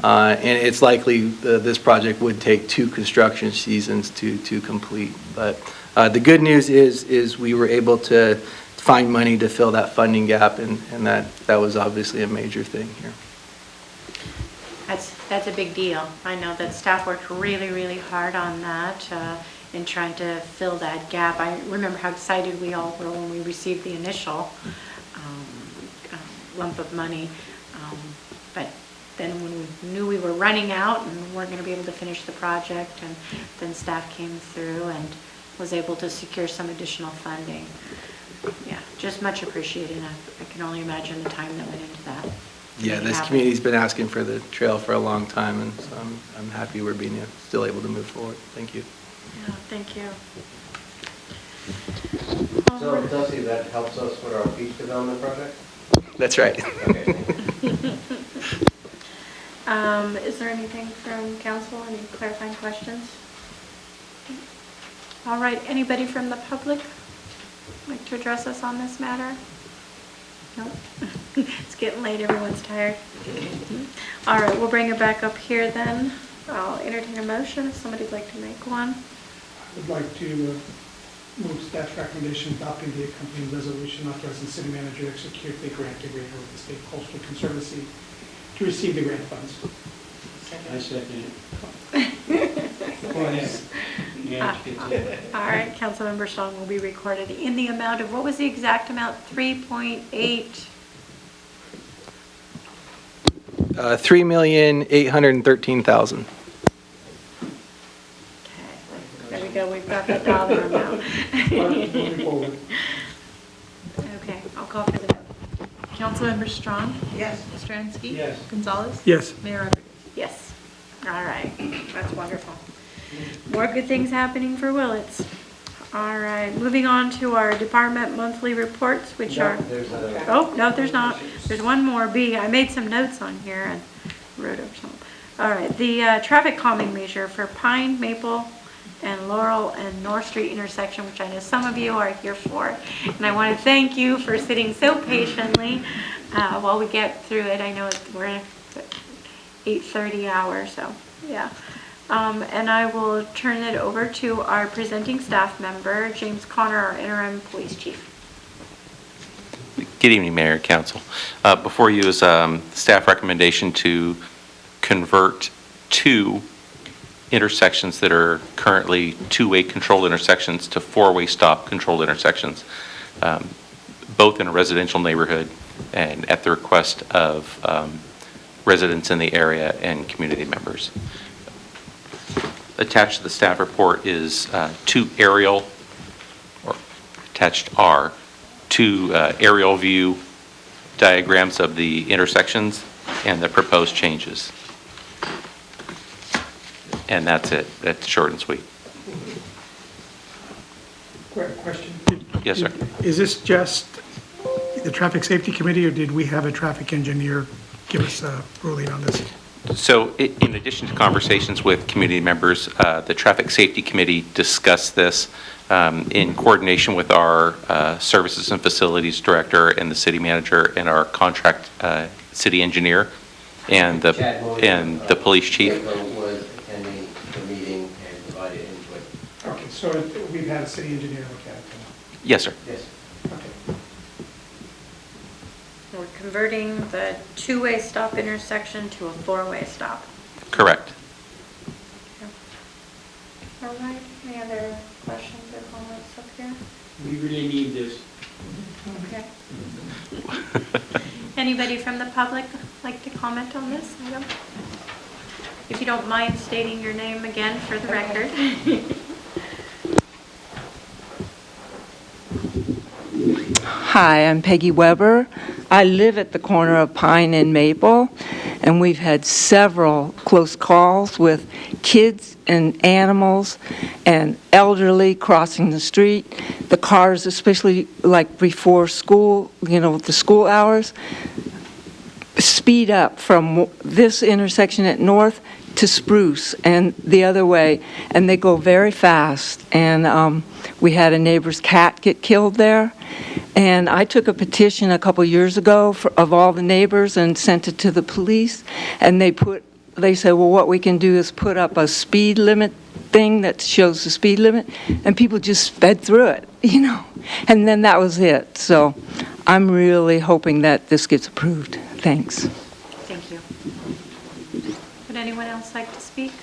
And it's likely this project would take 2 construction seasons to complete. But the good news is we were able to find money to fill that funding gap, and that was obviously a major thing here. That's a big deal. I know that staff worked really, really hard on that in trying to fill that gap. I remember how excited we all were when we received the initial lump of money. But then when we knew we were running out and weren't going to be able to finish the project, and then staff came through and was able to secure some additional funding. Yeah, just much appreciated. I can only imagine the time that went into that. Yeah, this community's been asking for the trail for a long time, and so I'm happy we're being still able to move forward. Thank you. Yeah, thank you. So, Dusty, that helps us with our beach development project? That's right. Okay. Is there anything from council? Any clarifying questions? All right, anybody from the public like to address us on this matter? No? It's getting late, everyone's tired. All right, we'll bring it back up here then. I'll entertain a motion if somebody'd like to make one. I'd like to move staff's recommendation adopting the accompanying resolution authorizing city manager to execute the grant agreement with the State Coastal Conservancy to receive the grant funds. I second All right, Councilmember Strong will be recorded in the amount of, what was the exact amount? 3.8? $3,813,000. Okay, there we go, we've got the dollar amount. Okay, I'll call for the vote. Councilmember Strong? Yes. Stransky? Yes. Gonzalez? Yes. Mayor Rodriguez? Yes. All right, that's wonderful. More good things happening for Willits. All right, moving on to our department monthly reports, which are... Oh, no, there's not. There's one more, B. I made some notes on here and wrote up some. All right, the traffic calming measure for Pine, Maple, and Laurel and North Street intersection, which I know some of you are here for. And I want to thank you for sitting so patiently while we get through it. I know we're in 8:30 hour, so yeah. And I will turn it over to our presenting staff member, James Connor, our interim police chief. Good evening, Mayor, Council. Before you is staff recommendation to convert 2 intersections that are currently two-way controlled intersections to four-way stop controlled intersections, both in a residential neighborhood and at the request of residents in the area and community members. Attached to the staff report is two aerial, or attached are two aerial view diagrams of the intersections and the proposed changes. And that's it. That's short and sweet. Question. Yes, sir. Is this just the Traffic Safety Committee, or did we have a traffic engineer give us a ruling on this? So in addition to conversations with community members, the Traffic Safety Committee discussed this in coordination with our Services and Facilities Director and the City Manager and our contract city engineer and the police chief. Was attending the meeting and provided input. Okay, so we've had a city engineer look at it. Yes, sir. Yes. Okay. We're converting the two-way stop intersection to a four-way stop. Correct. All right, any other questions or comments up here? We really need this. Okay. Anybody from the public like to comment on this item? If you don't mind stating your name again for the record. Hi, I'm Peggy Weber. I live at the corner of Pine and Maple, and we've had several close calls with kids and animals and elderly crossing the street. The cars, especially like before school, the school hours, speed up from this intersection at North to Spruce and the other way, and they go very fast. And we had a neighbor's cat get killed there. And I took a petition a couple years ago of all the neighbors and sent it to the police. And they said, well, what we can do is put up a speed limit thing that shows the speed limit. And people just sped through it, And then that was it. So I'm really hoping that this gets approved. Thanks. Thank you. Would anyone else like to speak?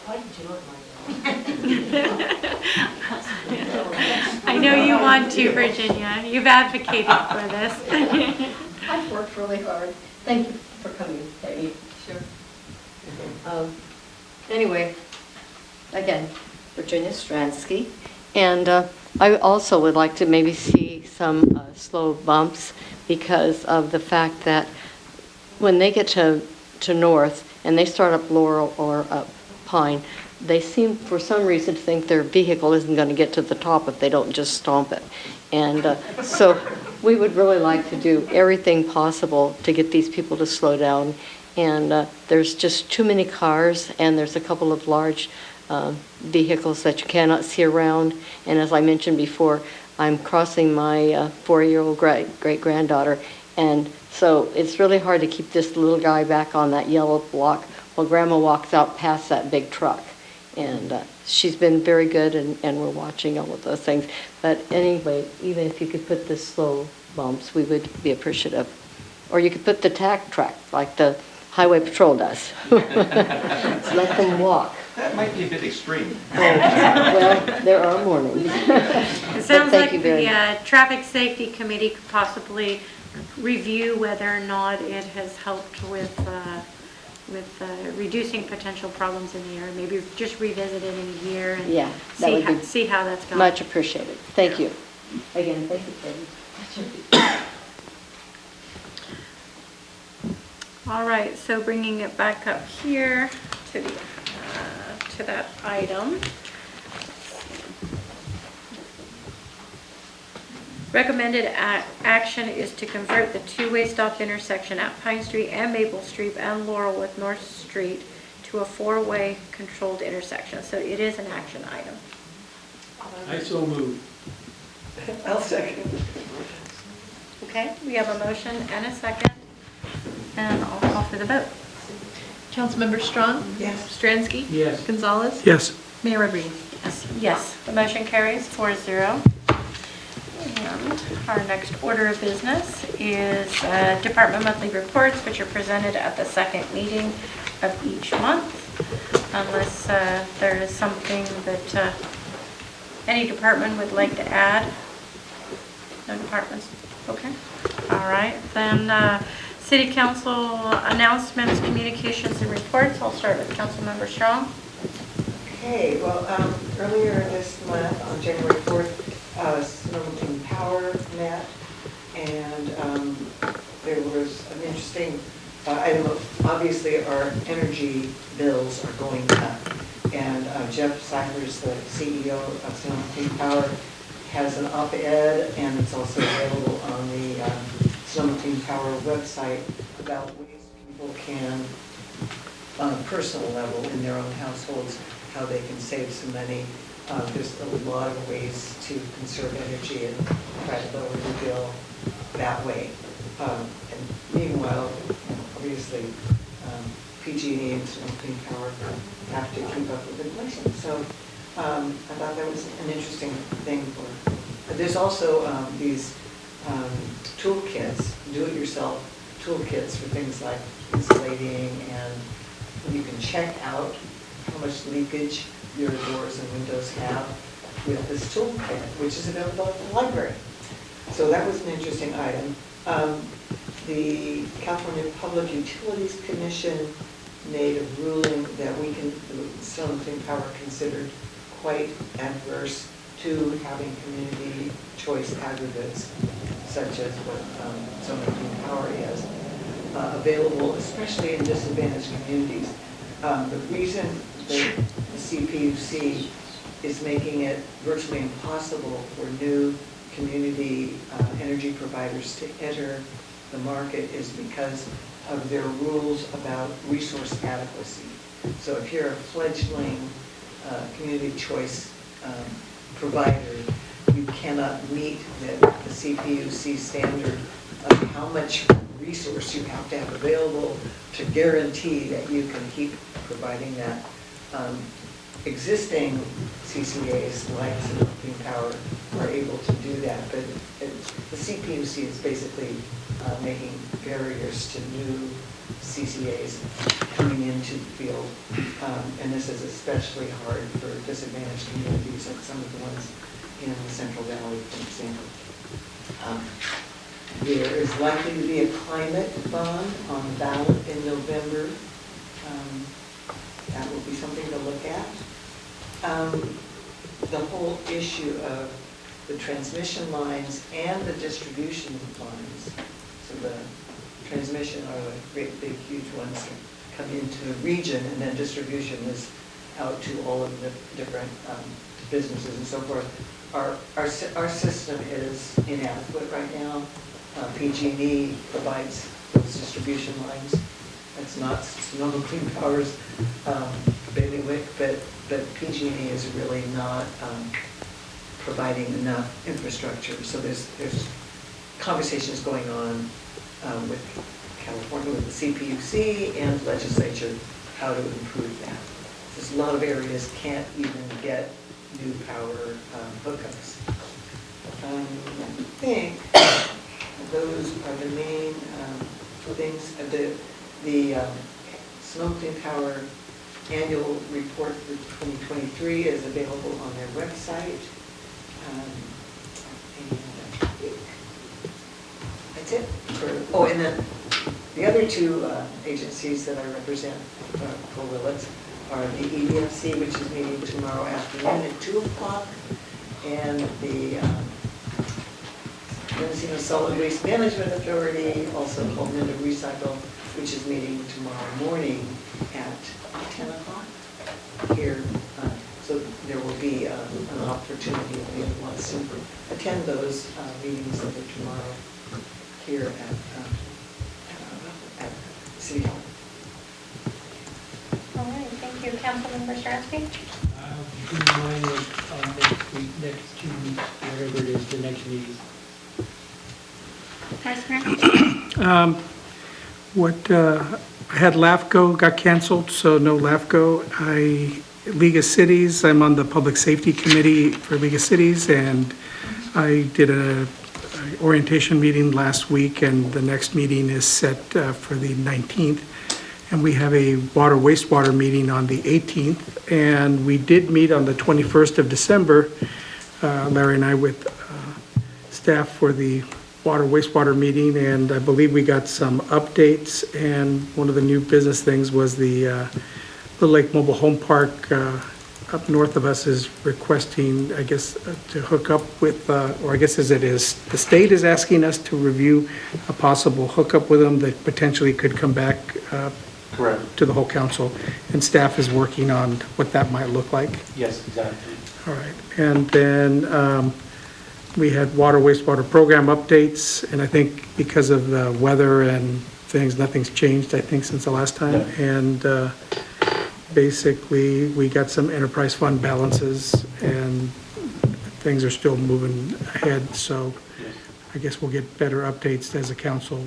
Why did you look like I know you want to, Virginia. You've advocated for this. I've worked really hard. Thank you for coming, Peggy. Sure. Anyway, again, Virginia Stransky. And I also would like to maybe see some slow bumps because of the fact that when they get to North and they start up Laurel or up Pine, they seem, for some reason, to think their vehicle isn't going to get to the top if they don't just stomp it. And so we would really like to do everything possible to get these people to slow down. And there's just too many cars, and there's a couple of large vehicles that you cannot see around. And as I mentioned before, I'm crossing my 4-year-old great-granddaughter, and so it's really hard to keep this little guy back on that yellow block while Grandma walks out past that big truck. And she's been very good, and we're watching all of those things. But anyway, even if you could put the slow bumps, we would be appreciative. Or you could put the tack track like the Highway Patrol does. Let them walk. That might be a bit extreme. Well, there are mornings. It sounds like the Traffic Safety Committee could possibly review whether or not it has helped with reducing potential problems in the area. Maybe just revisit it in a year and Yeah, that would be see how that's going. much appreciated. Thank you. Again, thank you, Peggy. All right, so bringing it back up here to the to that item. Recommended action is to convert the two-way stop intersection at Pine Street and Maple Street and Laurel with North Street to a four-way controlled intersection. So it is an action item. I so move. I'll second. Okay, we have a motion and a second, and I'll call for the vote. Councilmember Strong? Yes. Stransky? Yes. Gonzalez? Yes. Mayor Rodriguez? Yes, the motion carries 4-0. And Our next order of business is department monthly reports, which are presented at the second meeting of each month, unless there is something that any department would like to add. No departments? Okay. All right. Then city council announcements, communications, and reports. I'll start with Councilmember Strong. Okay, well, earlier this month, on January 4th, Snowmobile Power met, and there was an interesting item of, obviously, our energy bills are going up. And Jeff Cyphers, the CEO of Snowmobile Power, has an op-ed, and it's also available on the Snowmobile Power website about ways people can, on a personal level in their own households, how they can save some money. There's a lot of ways to conserve energy and try to lower the bill that way. And meanwhile, obviously, PG&E and Clean Power have to keep up with inflation. So I thought that was an interesting thing. There's also these toolkits, do-it-yourself toolkits for things like insulating, and you can check out how much leakage your doors and windows have with this toolkit, which is available at the library. So that was an interesting item. The California Public Utilities Commission made a ruling that we can, some Clean Power considered quite adverse to having community choice aggregates, such as what some Clean Power is, available, especially in disadvantaged communities. The reason the CPUC is making it virtually impossible for new community energy providers to enter the market is because of their rules about resource adequacy. So if you're a fledgling community choice provider, you cannot meet the CPUC standard of how much resource you have to have available to guarantee that you can keep providing that. Existing CCAs like Clean Power are able to do that, but the CPUC is basically making barriers to new CCAs coming into the field, and this is especially hard for disadvantaged communities like some of the ones in the Central Valley, for example. There is likely to be a climate bond on the ballot in November. That will be something to look at. The whole issue of the transmission lines and the distribution lines. So the transmission are the great big huge ones that come into the region, and then distribution is out to all of the different businesses and so forth. Our system is inadequate right now. PG&E provides those distribution lines. That's not Clean Power's bailiwick, but PG&E is really not providing enough infrastructure. So there's conversations going on with California, with the CPUC and legislature, how to improve that. There's a lot of areas can't even get new power hookups. I think those are the main things. The Clean Power annual report for 2023 is available on their website. And I think that's it. And then the other two agencies that I represent for Willits are the EDFC, which is meeting tomorrow afternoon at 2 o'clock, and the Mendocino Solid Waste Management Authority, also called Mendo Recycle, which is meeting tomorrow morning at 10 o'clock here. So there will be an opportunity if anyone wants to attend those meetings that are tomorrow here at City Hall. All right, thank you. Councilmember Sharansky? Mine is next 2 weeks, whatever it is, the next meeting. Vice Mayor? I had LAFCO, got canceled, so no LAFCO. League of Cities, I'm on the Public Safety Committee for League of Cities, and I did a orientation meeting last week, and the next meeting is set for the 19th. And we have a water wastewater meeting on the 18th. And we did meet on the 21st of December, Larry and I, with staff for the water wastewater meeting, and I believe we got some updates. And one of the new business things was the Little Lake Mobile Home Park up north of us is requesting, I guess, to hook up with, or I guess as it is, the state is asking us to review a possible hookup with them that potentially could come back Correct. to the whole council, and staff is working on what that might look like. Yes, exactly. All right, and then we had water wastewater program updates, and I think because of the weather and things, nothing's changed, I think, since the last time. Yeah. And basically, we got some enterprise fund balances, and things are still moving ahead, so I guess we'll get better updates as a council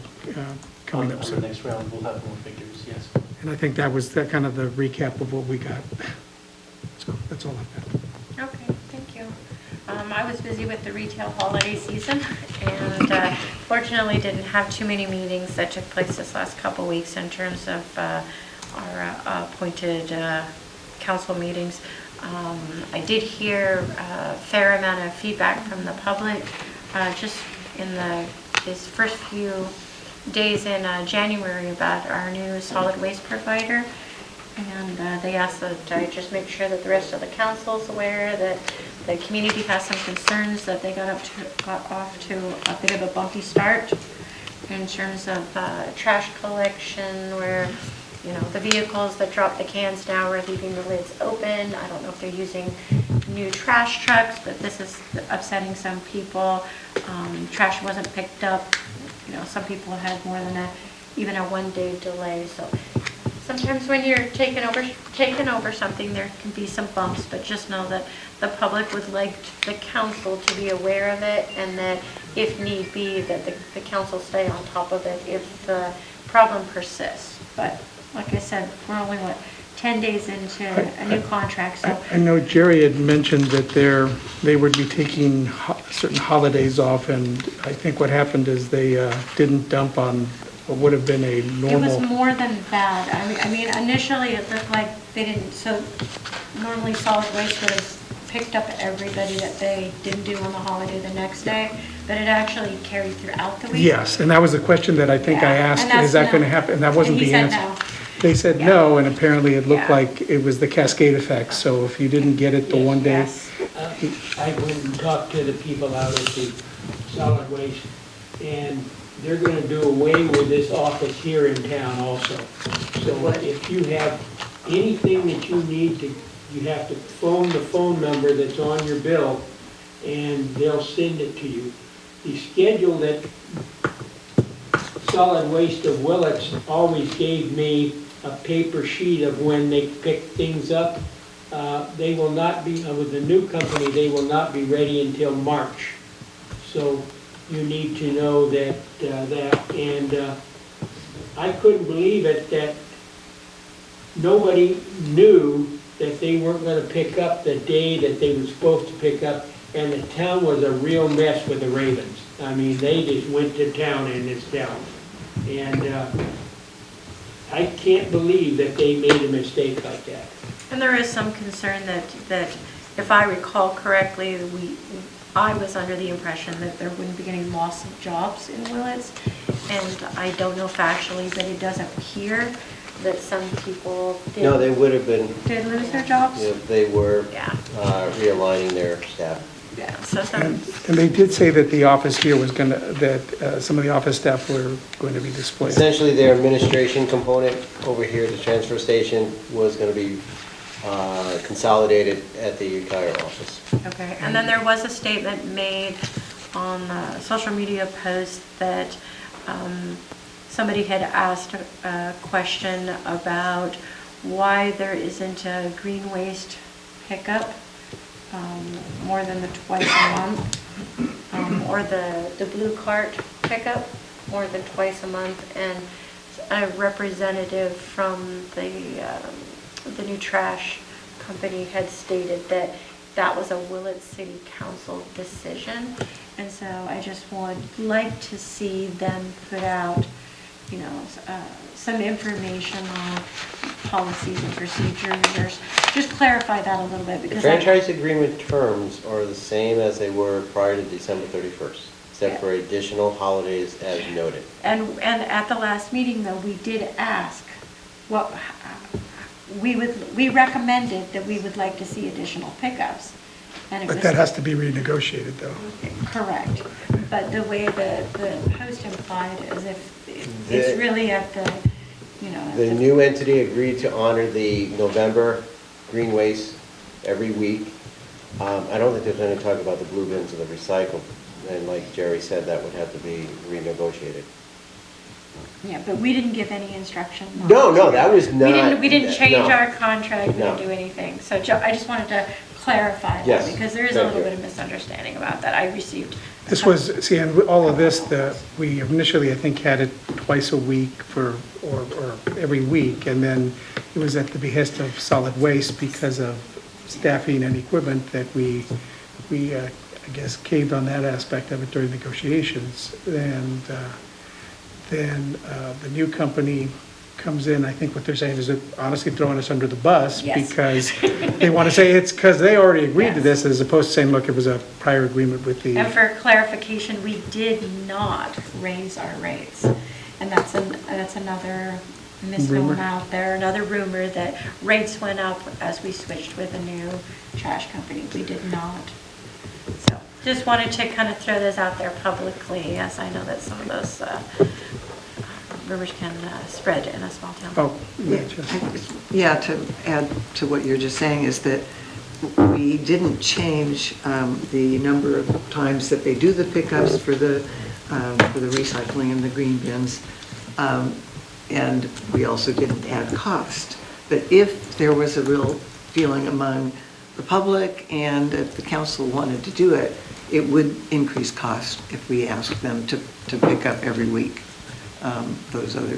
coming up On the soon. next round, we'll have more figures, yes. And I think that was that kind of the recap of what we got. So that's all I've got. Okay, thank you. I was busy with the retail holiday season, and fortunately didn't have too many meetings that took place this last couple weeks in terms of our appointed council meetings. I did hear a fair amount of feedback from the public just in his first few days in January about our new solid waste provider. And they asked that I just make sure that the rest of the council is aware that the community has some concerns, that they got off to a bit of a bumpy start in terms of trash collection, where the vehicles that drop the cans now are leaving the lids open. I don't know if they're using new trash trucks, but this is upsetting some people. Trash wasn't picked up. Some people had more than even a one-day delay. So sometimes when you're taking over something, there can be some bumps, but just know that the public would like the council to be aware of it, and that if need be, that the council stay on top of it if the problem persists. But like I said, we're only, 10 days into a new contract, so. I know Jerry had mentioned that they would be taking certain holidays off, and I think what happened is they didn't dump on what would have been a normal. It was more than bad. I mean, initially it looked like they didn't, so normally solid waste would have picked up everybody that they didn't do on the holiday the next day, but it actually carried throughout the week. Yes, and that was the question that I think I Yeah, asked, and that's is that no. going to happen? And that wasn't And he the said answer. no. They said Yeah. no, and apparently it looked Yeah. like it was the cascade effect. So if you didn't get it the one day, Yes. I went and talked to the people out at the solid waste, and they're gonna do away with this office here in town also. So if you have anything that you need to, you have to phone the phone number that's on your bill, and they'll send it to you. The schedule that Solid Waste of Willits always gave me a paper sheet of when they pick things up. They will not be, with the new company, they will not be ready until March. So you need to know that, and I couldn't believe it that nobody knew that they weren't gonna pick up the day that they were supposed to pick up, and the town was a real mess with the Ravens. I mean, they just went to town in this town. And I can't believe that they made a mistake like that. And there is some concern that if I recall correctly, I was under the impression that there wouldn't be any loss of jobs in Willits. And I don't know factually, but it does appear that some people No, they would have been, did lose their jobs. if they were Yeah. realigning their staff. Yeah, so and they did say that the office here was going to, that some of the office staff were going to be displaced. Essentially, their administration component over here at the transfer station was going to be consolidated at the entire office. Okay, and then there was a statement made on a social media post that somebody had asked a question about why there isn't a green waste pickup more than the twice a month, or the blue cart pickup more than twice a month. And a representative from the new trash company had stated that that was a Willits City Council decision. And so I just would like to see them put out, some information on policies and procedures, just clarify that a little bit, The because franchise agreement terms are the same as they were prior to December 31st, except for additional holidays as noted. And at the last meeting, though, we did ask, what, we recommended that we would like to see additional pickups. And it But was that has to be renegotiated, though. correct. But the way the post implied is if it's really at the, at The new entity agreed to honor the November green waste every week. I don't think there's any talk about the blue bins or the recycle. And like Jerry said, that would have to be renegotiated. Yeah, but we didn't give any instruction. No, that was not. We didn't change no. our contract, we No. didn't do anything. So Joe, I just wanted to clarify that, Yes, because there is a thank little you. bit of misunderstanding about that. I received. This was, see, and all of this, we initially, I think, had it twice a week or every week, and then it was at the behest of solid waste because of staffing and equipment that we I guess, caved on that aspect of it during negotiations. And then the new company comes in, I think what they're saying is honestly throwing us under the bus. Yes. Because they want to say it's because they already agreed to Yes. this, as opposed to saying, look, it was a prior agreement with the. And for clarification, we did not raise our rates. And that's another misnomer Rumor. out there, another rumor that rates went up as we switched with a new trash company. We did not. So just wanted to kind of throw this out there publicly, as I know that some of those rumors can spread in a small town. Oh, Yeah, yeah, to add to what you're just saying is that we didn't change the number of times that they do the pickups for the recycling and the green bins. And we also didn't add cost. But if there was a real feeling among the public and if the council wanted to do it, it would increase cost if we asked them to pick up every week. Those other,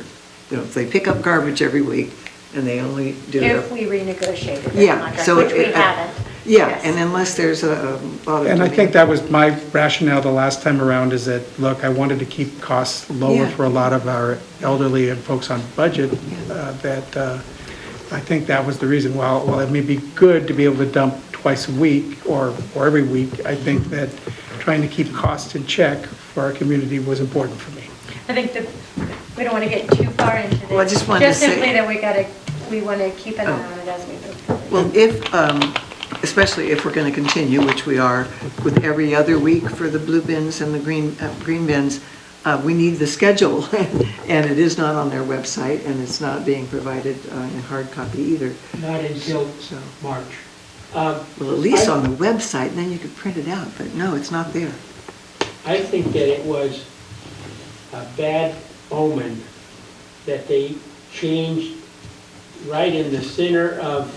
if they pick up garbage every week and they only do it. If we renegotiated the Yeah, contract, so which we it- haven't. Yeah, Yes. and unless there's a lot of. and I think that was my rationale the last time around, is that, look, I wanted to keep costs lower Yeah. for a lot of our elderly and folks on budget, I think that was the reason. While it may be good to be able to dump twice a week or every week, I think that trying to keep costs in check for our community was important for me. I think that we don't want to get too far into this. Well, I just wanted to say- simply that we want to keep an eye on it as we move forward. Well, especially if we're going to continue, which we are, with every other week for the blue bins and the green bins, we need the schedule, and it is not on their website, and it's not being provided in hard copy either. Not until So, March. well, at least on the website, and then you could print it out, but no, it's not there. I think that it was a bad omen that they changed right in the center of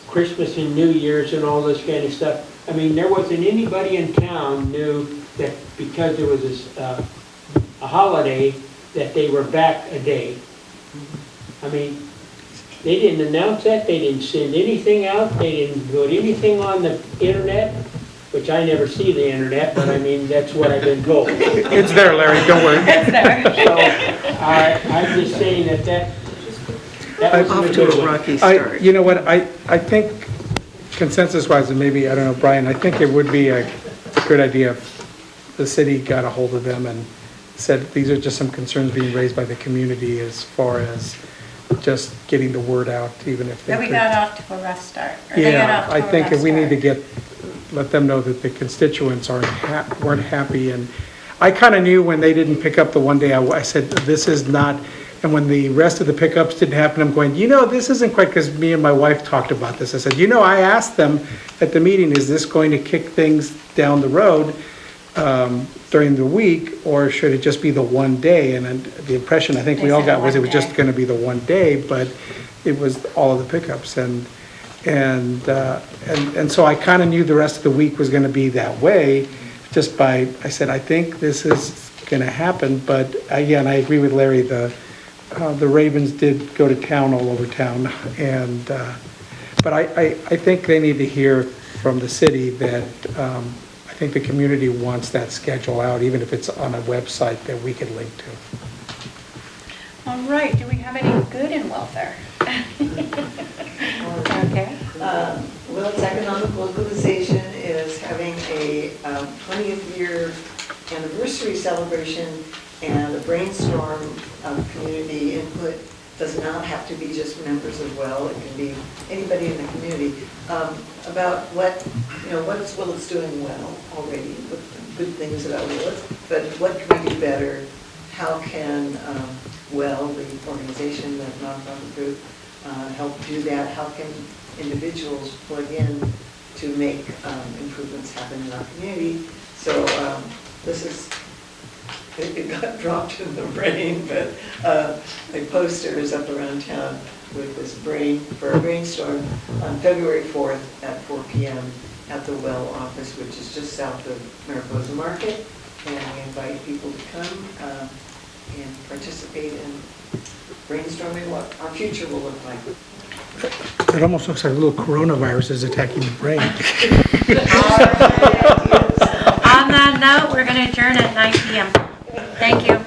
Christmas and New Year's and all this kind of stuff. I mean, there wasn't anybody in town knew that because there was a holiday, that they were back a day. I mean, they didn't announce that, they didn't send anything out, they didn't put anything on the internet, which I never see the internet, but I mean, that's what I've been told. It's there, Larry, don't worry. So, I'm just saying that wasn't Off a to good a one. rocky start. You know what, I think consensus-wise, and maybe, I don't know, Brian, I think it would be a good idea if the city got a hold of them and said, these are just some concerns being raised by the community as far as just getting the word out, even if they That could. we got off to a rough start. Or they got Yeah, off to I a think rough if we need to start. let them know that the constituents weren't happy. And I kind of knew when they didn't pick up the one day, I said, this is not, and when the rest of the pickups didn't happen, I'm going, this isn't quite, because me and my wife talked about this. I said, I asked them at the meeting, is this going to kick things down the road during the week, or should it just be the one day? And the impression I think we all got was it was just going to be the one day, but it was all of the pickups. And so I kind of knew the rest of the week was going to be that way, I said, I think this is going to happen. But again, I agree with Larry, the Ravens did go to town all over town. But I think they need to hear from the city that I think the community wants that schedule out, even if it's on a website that we could link to. All right, do we have any good in welfare? Okay. Willits Economic Localization is having a 20th year anniversary celebration, and a brainstorm of community input. Does not have to be just members of WELL, it can be anybody in the community, about what is Willits doing well already, what good things about Willits, but what can we do better? How can WELL, the organization, the nonprofit group, help do that? How can individuals plug in to make improvements happen in our community? So this is, it got dropped in the brain, but a poster is up around town with this for a brainstorm on February 4th at 4 p.m. at the WELL office, which is just south of Mariposa Market. And we invite people to come and participate in brainstorming what our future will look like. It almost looks like a little coronavirus is attacking the brain. On that note, we're going to adjourn at 9 p.m. Thank you.